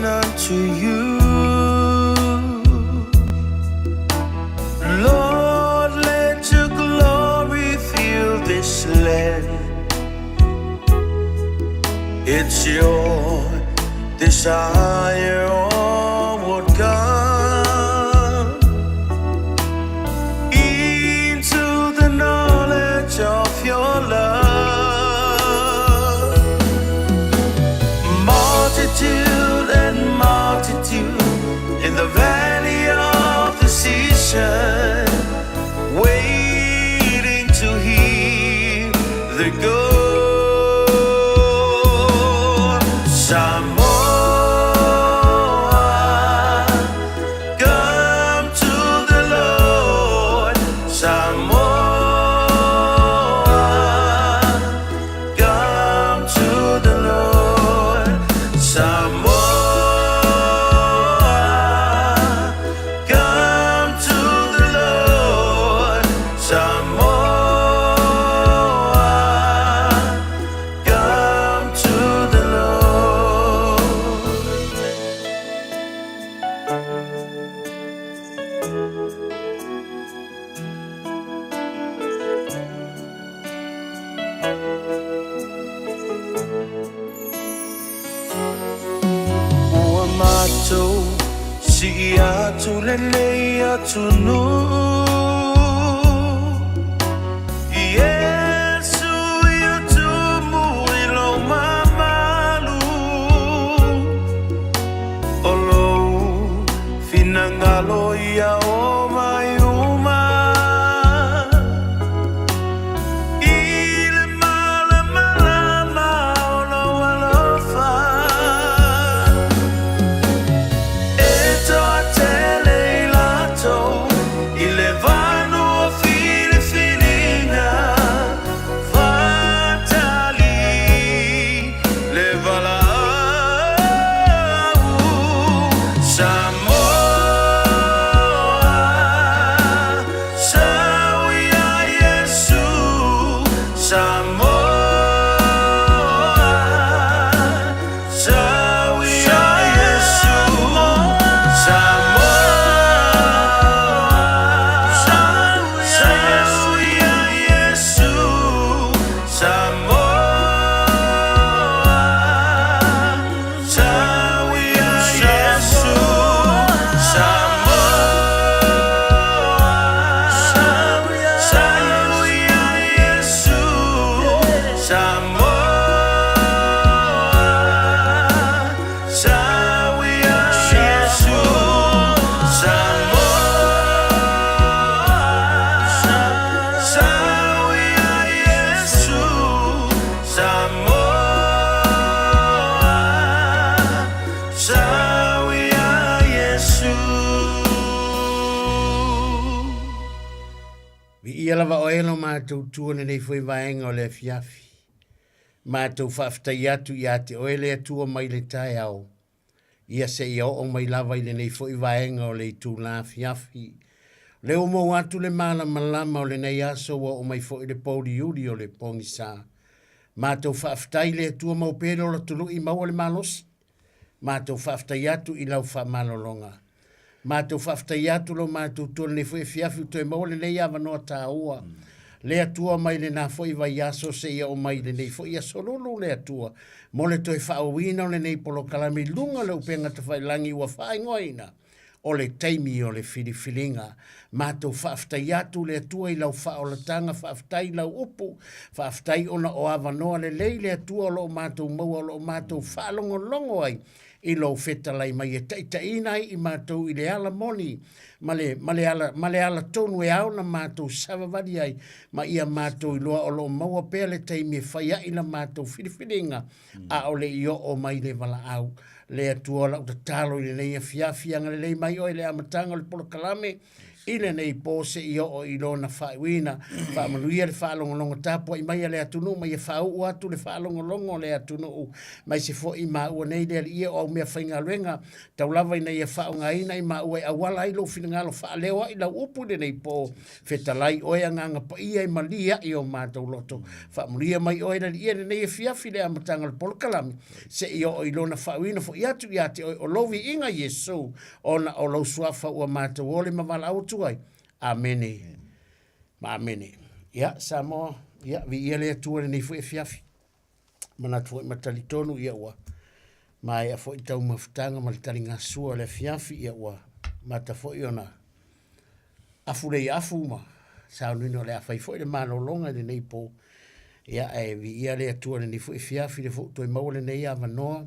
Unto you, Lord, let your glory fill this land. It's your desire, onward come into the knowledge of your love. In the valley of decision, waiting to hear the good. Samoa, come to the Lord. Samoa, come to the Lord. Samoa. Si atu lele atu nu Yesu yutu muilo mamalu Olo finangalo ya o mayuma Ile mala malama olo walofa Ia lava o elo mātou tuone nei foi vaenga o le fiafi. Mātou whaftai atu i ate o ele atua mai le tai au. Ia se ia o mai lava i le nei foi vaenga o le tu la fiafi. Le o mo atu le mala malama o le nei aso o mai foi le poli uri o le pongi sa. Mātou whaftai le atua mau pero la tulu i mau le malos. Mātou whaftai atu i lau wha malolonga. Mātou whaftai atu lo mātou tōne ne fwe fiafi toi maole nei awa noa tā ua. Le atua mai le nā fwoi vai aso se ia o mai le nei fwoi asolulu le atua. Mo le toi whaawina o le nei polo kalami lunga le upenga te whai langi ua whai ngoina. O le taimi o le whiriwhiringa. Mātou whaftai atu le atua i lau whaolatanga, whaftai lau upu, whaftai ona o awa noa le lei le atua o lo mātou maua o lo mātou whaalongo longo ai. I lo fetalai mai e taitaina i mātou i le ala moni, male ala tonu e au na mātou savavadi ai, ma ia mātou i loa o lo maua pēr le taimi e whaia i na mātou whiriwhiringa, a o le io o mai le wala au, le atua lau ta talo i le nei a fiafianga le lei mai o i le amatanga o le polo kalame, i le nei pose i o i lo na whaiwina, whaamanuia le whaalongolongo tāpua i mai le atunu, mai e whaau atu le whaalongolongo le atunu, mai se fo i maua nei le ia o mea whainga luenga, tau lava i nei e whaau ngaina i maua e awala i lo whingalo whaalewa i lau upu le nei po, whetalai oe nganga pa ia i malia i o mātou loto, whaamanuia mai oe le ia le nei e fiafi le amatanga le polokalami, se i o i lo na whaiwina fo i atu i ate o lovi inga Yesu, ona o lau suafa ua mātou ole mawala au tuai. Amene. Ma amene. Ia, Samoa, ia, vi ia lea tua nei fu e fiafi. Mana tua i matali tonu ia ua. Ma ia fo i tau mafutanga ma le tali ngā sua le fiafi ia ua. Ma ta fo i ona. Afu rei afu ma. Sao nino le afai fo i le mana longa le nei po. Ia, vi ia lea tua nei fu e fiafi le fo toi maule nei ava noa.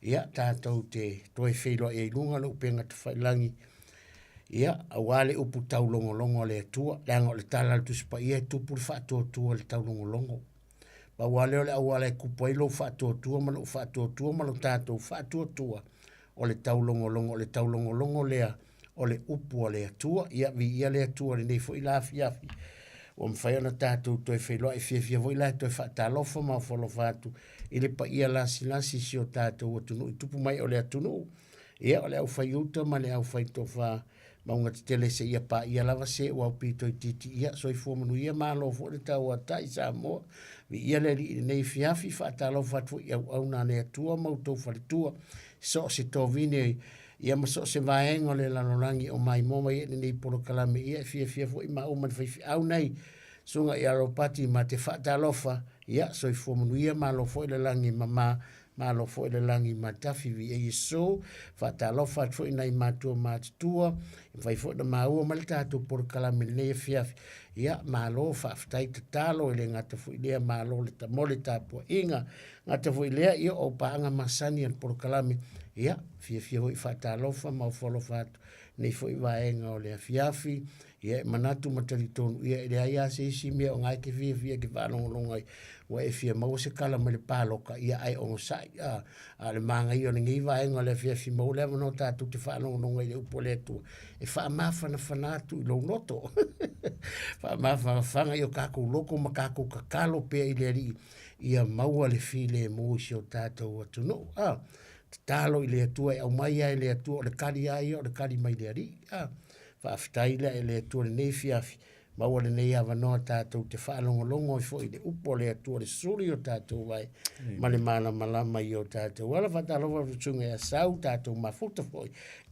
Ia, tātou te toi feilo e ilunga le upenga te whailangi. Ia, awale upu tau longo le atua, langa o le tala tu spa ia tupu le whātua le tau longo. Ba wale o le awale kupa ilo whātua ma lo whātua ma lo tātou whātua o le tau longo lea o le upu o le atua, ia vi ia le atua le nei fo i la fiafi. O mwhai ona tātou toi whailoa e fiafia voi lai toi whaatalofa ma wholo whātu, i le pa ia lasi si o tātou atunu, i tupu mai o le atunu. Ia o le au whai uta ma le au whai tofa, maunga te tele se ia pa ia lava se o au pito i titi ia so i fomanu ia malo fo le tau a tai sa moa vi ia le li nei fiafi whaatalo whatu i au nane atua mautou whalitua so se tovine ia maso se vaenga le lanorangi o mai moma ia nei polo kalame ia fia fo i mau man whaifi au nei sunga i aropati ma te whaatalofa ia so i fomanu ia malo fo i le langi mama malo fo i le langi matafi vi e Yesu whaatalofa fo i nei matua matatua vai fo na maua mal tātou por kalame nei fiafi ia malo whaftai te talo i le ngata fo i lea malo le tamole tāpua inga ngata fo i lea ia o paanga masani an por kalame ia fia hoi whaatalofa mau wholo whatu nei fo i vaenga o lea fiafi ia manatu matari tonu ia i lea ia se isi mea o ngai ke fia ke whanongolongai wa e fia mau se kala mele paloka ia ai o sai a le manga i o ngi vaenga o lea fiafi mau lea mano tātou te whanongolongai le upo lea tua e whaamawhana whanatu i lo noto whaamawhana whanga i o kako loko ma kako kakalo pia i lea ri ia maua le file mo si o tātou atunu talo i le atua e au mai ai le atua o le kari ai o le kari mai le ari whaafitaila e le atua le nei fiafi maua le nei awa noa tātou te whaalongolongo i fo i le upo le atua le suri o tātou vai ma le mana malama i o tātou wala whatalofa rutunga e sau tātou mafuta fo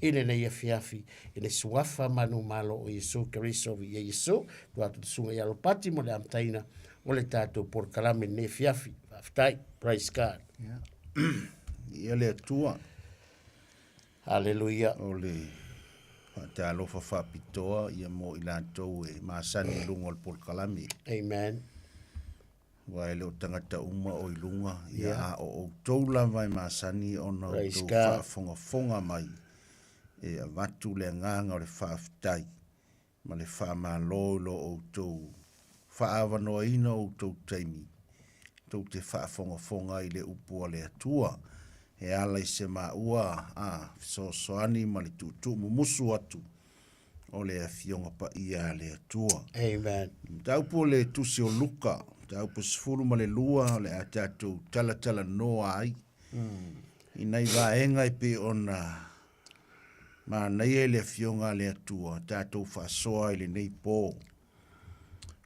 i le nei a fiafi i le suafa manu malo o Yesu Keriso vi e Yesu tuatu sunga i alopati mo le amtaina o le tātou por kalame nei fiafi whaafitai praise God ia le atua. Haleluia. O le te alofa whapitoa ia mo i lātou e māsani lunga o le polkalami. Amen. Wai leo tangata uma o i lunga ia a o toula vai māsani o na tau whaafonga mai e a watu le nganga o le whaafitai ma le whaamālolo o tau whaawanoa ina o tau taimi tau te whaafonga i le upu o le atua e ala i se maua so soani ma le tutu musu atu o le afionga pa ia le atua. Amen. Taupu le tusi o luka, taupu sifuru ma le lua, le a tātou tala noa ai. I nei vaenga i pe ona, ma nei e le afionga le atua, tātou whasoa i le nei pō.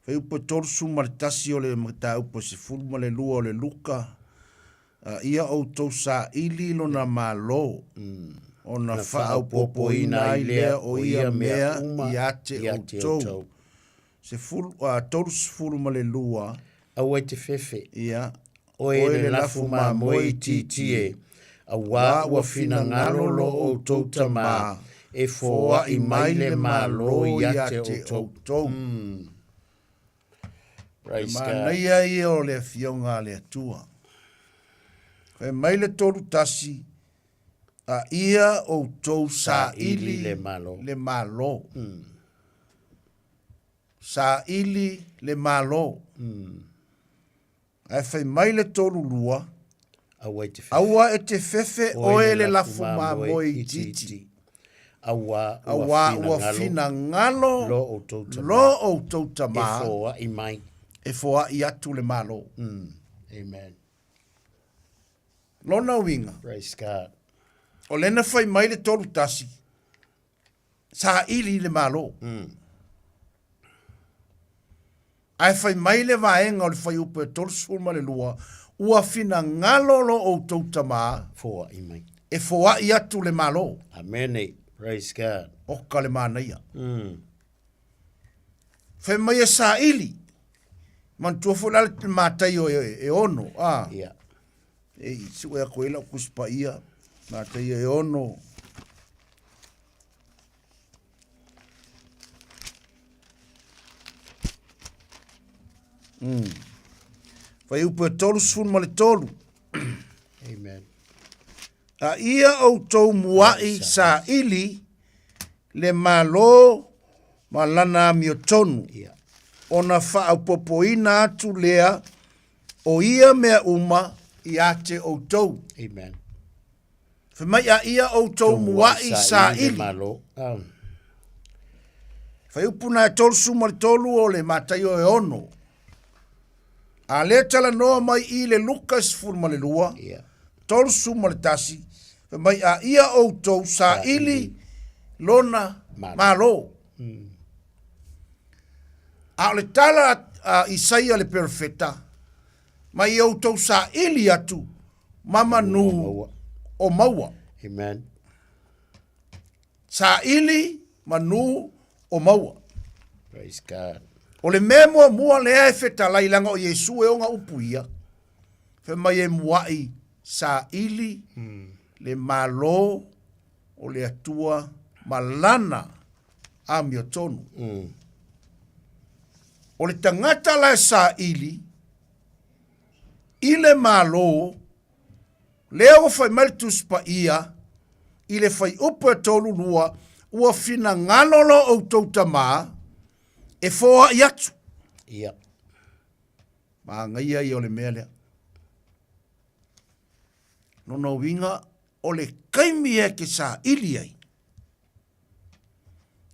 Whai upo torsu ma le tasi o le taupu sifuru ma le lua o le luka, ia o tau sa ili lona malo. Ona whaau popoina i lea o ia mea i ate o tau. Se torus furu ma le lua. Au e te fefe. Ia. O e le lafu ma moi titie. A wā ua fina ngalo lo o tau tama. E fōa i mai le malo i ate o tau. Manai ai o le fionga le atua. Koe mai le toru tasi. A ia o tau sa ili le malo. Le malo. Sa ili le malo. Ai fai mai le toru lua. Aua e te fefe o e le lafu ma moi titi. Aua ua fina ngalo lo o tau tama. E fōa i mai. E fōa i atu le malo. Amen. Lona winga. Praise God. O lena fai mai le toru tasi. Sa ili le malo. Ai fai mai le vaenga o le fai upo e toru sulma le lua. Ua fina ngalolo o tautama. Fōa i mai. E fōa i atu le malo. Amen. Praise God. Oka le manaia. Fai mai e sa ili. Mantua fulale te mātai o e ono. Yeah. E isi ea koela kuspa ia. Mātai e ono. Fai upo e tolu sun ma le tolu. Amen. A ia au tau muai sa ili le malo ma lana mi o tonu. Ona wha popoina atu lea o ia mea uma i ate o tau. Amen. Whamai a ia o tau muai sa ili. Whai upuna e tolu suma le tolu o le matai o e ono. A le tala noa mai i le Lukas furma le lua. Tolu suma le tasi. Whamai a ia o tau sa ili lona malo. A le tala Isaia le perfeta. Mai o tau sa ili atu. Mama nu o maua. Amen. Sa ili manu o maua. Praise God. O le mea mua le e feta lailanga o Yesu e o nga upuia. Fe mai e muai sa ili le malo o le atua malana a miotonu. O le tangata la sa ili ile malo leo fai maltus pa ia ile fai upo tolu lua ua fina ngalolo o tautama e foa iatu. Ia. Ma ngaia i o le mea lea. Nono winga o le kaimia ke sa ili ai.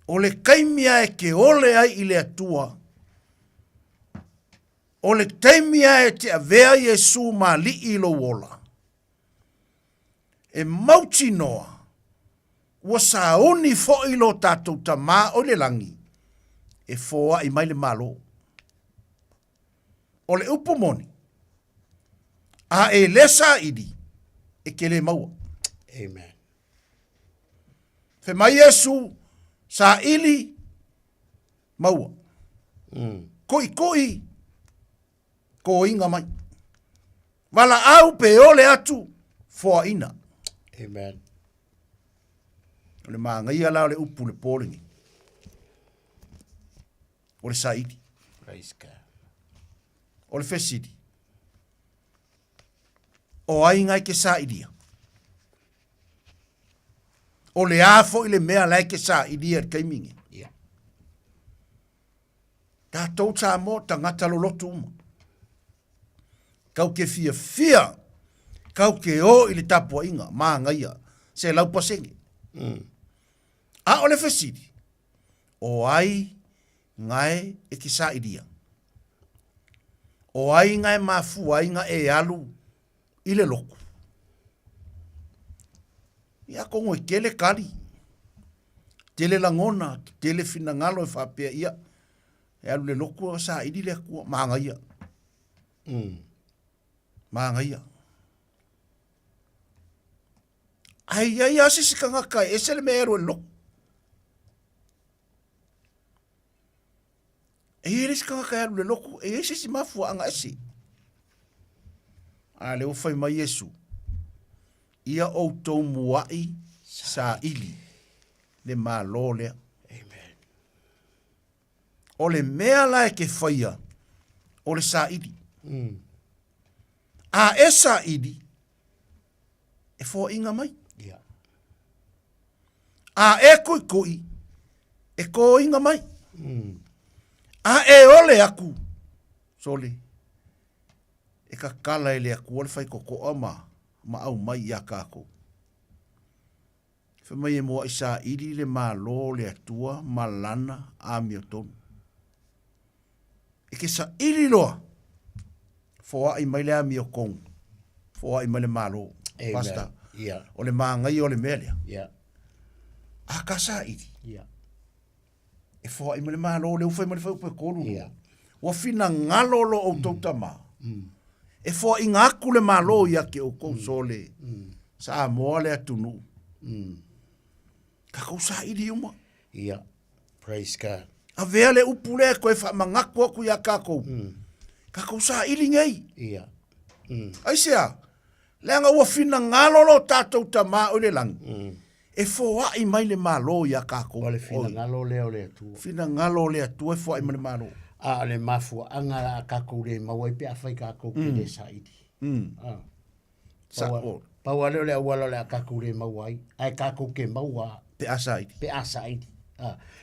O le kaimia e ke ole ai i le atua. O le taimia e te avea Yesu ma li i lo wola. E mauti noa. Ua sa uni fo i lo tātou ta mā o le langi. E foa i mai le malo. O le upomoni. A e lesa idi. E ke le maua. Amen. Fe mai Yesu sa ili maua. Koi. Ko inga mai. Wala au pe ole atu foa ina. Amen. O le maa ngai ala o le upu le pōlingi. O le saidi. Praise God. O le fesidi. O ai ngai ke saidia. O le afo i le mea lai ke saidia e kaimingi. Yeah. Tā tau tā mō tangata lolotu umu. Kau ke fia. Kau ke o i le tapua inga. Maa ngaia. Se lau pasenge. A o le fesidi. o ai ngai e ki sa idia. O ai ngai mafu ai nga e alu i le loko. Ia kongo e kele kari. Tele langona, tele finangalo e whapea ia. E alu le loko sa idi le kua maanga ia. Maanga ia. Ai asisi ka ngaka e sele me ero e loko. E eres ka ngaka e alu le loko, e esisi mafua anga esi. A le ufai mai Yesu. Ia o tau muai sa ili. Le malo lea. Amen. O le mea la e ke whaia. O le sa ili. A e sa ili. E fo inga mai. Yeah. A e koi. E ko inga mai. A e ole aku. Sole. E ka kala ele aku. Ole fai koko ama. Ma au mai ia kako. Fe mai e moa isa ili le malo le atua malana a miotonu. E ke sa ili loa. Foa i mai le a miokong. Foa i mai le malo. Pasta. Yeah. O le maangai o le melea. Yeah. A ka sa ili. Yeah. E foa i mai le malo le ufai mai le fai upe kolu. Yeah. Wa fina ngalo lo o tautama. E fo inga aku le malo ia ke o konsole. Sa moa le atunu. Ka kousa ili uma. Ia. Praise God. A vea le upule koe wha mangako aku ia kako. Ka kousa ili ngei. Ia. Aisea. Leanga ua fina ngalolo tātou tama o le lang. E fo wa i mai le malo ia kako. O le fina ngalo leo le atua. Fina ngalo le atua e fo i mai le malo. A le mafua anga a kako le mawai pe a whai kako ke le saidi. Paua leo le awala le a kako le mawai. Ai kako ke maua. Pe a saidi. Pe a saidi.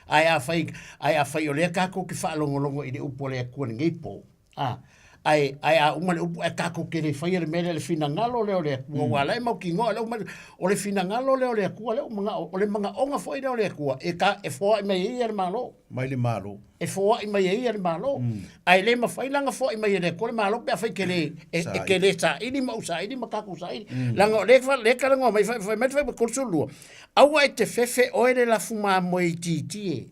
Ai a whai o le a kako ke whaalongolongo i le upo le a kuane ngeipo. Ai a umale upo e kako ke le whai le mele le fina ngalo leo le a kua. Wala e mau ki ngoa leo umale o le fina ngalo leo le a kua leo o le manga onga fwai leo le a kua. E fwa i mai e le malo. Mai le malo. E fwa i mai e le malo. Ai le mawhai langa fwa i mai e le kua le malo pe a whai ke le ke le sa ini mau sa ini makaku sa ini. Langa le karangoa mai whai mai whai kursulua. Aua e te fefe oere la fuma mo i titie.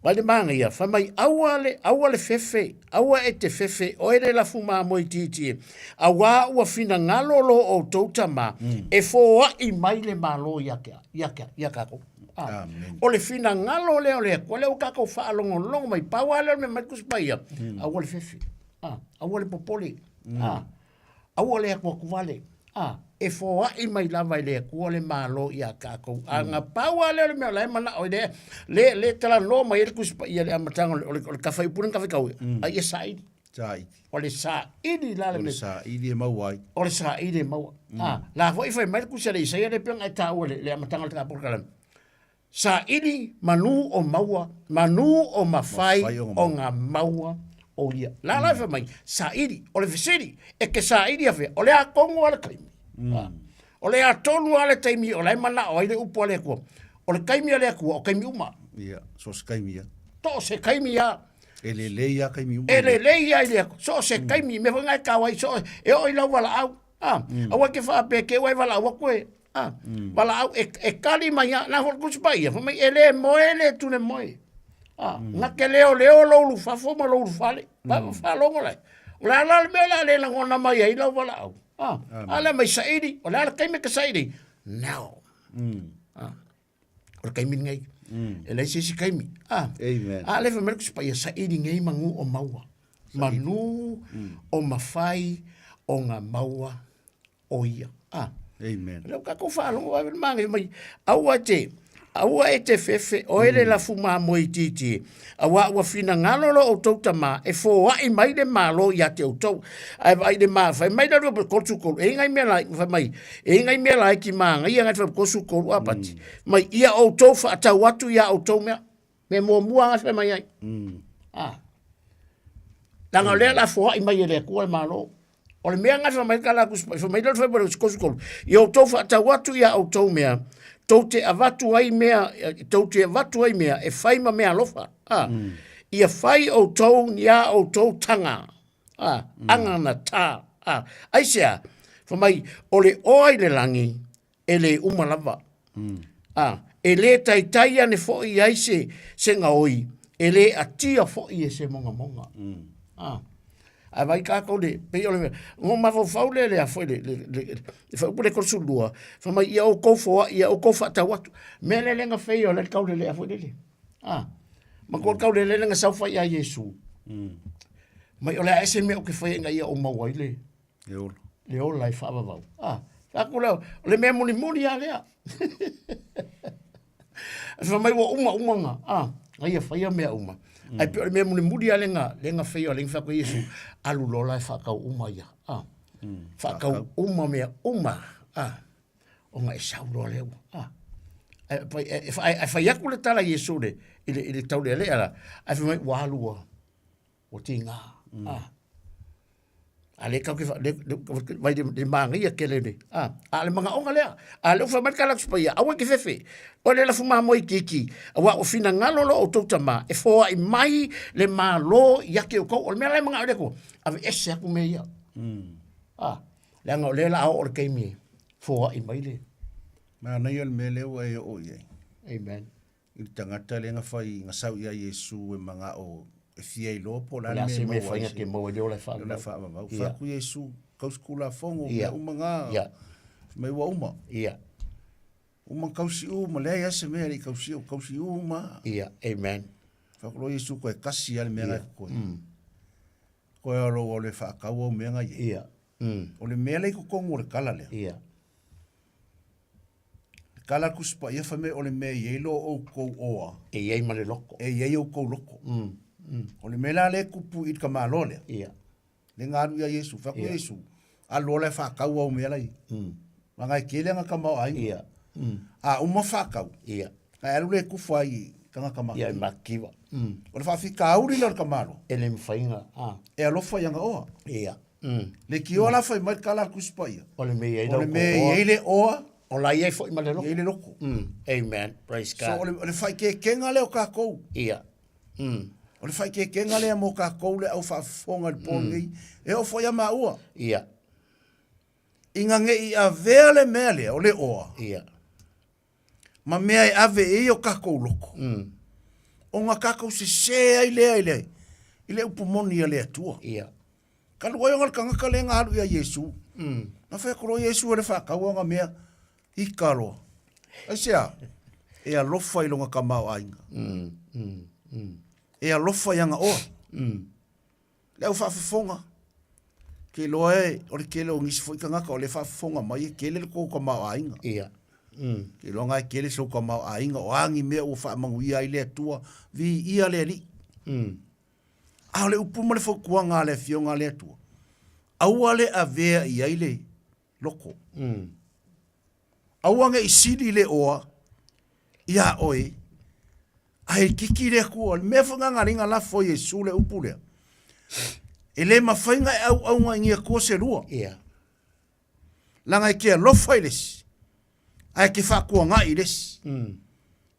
Wale manga ia, whamai aua le fefe, aua e te fefe, oere la fuma mo i titie. Awa ua fina ngalolo o tautama, e fōa i mai le malo ia kako. O le fina ngalo leo lea, kwa leo kako whaalongo longo mai, paua leo me mai kuspaia. Aua le fefe, aua le popoli, aua le akua kuwale. E fōa i mai lava i lea kua le malo ia kako. Anga paua leo le mea lai mana o le tala no mai ele kuspa ia le amatanga o le kawhai purin kawhai kau. Ai e saidi. Saidi. O le saidi la le me. O le saidi e mauai. O le saidi e maua. La fo i fai mai kusia le isa ia le piang ai tau le amatanga le kapur kalam. Saidi manu o maua. Manu o mawhai o ngā maua. O ia. La lai fai mai. Saidi. O le fesiri. E ke saidi a fea. O le a kongo ala kaimi. O le atonu ale taimi o le mana o ile upo ale kua. O le kaimi ale kua, o kaimi uma. Ia, so se kaimi ia. To se kaimi ia. Ele leia kaimi uma. Ele leia ile so se kaimi me ngai kawai so e o ila wala au. Awa ke fa pe ke wai wala au koe. Wala au e kali mai na hol kuspai. Fa mai ele moele tu ne moe. Na ke leo lo lu fa fo ma lo lu fale. Fa longo lai. La me la le ngona mai ila wala au. Ala mai saidi, o la kai me ka saidi. Now. O kai min ngai. E lai si kai mi. Amen. Ale fa merkus pa ia saidi ngai mangu o maua. Manu o mafai o nga maua o ia. Amen. Lau ka ko fa lo wa mangi mai. Aua e te fefe, o ele la fuma mo i titi. Awa ua fina ngalolo o tautama, e fo wa i mai de malo ia te o tau. Ai vai de ma, fai mai da rua kosu kolu. E ngai mea lai, fai mai. E ngai mea lai ki maanga, ia ngai fai kosu kolu apati. Mai ia o tau fa atau watu ia o tau mea. Me mua mua ngai fai mai ai. Langa lea la fo wa i mai e le kua malo. O le mea ngai fai mai kala kuspa, fai mai da fai kosu kolu. Ia o tau fa atau watu ia o tau mea. tau te avatu ai mea, tau te avatu ai mea, e whai ma mea lofa. Ia whai o tau nia o tau tanga. Anga na tā. Aisea, whamai, o le oai le langi, e le umalava. E le taitai ane fo i aise se ngaoi, e le atia fo i e se monga monga. A vai kako le, pe ole, ngō mawau faule le a foi le whaupule konsulua, whamai ia o koufoa, ia o koufa tawatu, me le lenga whei o le kaule le a foi le. Ma kua kaule le lenga saufa ia Yesu. Mai ole a ese me o ke whai nga ia o mawai le. Le o lai whaavavau. Kako leo, le mea muni muni a lea. Whamai wa uma nga. Ai a whai a mea uma. Ai pe me muni mudi ale nga fei o lenga ko Yesu alu lola fa ka uma ia fa ka uma me uma o nga sa lo le ai fa ya kule tala Yesu le ile tau le ala ai fa mai walu o tinga ale ka ke vai de manga ia kele ne ale manga onga le ale fa mai kala spia awe ke fefe o le la fuma moi kiki wa o fina ngalo lo o totama e fo ai mai le malo ia ke ko o me la manga le ko ave ese ku me ia le ngo le la o ke mi fo ai mai le ma na yo me le o ye amen i tangata le nga fai nga sau ia Yesu e manga o e fia i lopo la me fai ke mo le la fa fa ku Yesu ka skula fongo me umanga me wa uma uma kausi uma le ia se me ri kausi uma amen fa ko Yesu ko kasi al me ko ko ro le fa ka wo me nga o le me le ko ko le kala le kala kuspa ia fa me o le me yelo o ko oa e ye ma le loko e ye o ko loko o le mela le kupu i ka malole le ngaru ya Yesu fa ko Yesu a lo le fa ka wo me lai manga ke le nga ka ma ai a uma fa ka a le ku fa i ka nga ka ma ia makiwa o le fa fi ka uri le ka malo ele me fainga e lo fa yanga o le ki ola fa mai kala kuspa ia o le me ye le o o la ia fo i male loko ye le loko amen praise God so o le fa ke kenga le o ka ko o le fai ke kenga lea mo ka koule au whaafonga le pōngi, e o fwoi a maua. Inga nge i a vea le mea lea o le oa. Ma mea e ave e o kakou loko. O ngā kakou se sea i lea i lea. I lea upumoni a lea tua. Ka luai o ngal kangaka lea ngā haru ia Yesu. Na whea koro Yesu e le whakau o ngā mea i karo. Aisea, e a lofa i longa kamau ainga. E a lofa yanga oa. Leo whaafafonga. Ke loa e, ore ke leo ngisi fo i kangaka o le whaafafonga mai, ke le ko ka mau ainga. Ke loa ngai ke le so ka mau ainga, o angi mea o whaamangu ia i lea tua, vi ia lea li. A le upuma le whakua ngā lea fio ngā lea tua. Aua le a vea i aile loko. Aua nge i siri le oa, ia oe, ai kiki le ku me fanga ngaringa la fo Yesu le upule ele mafanga au ngia ko se lua langa ke lo failes ai ke fa ku nga iles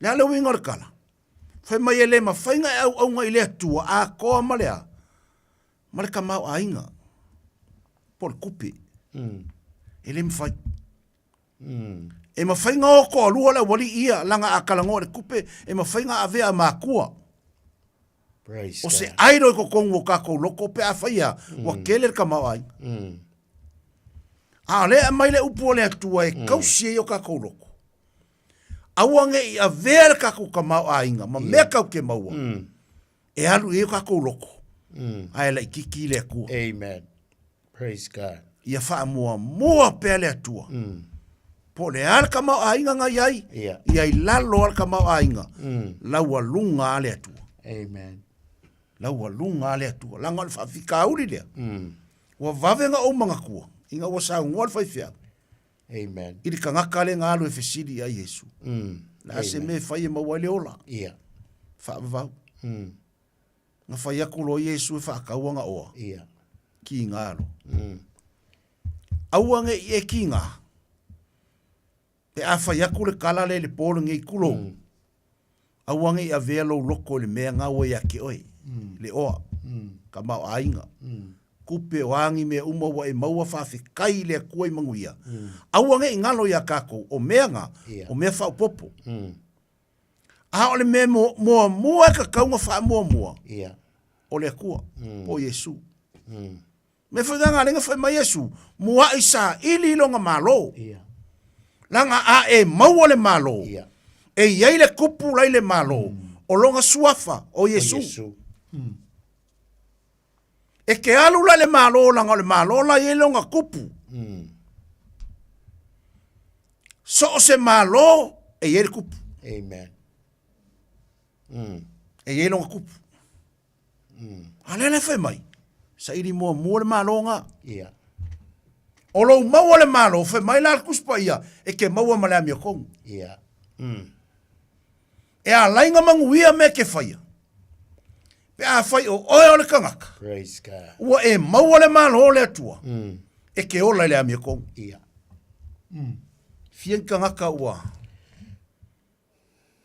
la lo winga kala fa mai ele mafanga au ngai le tu a ko malea marka mau ainga por kupi ele mfai e mawhainga o ko alua la wali ia langa a kalango le kupe e mawhainga a vea makua. O se airo i ko kongo kako loko pe a whaia wa kele ka mawai. A le a mai le upu le atua e kausie o kako loko. Awange i a vea le kako ka mawai inga ma mea kau ke maua. E alu i o kako loko. A e la i kiki le akua. Amen. Praise God. Ia wha mua pe le atua. Po le alka mau ainga nga iai, iai lalo alka mau ainga, lau alunga ale atua. Amen. Lau alunga ale atua, langa le whawhika auri lea. Wa wavenga o mga kua, inga wa sa ngua le whaifia. Amen. Iri ka ngaka le ngā alu e whesiri a Yesu. Na se me whai e maua le ola. Whaavavau. Nga whai aku lo Yesu e whaakaua nga oa. Ki ngā alo. Auange i e ki ngā. Pe a whai aku le kala le polo ngi kulo. Awange i a vea lo loko le mea ngawa i ake oi. Le oa. Ka mau ainga. Kupe wangi me umawa e maua whawhikai le kua i manguia. Awange i ngalo i a kako o mea nga, o mea whao popo. A ole me mua ka kaunga wha mua. O le kua, o Yesu. Me whaidanga ringa whai mai Yesu, mua i sa ili longa malo. Langa a e maua le malo. E iei le kupu lai le malo. O longa suafa, o Yesu. E ke alu la le malo langa o le malo la i longa kupu. So se malo e iei le kupu. Amen. E iei longa kupu. Alele whai mai. Sa iri mua le malo nga. O lo maua le malo, whai mai la kuspa ia, e ke maua ma le amia kongu. E a lainga manguia me ke whaia. Pe a whai o oe o le kangaka. Praise God. Ua e maua le malo le atua. E ke ola le amia kongu. Fien kangaka ua.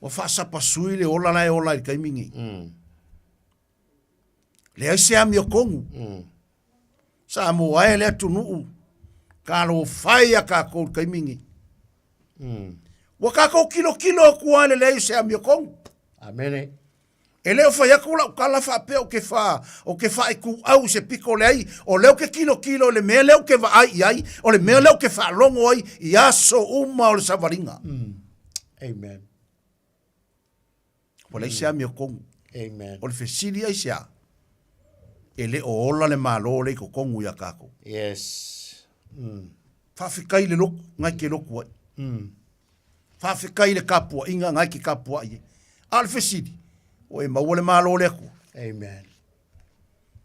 Wa whaasapa sui le ola lai ola i kaimingi. Le aise amia kongu. Sa mo ae le atu nuu. Ka lo whai a ka kou kaimingi. Wa ka kou kilo kua le aise amia kongu. Amene. E leo whai aku la ukala wha pe o ke wha e ku au se piko le ai. O leo ke kilo le mea leo ke wa ai i ai. O le mea leo ke wha longo ai i aso uma o le savaringa. Amen. O le aise amia kongu. Amen. O le fesiri aise a. E le o ola le malo le ko kongu ya kako. Yes. Whawhikai le loku, ngai ke loku ai. Whawhikai le kapua, inga ngai ke kapua ai. Ale fesiri. O e maua le malo le aku. Amen.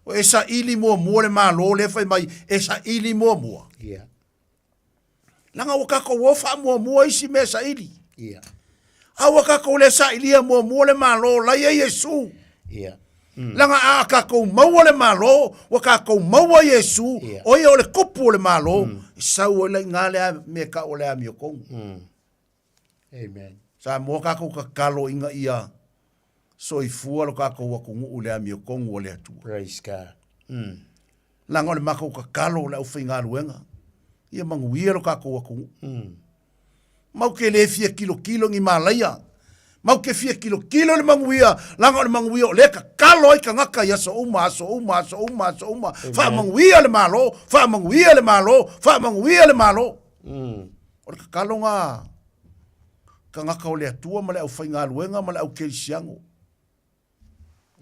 O e sa ili mua le malo le whai mai, e sa ili mua. Yeah. Langa wakako wofa mua isi me sa ili. Yeah. A wakako le sa ili mua le malo la ye Yesu. Yeah. Langa a kako maua le malo, wakako maua Yesu, o e o le kupu le malo, sau o le ngale me ka o le amio kongu. Amen. Sa mua kako ka kalo inga ia, so i fua lo kako wakungu o le amio kongu o le atua. Praise God. Langa o le mako ka kalo le au whainga luenga, ia manguia lo kako wakungu. Mau ke le fia kilo ngi malaya, mau ke fia kilo le manguia, langa o le manguia o le ka kalo ai ka ngaka ia so uma. Wha manguia le malo, wha manguia le malo. O le ka kalo ngā, ka ngaka o le atua ma le au whainga luenga ma le au kerisiango.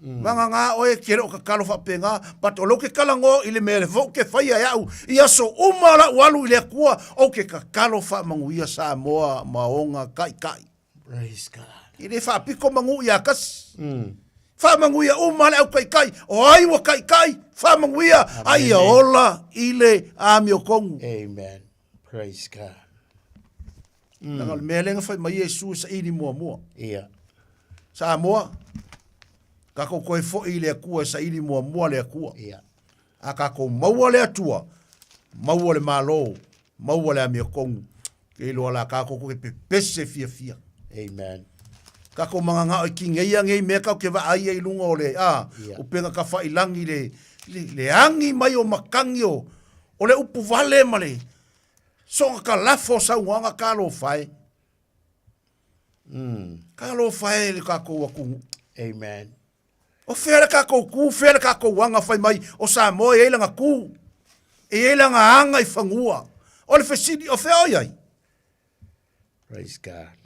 Manga ngā oe kere o ka kalo whapenga, but o lo ke kalango i le mele fo ke whaia iau, ia so uma la walu i le kua, o ke ka kalo wha manguia sa moa maonga kai. Praise God. I le wha piko mangu i akas. Wha manguia uma le au kai, o aiwa kai, wha manguia, ai ola i le amio kongu. Amen. Praise God. Nanga le melenga whai mai Yesu sa ini mua. Yeah. Sa moa, kako koe fo i le akua sa ini mua le akua. Yeah. A kako maua le atua, maua le malo, maua le amia kongu. Ke ilo ala kako koe pepese fia. Amen. Kako mga ngā ki ngei mea kau ke wa ai ai lunga o le o penga ka whailangi le angi mai o makangi o le upu vale ma le songa ka lafo sa uanga ka lo whai. Ka lo whai le kako wakungu. Amen. O whera kako ku, whera kako wanga whai mai o sa moe e langa ku. E langa anga i whangua. O le whesidi o whea oi ai. Praise God.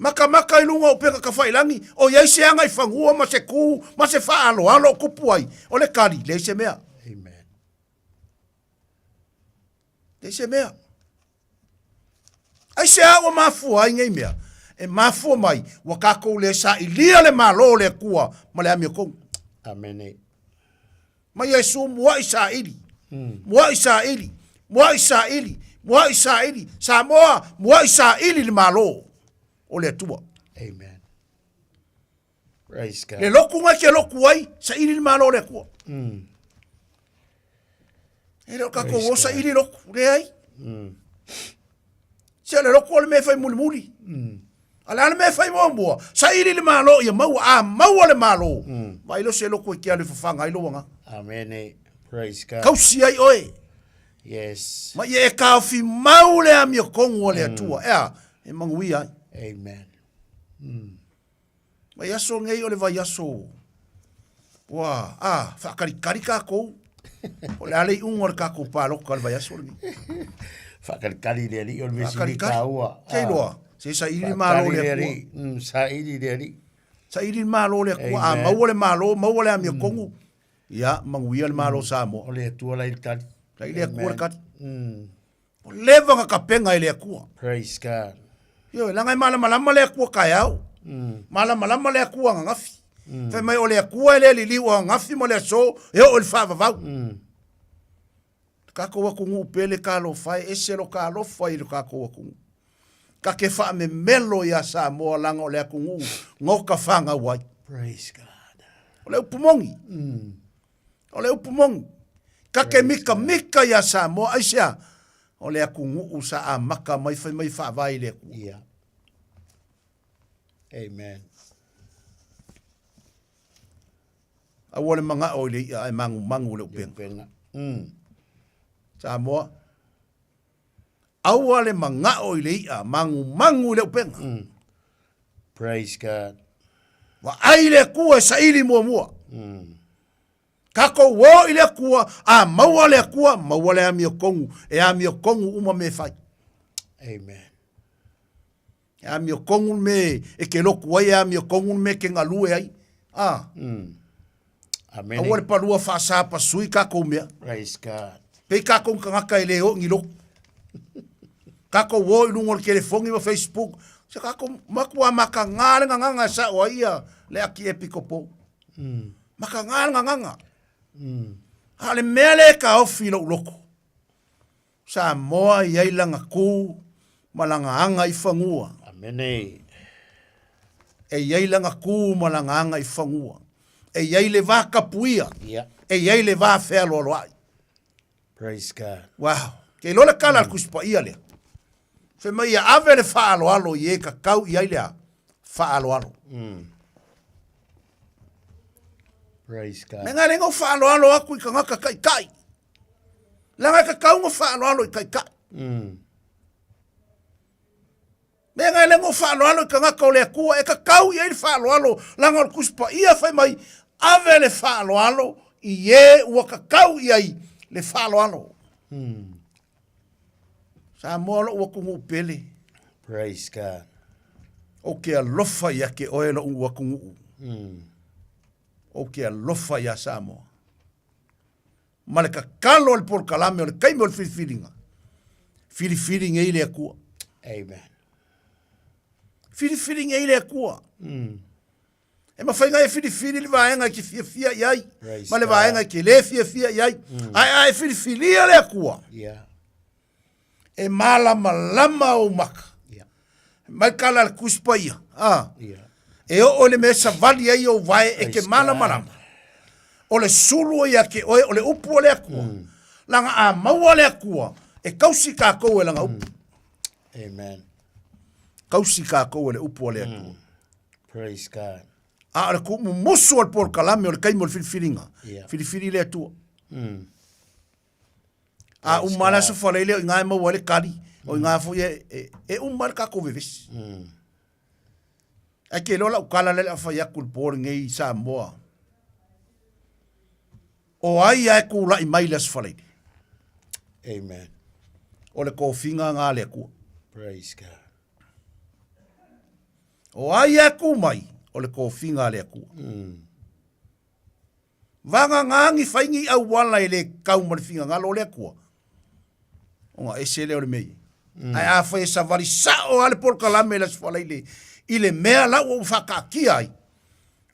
Maka i lunga o peka ka whailangi, o iei se anga i whangua ma se ku, ma se whaalo kupu ai. O le kari, le se mea. Amen. Le se mea. Ai se awa mafua ai ngei mea. E mafua mai, wakako le sa i lia le malo le kua, ma le amia kongu. Amen. Ma Yesu mua i sa ili. Sa mua i sa ili le malo. O le atua. Amen. Praise God. Le loku ngai ke loku ai, sa ili le malo le kua. E lo kako o sa ili loku, le ai. Se le loko le me fai muli muli. Ala le me fai mo. Sa ili le malo ia mau mau le malo. Vai lo se loko ki ale fanga ilo wanga. Amen. Praise God. Kausi ai oe. Yes. Ma ye ka fi mau le ami kongo le atua. E mangui ai. Amen. Ma yaso ngei ole vai yaso. Wa, whakarikari ka kou. O le ale ungar ka kou pālo ka le vai yaso ni. Whakarikari le ali, ole mesini ka ua. Kei loa. Se sa iri malo le akua. Sa iri le ali. Sa iri malo le akua. Mau le malo, mau le ami kongo. Ia, manguia le malo sa mo. O le atua lai tali. Lai le akua le kati. O leva ka kapenga le akua. Praise God. Yo, langai malama le akua kai au. Malama le akua ngafi. Fai mai o le akua le li liwa ngafi mo le so, e o le fava vau. Kako wa kungu pele ka lo fai, ese lo ka lo fai lo kako wa kungu. Ka ke fa me melo ya sa mo langa o le kungu, ngoka fanga wai. Praise God. O le upumongi. O le upumongi. Ka ke mika ya sa mo aisia. O le kungu usa a maka mai fai mai fa vai le ku. Yeah. Amen. Awole manga o le ai mangu le upenga. Sa mo. Awole manga o le mangu le upenga. Praise God. Wa ai le kua sa ili mua. Kako wo ile kua a maua le kua maua le ami kongu e ami kongu uma me fai. Amen. Ami kongu me e ke loku ai ami kongu me ke ngalue ai. Amen. Awole palua fa sa pa sui kako mea. Praise God. Pe kako ngaka ile o ngilo. Kako wo ilungo ke le fongi ma Facebook. Se kako makua makangale nganga sa o ia le aki epikopo. Makangale nganga. Ale mele ka ofi lo loko. Sa moa iai langa ku malanga anga i fangua. Amen. E iai langa ku malanga anga i fangua. E iai le va kapuia. Yeah. E iai le va fea lo ai. Praise God. Wow. Ke lo le kala kuspa ia le. Fe mai ave le fa alo ye ka kau iai le fa alo. Praise God. Nenga lengo fa alo aku i kanga kai kai. Langa ka kau ngo fa alo i kai kai. Nenga lengo fa alo i kanga ka le aku e ka kau i fa alo langa kuspa ia fa mai ave le fa alo i ye wa ka kau i le fa alo. Sa molo wa kungu pele. Praise God. O ke alofa ya ke oelo wa kungu. O ke alofa ya Samoa. Maleka kalo al por kalame o le kaime o le filifilinga. Filifilinga ile akua. Amen. Filifilinga ile akua. E mawhainga e filifili le vaenga ki fia iai. Ma le vaenga ki le fia iai. Ai filifilia le akua. Yeah. E malama o maka. Mai kala le kuspa ia. Yeah. E o le mesa vali ai o vai e ke malama. O le sulu ia ke oe o le upu o le akua. Langa a maua le akua. E kausi ka kou e langa upu. Amen. Kausi ka kou e le upu o le akua. Praise God. A le kumu musu al por kalame o le kaimo le filifilinga. Filifili le atua. A umala so falele o ngai maua le kari. O ngai fo e umala ka kou vevesi. A ke lola ukala le afa ya kulpor ngei Samoa. O ai ai kula i mai les falele. Amen. O le kofinga ngā le kua. Praise God. O ai ai ku mai o le kofinga le kua. Vanga ngangi whaingi au wala i le kau marifinga ngā lo le kua. O ngā ese leo le mei. Ai a whai sa vari sa o ale por kalame les falele. I le mea lau o whakakia ai.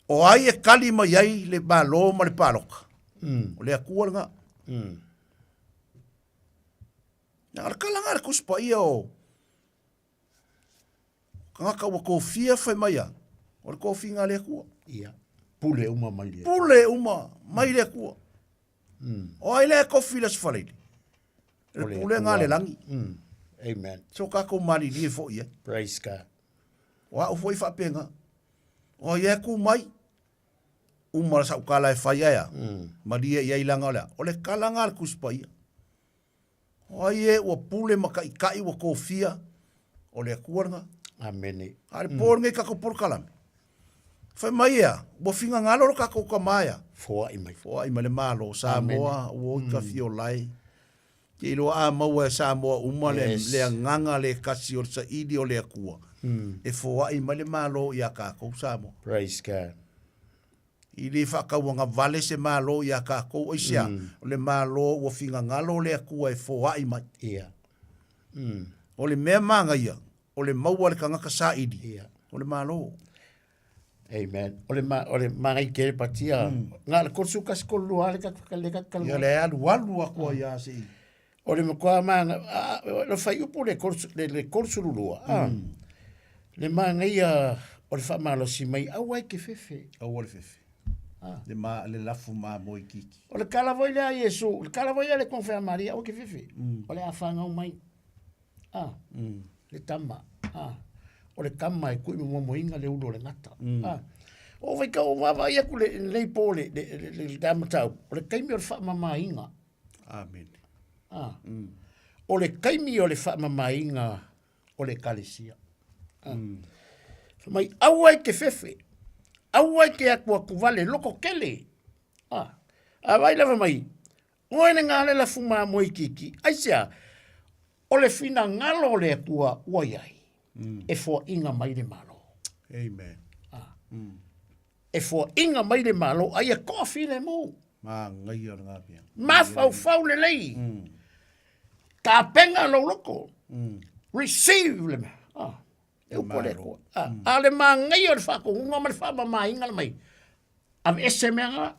O ai e kali mai ai le malo ma le paloka. O le akua nga. Nga kalanga le kuspa ia o. Kanga wa kofia fai mai a. O le kofi nga le akua. Ia. Pule uma mai le. Pule uma mai le akua. O ai le kofi les falele. Le pule nga le langi. Amen. So ka ko mari ni fo ye. Praise God. Wa o foi fa penga. O ye ku mai. Umar sa kala e fai ya. Maria ia ilanga ola. O le kalanga ku spai. O ye o pule makai kai o kofia. O le kuanga. Amen. Ai por ngai ka ko por kalam. Fai mai ya. Bo finga ngalo ka ko ka maya. Fo ai mai. Fo ai male malo sa moa o ka fio lai. Ke lo a maua sa moa uma le nganga le kasi o sa idi o le akua. E fo ai male malo ya ka ko sa mo. Praise God. I le whakauanga vale se malo ya ka ko isia. O le malo o finga ngalo le akua e fo ai mai. Ia. O le mea manga ia. O le maua le kangaka sa idi. Ia. O le malo. Amen. O le mangai kere patia. Ngā le korsu kasi kolua le kakaleka. Ia le alu akua ia se i. O le makua manga, le whai upo le korsu lulua. Le mangai o le whamalo si mai awai ke fefe. Awai le fefe. Le lafu ma moi kiki. O le kalavoi lea Yesu, le kalavoi lea le konfea Maria, o ke fefe. O le awhanga mai. Le tama. O le kama e kui mo moinga le ulo le ngata. O vai ka o wawa ia ku le leipo le damatau. O le kaimi o le whamama inga. Amen. O le kaimi o le whamama inga o le kalesia. Mai awai ke fefe. Awai ke akua kuvale loko kele. Awai lava mai. Oe ne ngale la fuma moi kiki. Aisia, o le fina ngalo le akua uaiai. E fo inga mai le malo. Amen. E fo inga mai le malo, ai a kofi le mo. Ma ngai o ngā pia. Ma fau le lei. Ka penga lo loko. Receive le me. E upo le ko. A le ma ngai o le whako, unga ma le whama ma inga le mai. Am ese mea ngā.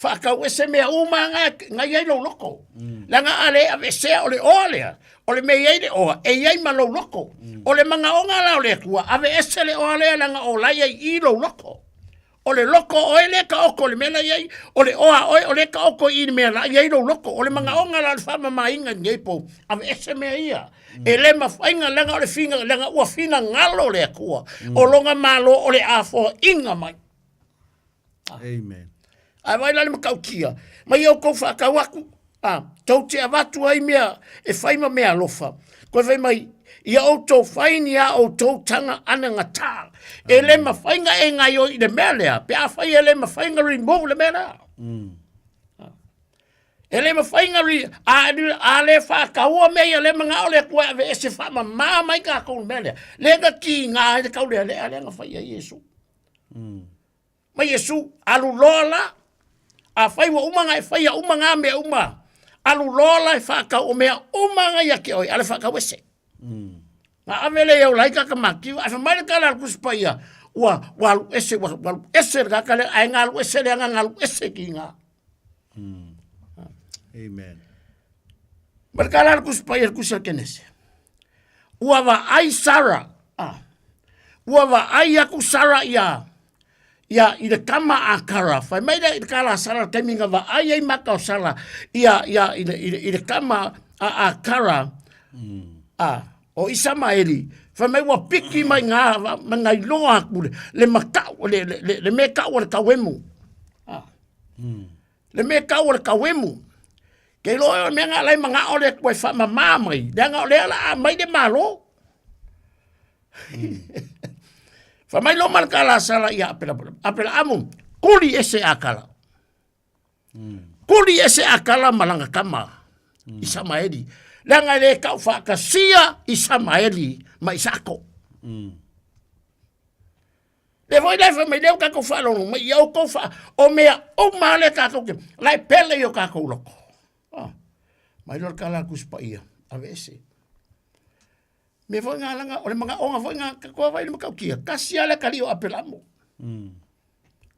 Whakau ese mea umanga ngai ai lo loko. Langa ale am ese o le olea. O le mei eide oa, e iai ma lo loko. O le manga onga la o le kua, ave ese le oa lea langa o lai ai i lo loko. O le loko o e le ka oko le mena iai, o le oa oe o le ka oko i le mea la iai lo loko. O le manga onga la le whama ma inga ngai po, ave ese mea ia. E le ma whainga langa o le finga, langa ua fina ngalo le kua. O longa malo o le afo inga mai. Amen. Ai vai la le makau kia. Mai au kou whakau aku. Tau te avatu ai mea, e whaima mea lofa. Koe whai mai, ia o tau whaini a o tau tanga ana ngata. E le ma whainga e ngai o i le mea lea, pe a whai e le ma whainga remove le mea lea. E le ma whainga a le whakaua mea le mga o le kua ave e se whama maa mai ka kou mea lea. Le nga ki ngā e te kau lea lea nga whai a Yesu. Ma Yesu, alu lola, a whai wa umanga e whai a umanga mea umanga. Alu lola e whakau o mea umanga ia ke oi, ale whakau ese. Nga avele iau laika ka maki, a whamaile ka lalu kuspaia, walu ese raka le, ai ngalu ese le anga ngalu ese ki ngā. Amen. Marka lalu kuspaia kusa kenese. Ua wa ai Sara, ua wa ai aku Sara ia, ia i le kama a kara, whai meida i le kala Sara, teminga wa ai ai maka o Sara, ia i le kama a kara, o Isamaeli, whai mei wa piki mai ngā, ngai loa kule, le makau, le me kau o le kawemu. Le me kau o le kawemu. Kei loa o mea ngā lai mga o le koe wha mamamai, le ngā o le ala mai de malo. Famai lo mal kala sala ia apela amu kuli ese akala. Kuli ese akala malanga kama. Isamaeli. Langa le kau fa kasia Isamaeli ma Isako. Le voi le fa me le ka ko fa lo ma yo ko fa o mea o male ka ko ke. Lai pele yo ka ko loko. Mai lo kala kuspa ia. Ave ese. Me foi ngā langa, o le mga onga foi ngā kakoa vai le makau kia. Kasi ala kari o apelamo.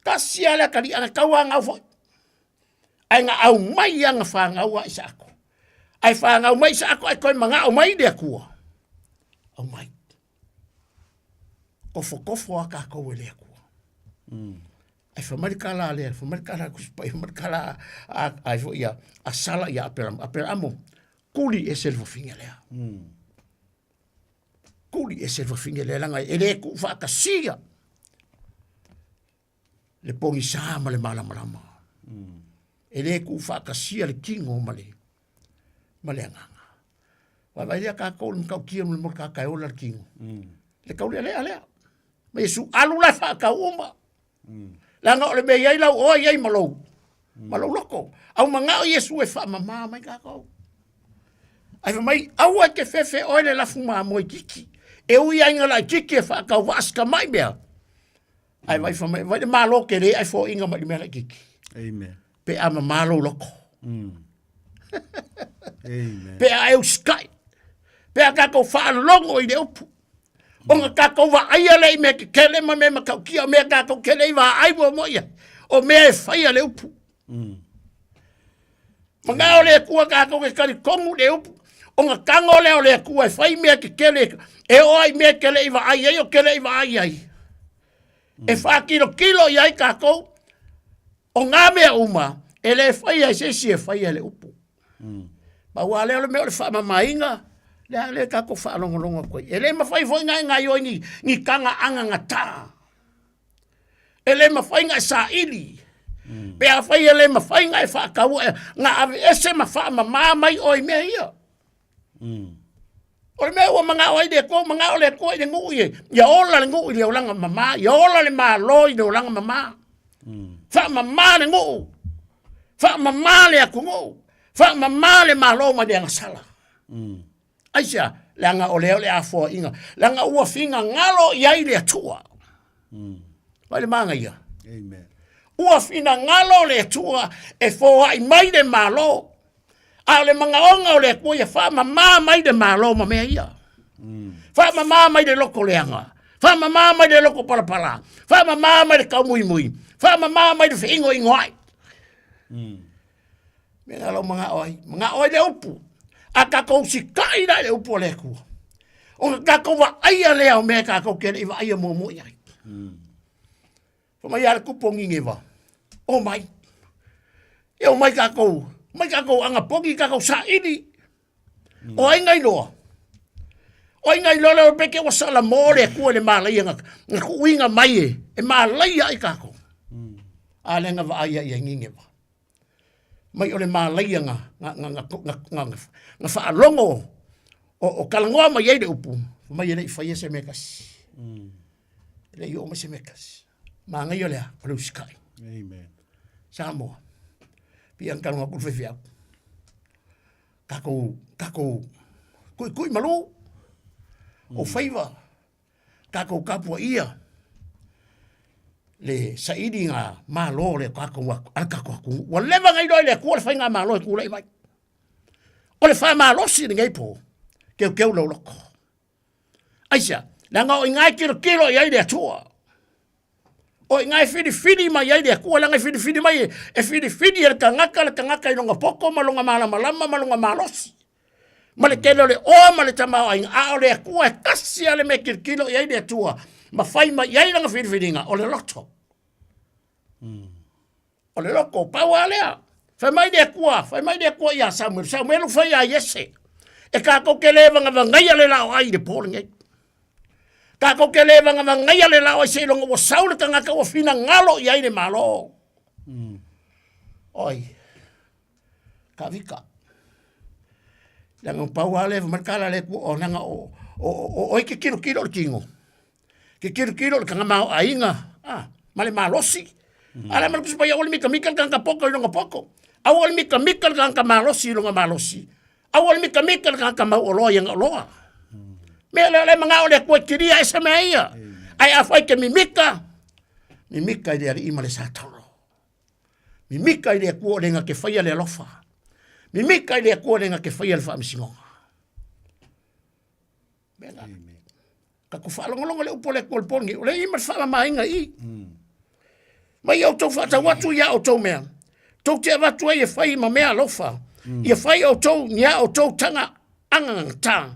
Kasi ala kari anga kaua ngau foi. Ai ngā au mai anga whangau a isa ako. Ai whangau mai isa ako, ai koe mga au mai de akua. Au mai. Kofo a kako e le akua. Ai whamarikala lea, whamarikala kuspai, whamarikala ai foi ia, a sala ia apelamo. Apelamo. kuli e selva finga lea. Kuli e selva finga lea langa e le ku whakasia. Le pongi sama le malama. E le ku whakasia le kingo male. Male anganga. Vai lea ka kou le kau kia mo ka kai ola le kingo. Le kau lea. Ma Yesu alu la whakau uma. Langa o le me iai lau oa iai malou. Malou loko. Au mangao Yesu e wha mamā mai ka kou. Ai mai au ai ke fefe oile la fuma mo kiki. E ui ainga la kiki e whakau waska mai mea. Ai vai fa mai vai de malo ke re ai fo inga mai mea la kiki. Amen. Pe ama malo loko. Amen. Pe a eu sky. Pe a ka kou wha longo i de upu. O nga ka kou wa aia lei me ke kele ma me ma kau kia me ka kou kele i wa ai mo ia. O mea e whaia le upu. Mga o le kua ka kou ke kari kongu le upu. O nga kango le o le kua e whai mea ke kele. E o ai mea kele i wa ai ai o kele i wa ai ai. E wha kilo i ai ka kou. O ngā mea uma. E le whai ai se si e whai le upu. Ma ua leo le mea o le wha mamainga. Le ka ko fa longa ko ele ma fai foi nga yo ni kanga anga ngata ele ma fai nga sa ili pe a fai ele ma fai nga fa ka nga ese ma fa ma mai oi me ia o me o manga oi de ko manga ole ko de ngu ye ya ola le ngu le olanga mama ya ola le ma loi de olanga mama fa mama le ngu fa mama le ku ngu fa mama le ma lo ma de sala Aisha, langa o leo le a fo inga. Langa ua finga ngalo iai le atua. Vai le manga ia. Amen. Ua finga ngalo le atua e fo ai mai de malo. A le manga onga o le kua ia wha mama mai de malo ma mea ia. Wha mama mai de loko leanga. Wha mama mai de loko palapala. Wha mama mai de kau mui mui. Wha mama mai de whingo ingoai. Me ngalo mga oi le upu. A ka kou si kai na le upo le kua. O ka kou wa aia lea o mea ka kou kene iwa aia mo iai. O mai ala kupongi ngewa. O mai. E o mai ka kou anga pongi ka kou sa ini. O ai ngai loa. O ai ngai loa leo peke wa sala mo le kua le malai nga kuinga mai e. E malai ai ka kou. A le nga wa aia ia ngewa. Mai o le malai nga whaalongo o kalangoa mai ei le upu. Mai e le whaia se mekas. Le i oma se mekas. Ma ngai o lea, o le usikai. Amen. Samoa. Pia kalangoa kul whewhiau. Kako, kui malu. O whaiva. Kako kapua ia. Le saidi nga malo le kako aku. Wa leva ngai doi le kua le whainga malo e kula i mai. O le wha malo si ni ngai po. Keu lau loko. Aisha, langa o ngai kilo i ai le atua. O ngai fidi mai ai le kua langa fidi mai e fidi le kangaka i longa poko malonga malama malonga malosi. Ma le kelo le o ma le tamao ai a o le kua e kasi ale me kilo i ai le atua. Ma fai mai i ai langa fidi nga o le loto. O le loko, pau alea. Fai mai de kua ia Samuel fai a Yese. E ka ko ke le vanga ngai ale la ai de polinga. Ka ko ke le vanga ngai ale la ai se longo o saule tanga ka o fina ngalo ia ile malo. Oi. Ka vika. Langa pau ale markala le ku o nanga o ke kilo kingo. Ke kilo ka ma ainga. Male malosi. Ala mal kusipa ya mika kan poko longa poko. Awal mika kan malosi longa malosi. Awal mika kan mau olo yang oloa. Mele le manga ole ko kiria esa meia. Ai afai ke mimika dia imale satolo. Mimika dia ko lenga ke faia le lofa. Mimika dia ko lenga ke faia le fa misingo. Bela. Ka ku fa longa le upole ko pongi. Ole ima fa mainga i. Mai au tau whata watu ia o tau mea. Tau te watu e whai ma mea lofa. Ia whai o tau, nia o tau tanga angang tā.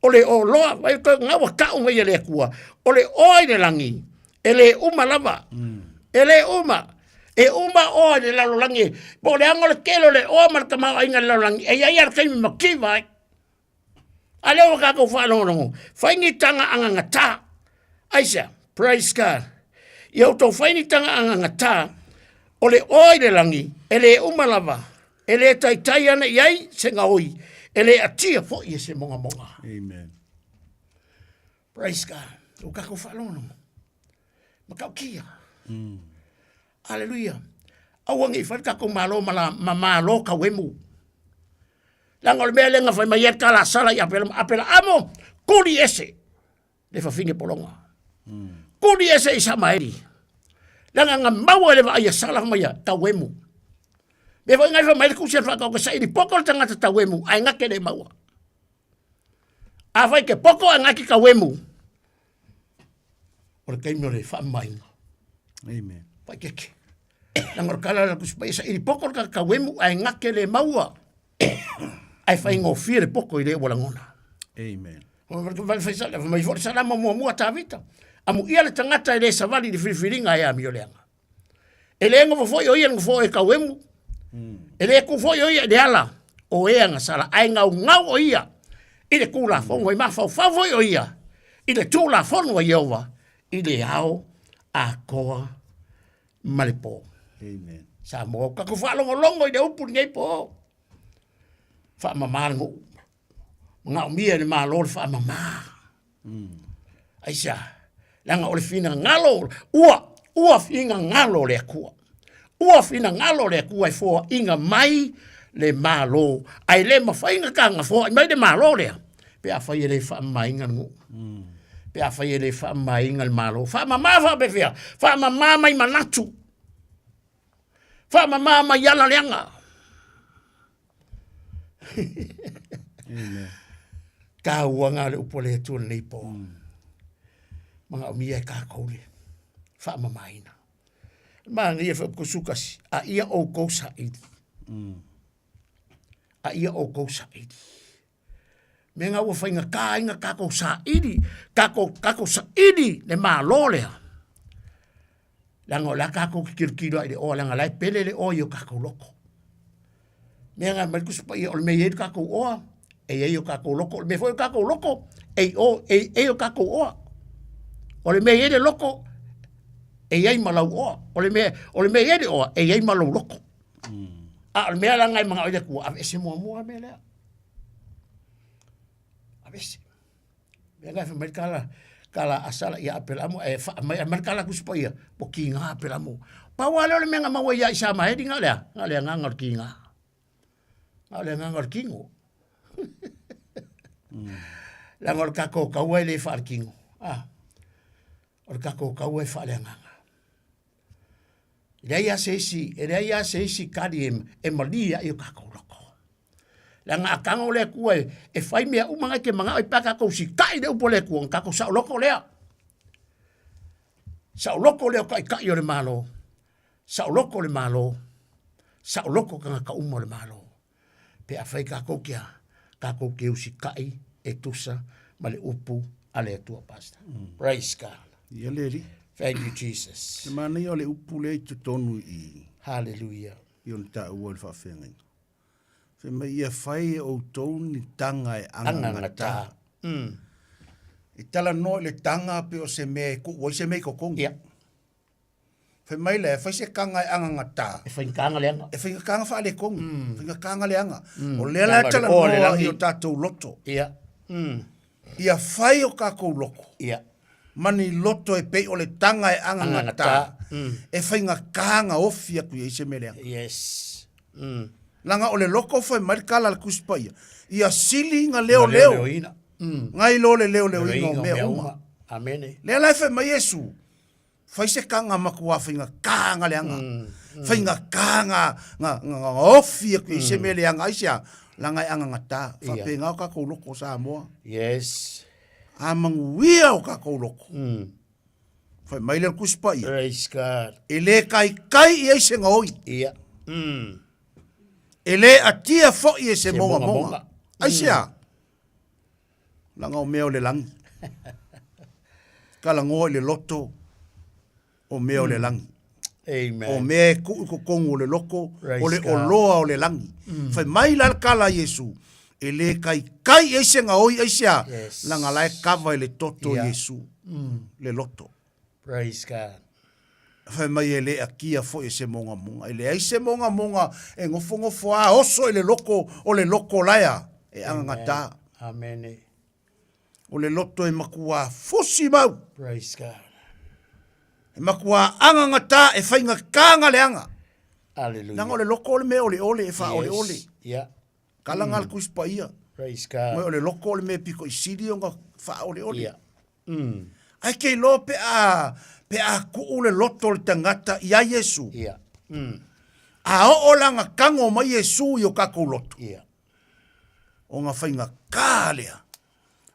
Ole o loa, wai koe ngawa kau ngai ele kua. Ole oai le langi. Ele uma lava. Ele uma. E uma o le lalolangi. Po le ango le kelo le o mal kamau ainga lalolangi. E ia kai mi makiva. Ale o kako whanonongo. Whaingi tanga anga ngata. Aisa, praise God. Iau tau whaingi tanga anga ngata. O le oi le langi. E le umalava. E le tai ana iai se ngaoi. E le atia fo i se monga monga. Amen. Praise God. O kako whanonongo. Makau kia. Hallelujah. Awangi whanka ko malo malo ka wemu. Langa le mele nga fai mai kala sala ya apela amo kuri ese. Le fa finge polonga. Kuri ese isa maeri. Langa nga mawa le va ya sala mai ka wemu. Me fa ngai fa mai ku se fa ka sai di poko tanga ta wemu ai nga ke le mawa. A fai ke poko nga ki ka wemu. Or kai mo le fa mai. Amen. Pai keke. Nangor kala la kuspai sa iri poko ka wemu ai ngake le maua. Ai fai ngofi le poko i le wala ngona. Amen. Val fai sa mai for sa mo mo ta vita. Amu ia le tangata le savali di firinga ya mi oleanga. Ele ngo fo yo yang fo e ka wemu. Ele ku fo yo de ala. O e nga sala ai ngau o ia. Ile kula fo ngoi ma fo fo yo ia. Ile tula fo no Yehova. Ile ao a koa malipo. Amen. Sa mo ka ku falo longo de upu ngai po. Fa mama ngo. Nga umia ni malo fa mama. Aisha. Langa ole fina ngalo. Ua fina ngalo le ku. Ua fina ngalo le ku ai fo inga mai le malo. Ai le ma fa inga kanga fo mai de malo le. Pe a fa ile fa mai inga ngo. Pe a fa ile fa mai inga malo. Fa mama fa be fia. Fa mama mai manatu. Fa mama mai yala leanga. Amen. Ka wanga le upole tu nei po. Mga umia ka kaule. Fa mama ina. Ma ngia fa kusukasi. A ia o kosa idi. A ia o kosa idi. Menga wo fainga ka inga ka kosa idi. Ka kosa idi le ma lolea. Lango la ka ko kirkiro ide o langa lai pele le o yo ka ko loko. Menga merkus pa o me yed ka ko o. E yo ka ko loko. Me foi ka ko loko. E yo ka ko o. O le me yed loko. E yai malau o. O le me yed o. E yai malau loko. A le me la ngai manga ide ku a ese mo me le. A ese. Menga fa merkala kala asala ia apelamu e fa mai merkala ku spoia po kinga apelamu. Pa wala le menga mawa ia isa mai dinga le. Ngale ngangar kinga. Ngale ngangar kingo. La ngor kako kawe le fa kingo. Ah. Or kako kawe fa le nganga. Ia se si kadiem e malia i kako loko. La nga kango le kue e fai mea umanga ke manga i paka ko si kai de upole ku kako sa loko le. Sa loko le kai kai le malo. Sa loko le malo. Sa loko ka umo le malo. Pe a fai kako kia kako ke usi kai e tusa male upu ale tua pasta. Praise God. Ia leri. Thank you, Jesus. E mana ia le upu le tu tonu i. Hallelujah. I on ta ua le whawhengai. Fe mai ia whai o toni tanga e angangata. I tala no le tanga pe o se me ku o se me ko kong. Ia. Fe mai le fai se kanga e angangata. E fai kanga le anga. E fai kanga fa le kong. Fai kanga le anga. O le la tala no i o tatou loto. Ia. Ia whai o kako loko. Ia. Mani loto e pei o le tanga e angangata. E whainga kanga ofia ku i se meleanga. Yes. Langa o le loko fai marikala le kuspaia. Ia sili nga leo leo. Ngai lo le leo leo inga o mea uma. Amene. Lea lai fai mai Yesu. Fai se kanga makua whainga kanga leanga. Whainga kanga nga ofia ku i se meleanga. Aisia langa e angangata. Whape ngau kako loko sa moa. Yes. Amanguia o kako loko. Fai mai le kuspaia. Praise God. E le kai i eise ngoi. Ia. E le atia fo i se monga. Aisia. Langa o meo le langi. Kala ngoi le loto o meo le langi. Amen. O mea e ku ko kongo le loko, Praise o le God. oloa o le langi. Fai mai la kala Yesu, e le kai e se nga oi e sea, Yes. langa lai kava e le toto Yeah. Yesu, le loto. Praise God. Fai mai e le akia fo e se monga monga, e le ai se monga monga, e ngofo a oso e le loko, o le loko laia, e anga ngata. Amen. O le loto e makua fosi mau, Praise God. e makua anga ngata e whainga kanga le anga. Hallelujah. Nanga o le loko o le me ole ole, e wha ole ole. Yeah. Kalanga al kuspa ia. Praise Mai God. o le loko o le me piko i siri o nga wha ole ole. Yeah. Ai kei lo pe a ku ule loto le tangata ia Yesu. Yeah. A o langa kango mai Yesu i o kako loto. Yeah. O nga whainga kālea.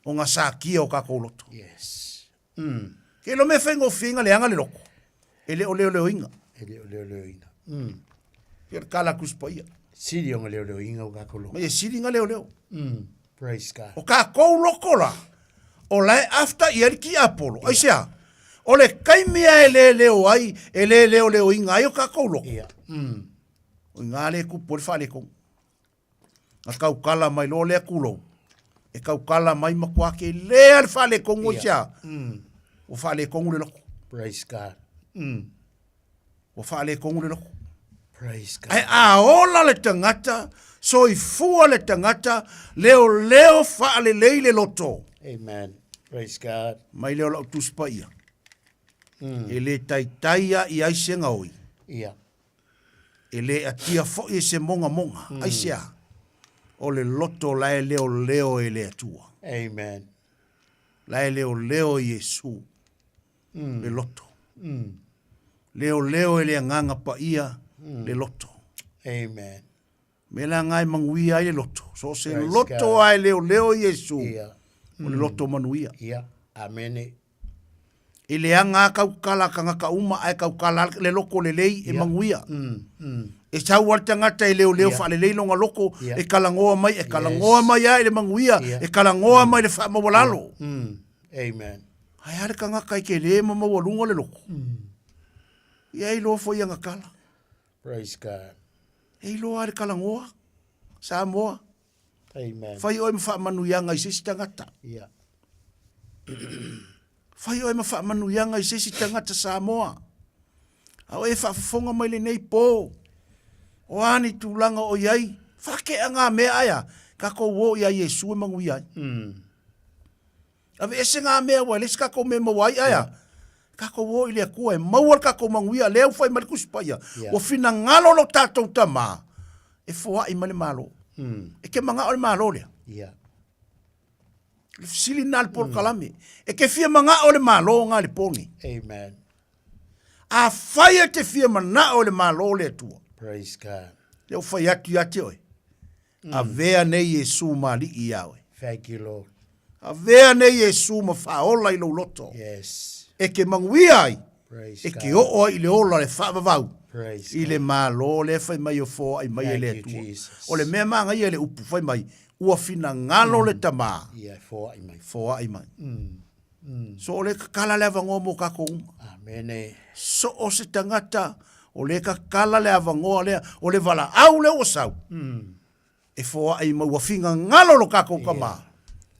O nga sākia o kako loto. Yes. Ke lo me whainga o whinga le anga le loko. E le o leo leo inga. Leo ina. Ke kala kuspa ia. Siri o leo inga o kakolo. Mai e siri nga leo leo. Praise God. O kako loko la. O lai after i eriki Apollo. Ai sea. O le kaimia e le leo ai. E le leo inga ai o kako loko. Yeah. O ngā le ku pori whale kong. A kaukala mai lo le kulo. E kaukala mai makua ke le al whale kong o sia. O whale kong le loko. Praise God. O whale kong le loko. Praise God. Ai a ola le tangata. So i fua le tangata. Leo whale leile loto. Amen. Praise God. Mai leo lau tuspa ia. E le taitaia i aisenga oi. Yeah. E le atia fo i se monga monga. Aisea. O le loto lae leo e le atua. Amen. Lae leo Yesu. Le loto. Leo e le nganga pa ia le loto. Amen. Me la ngai mangui ai le loto. So se Praise loto God. ai leo Yesu. Yeah. O le loto manuia. Yeah. Amen. E le anga kaukala kanga kauma ai kaukala le loko le lei e manguia. E tau al tangata e leo Yeah. wha le lei longa loko Yeah. e kalangoa mai, ai le manguia, e kalangoa mai le wha mawalalo. Amen. Ai hare kanga kai ke le mawalunga le loko. Ia i lo fo ianga kala. Praise God. E i lo hare kalangoa. Sa moa. Amen. Fai oi mwha manuianga i sisi tangata. Yeah. Fai oi mwha manuianga i sisi tangata sa moa. Au e whaafonga mai le nei pō. O ani tūlanga o iai. Whake a ngā mea aia. Kako wo ia Yesu e mangu iai. Ave ese ngā mea wai. Lesi kako me mawai aia. Kako wo ili a kua e mauar kako mangu ia. Leo fai mariku spaya. O fina ngalo lo tātou tama. E fua i male malo. E ke manga o le malo lea. Yeah. Le fisili nā le polo kalame. E ke fia manga o le malo ngā le poni. Amen. A fai te fia mana o le malo le tua. Praise God. Leo fai atu ate oi. A vea nei Yesu mali i awe. Thank you, Lord. A vea nei Yesu ma faola i lo loto. Yes. E ke mangui ai. Praise E God. ke o i le ola le whaavavau. Praise I le malo le fai mai o fo ai mai e Thank le you, atua. Jesus. O le mea manga i e le upu fai mai. Ua fina ngalo le tama. Yeah, for Amen. Fo ai mai. So o le kakala le avangoa mo kako uma. Amen. So o se tangata o le kakala le avangoa lea. O le vala au le o sau. E fo ai mai ua finga ngalo lo kako kama.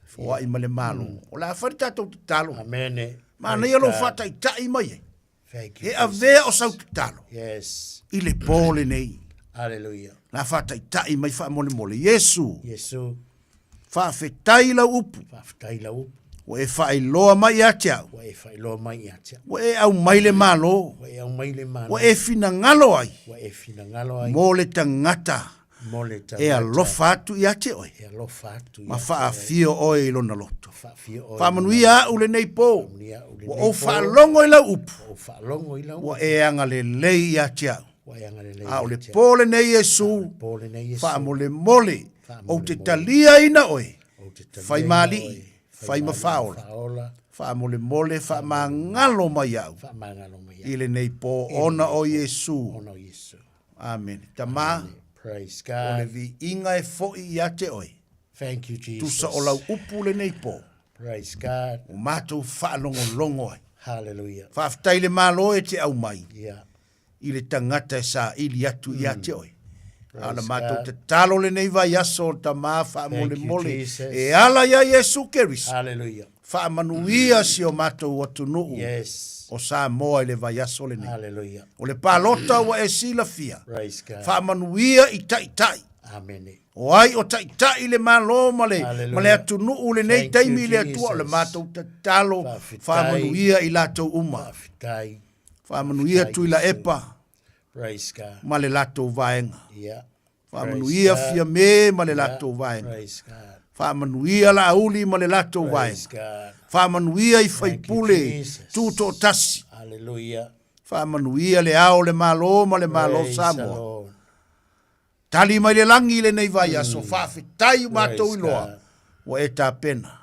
Fo ai mai le malo. O le afari tatou te talo. Amen. Ma na yelo fata i tai mai e. Thank you. E a vea o sau te talo. Yes. I le pole nei. Hallelujah. Na fata i tai mai wha mole mole. Yesu. Yesu. Wha fetai la upu. Whaftai lau. O e wha i loa mai ate au. Wa e whailo mai atia. O e au mai le malo. Wa e au mai le mana. O e fina ngalo ai. Wa e fina ngalo ai. Mo le tangata. Mo le tangata. E alofa atu i ate oi. E alofa atu. Ma wha a fio oi i lona loto. Whaafio oi. Wha manuia au le nei po. Wa O wha longo i la upu. O whaalongo i lau. Wa e anga le lei i ate au. Wa e anga le lei. A o le pole nei Yesu. Pole nei Yesu. Wha mole mole. O te talia ina oi. Fai mali. Fai mafaola. Faola. Wha mole mole. Wha mangalo mai au. Wha mangalo mai au. I le nei po. Ona o Yesu. Ona o Yesu. Amen. Tama. Praise O le God. vi inga e fo i ate oi. Thank you, Jesus. Tusa o lau upu le nei po. Praise God. O mātou wha longo longo ai. Hallelujah. Whaftai le malo e te au mai. Yeah. i le tangata e sa ili atu i ate oi. Ala mātou te talo le nei vai aso ta mā wha mole mole. E ala ia Yesu Keriso. Hallelujah. Wha manuia si o mātou atu nuu. Yes. O sa moa i le vai aso le nei. Hallelujah. O le pālota wa e sila fia. Praise God. Wha manuia i tai tai. Amen. O ai o tai tai le malo male. Male atu nuu le nei taimi le atua le mātou te talo. Wha manuia i lātou uma. Wha manuia tu i la epa. Praise God. Ma le latou vaenga. Yeah. Whamanuia fia me ma le latou vaenga. Praise God. Whamanuia la auli ma le latou Praise vaenga. God. Whamanuia I whaipule tūto tasi. Hallelujah. Whamanuia le ao le malo ma le malo Praise the Samoa. Lord. Tali mai le langi le nei vai aso whawhitai mātou Praise iloa. God. Wa e tā pena.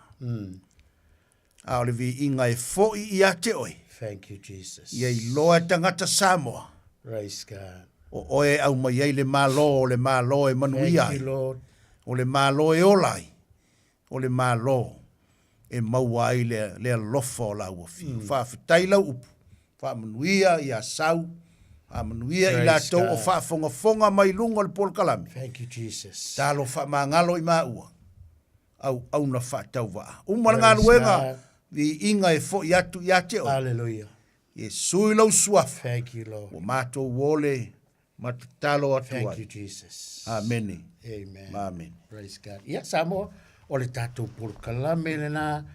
Ao le vi inga e fo'i I ate oi. Thank you, Jesus. Ia I loa tangata Samoa. Praise God. O oe au mai ai le malo e manuia. Thank you, Lord. O le malo e olai. O le malo e maua ai le alofa o la uafi. Whawhitai lau upu. Whamanuia I a sau. Whamanuia I la tau o whafonga mai lunga le Paul Kalami. Thank you, Jesus. Talo whamangalo I maua. Au na whatau waa. Umana ngā luenga. Vi inga e fo I atu I ate o. Hallelujah. E sui lau suafa. Thank you, Lord. O mātou wole. Matatalo atu Thank ai. you, Jesus. Amen. Amen. Amen. Praise God. Ia Samoa, o le tātou pulkalame le nā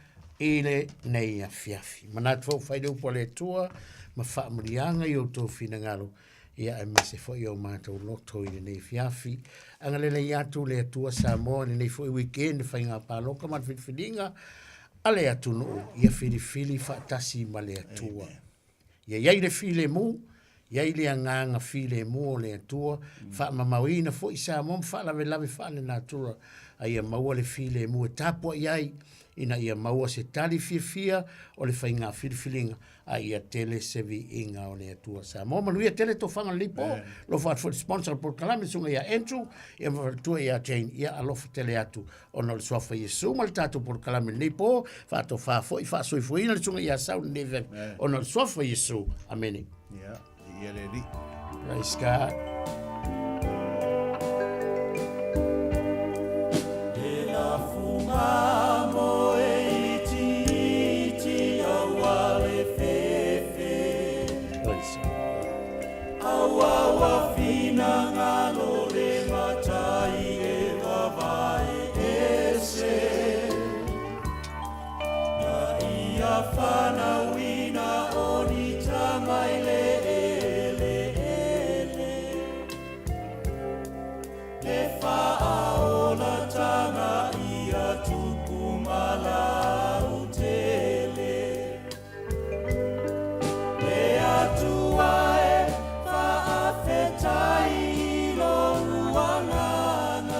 I le nei a fiafi. Manatu fau whaideu po le tua, ma whaamurianga I o tō whina ngalo. Ia e mese fo I o mātou loto I le nei fiafi. Anga le nei atu le atua Samoa, le nei fo I weekend, whai ngā pāloka, man whiwhiringa, a le atu no, ia whirifili whaatasi ma le atua. Ia iai le file mu, Iai le nganga file mo le atua, wha mamawina fo I Samoa, wha lawe lawe wha le natura, a ia maua le file mo e tapua iai, ina ia maua se tali fia o le whainga whiriwhiringa, a ia tele sevi inga o le atua Samoa. Manuia tele to whanga lipo, lo wha for sponsor por kalame sunga ia Andrew, ia tua ia Jane, ia alofa tele atu, o no le swafa Yesu, ma le tatu por kalame lipo, wha to wha fo I wha soifuina le sunga ia sau neve, o no le swafa Yesu. Amen. Yeah. Praise God. Faafetai lo uanganga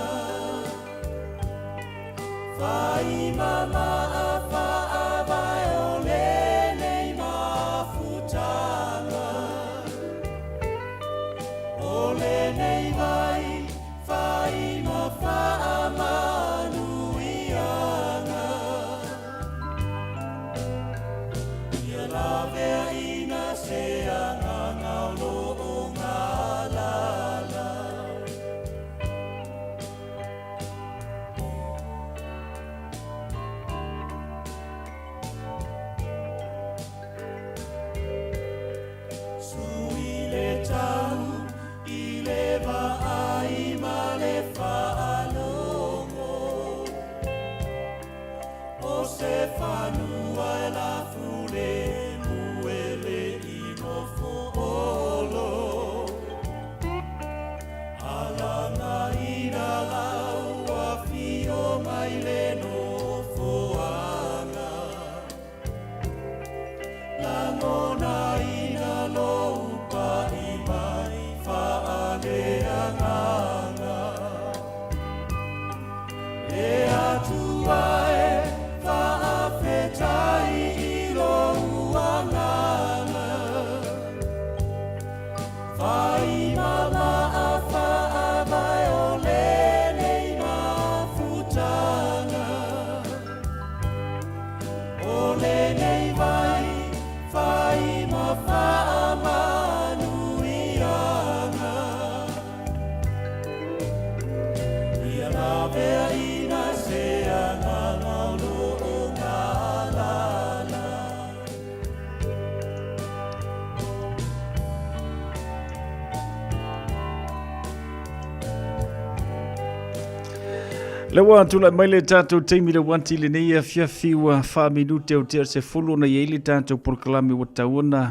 Le wa tula mai le tātou teimi le wanti le nei a fiafi wa 5 minute o te se fulu na ye le tātou proklami wa tauna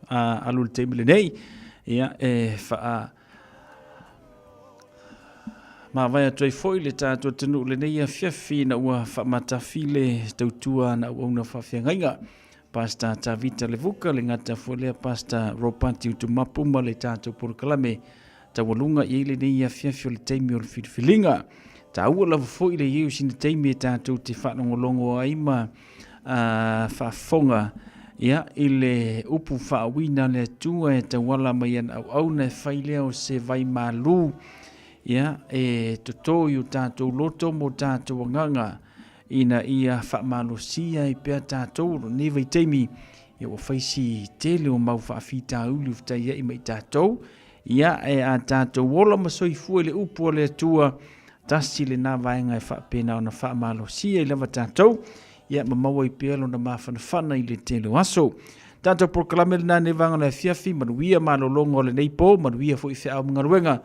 alu le teimi le nei ia fa ma vai atoi foi le tātou tenu le nei a fiafi na ua fa matafi le tautua na ua una fa fiangainga pasta Tavita le vuka le ngata folea pasta Ropati utumapuma le tātou proklami tawalunga i le nei a fiafi o le teimi o le filfilinga ta ua lava foi le iu sini teimi e tātou te whanongolongo a ima whafonga ia i le upu whaawina le tua e te wala mai an au na whailea o se vai malu ia e totoi o tātou loto mo tātou anganga ina ia whaamalosia i pia tātou ne vai teimi ia o whaisi tele o mau whaafita uli ufitai ia i mai tātou ia e a tātou wola masoi fua le upu o le tua tasi le nā vaenga e whaapena o na whaamalo sia i lava tātou. Ia mamaua i pēlo na mawhanawhana i le telo aso. Tātou proklame le nā nevanga le fiafi, manuia malolongo le neipo, manuia fo i whea au mga ruenga.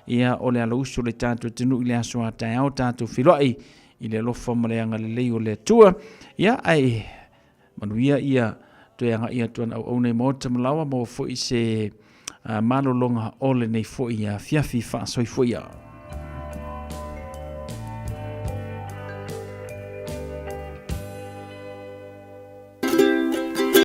Ia o le ala uso le tātou tenu i le aso a tai au tātou whiloai i le lofa maleanga le lei o le tua. Ia ai manuia ia tueanga ia tuan au nei maota malawa mo fo i se malolonga o le nei fo i a fiafi whaasoi fo ia.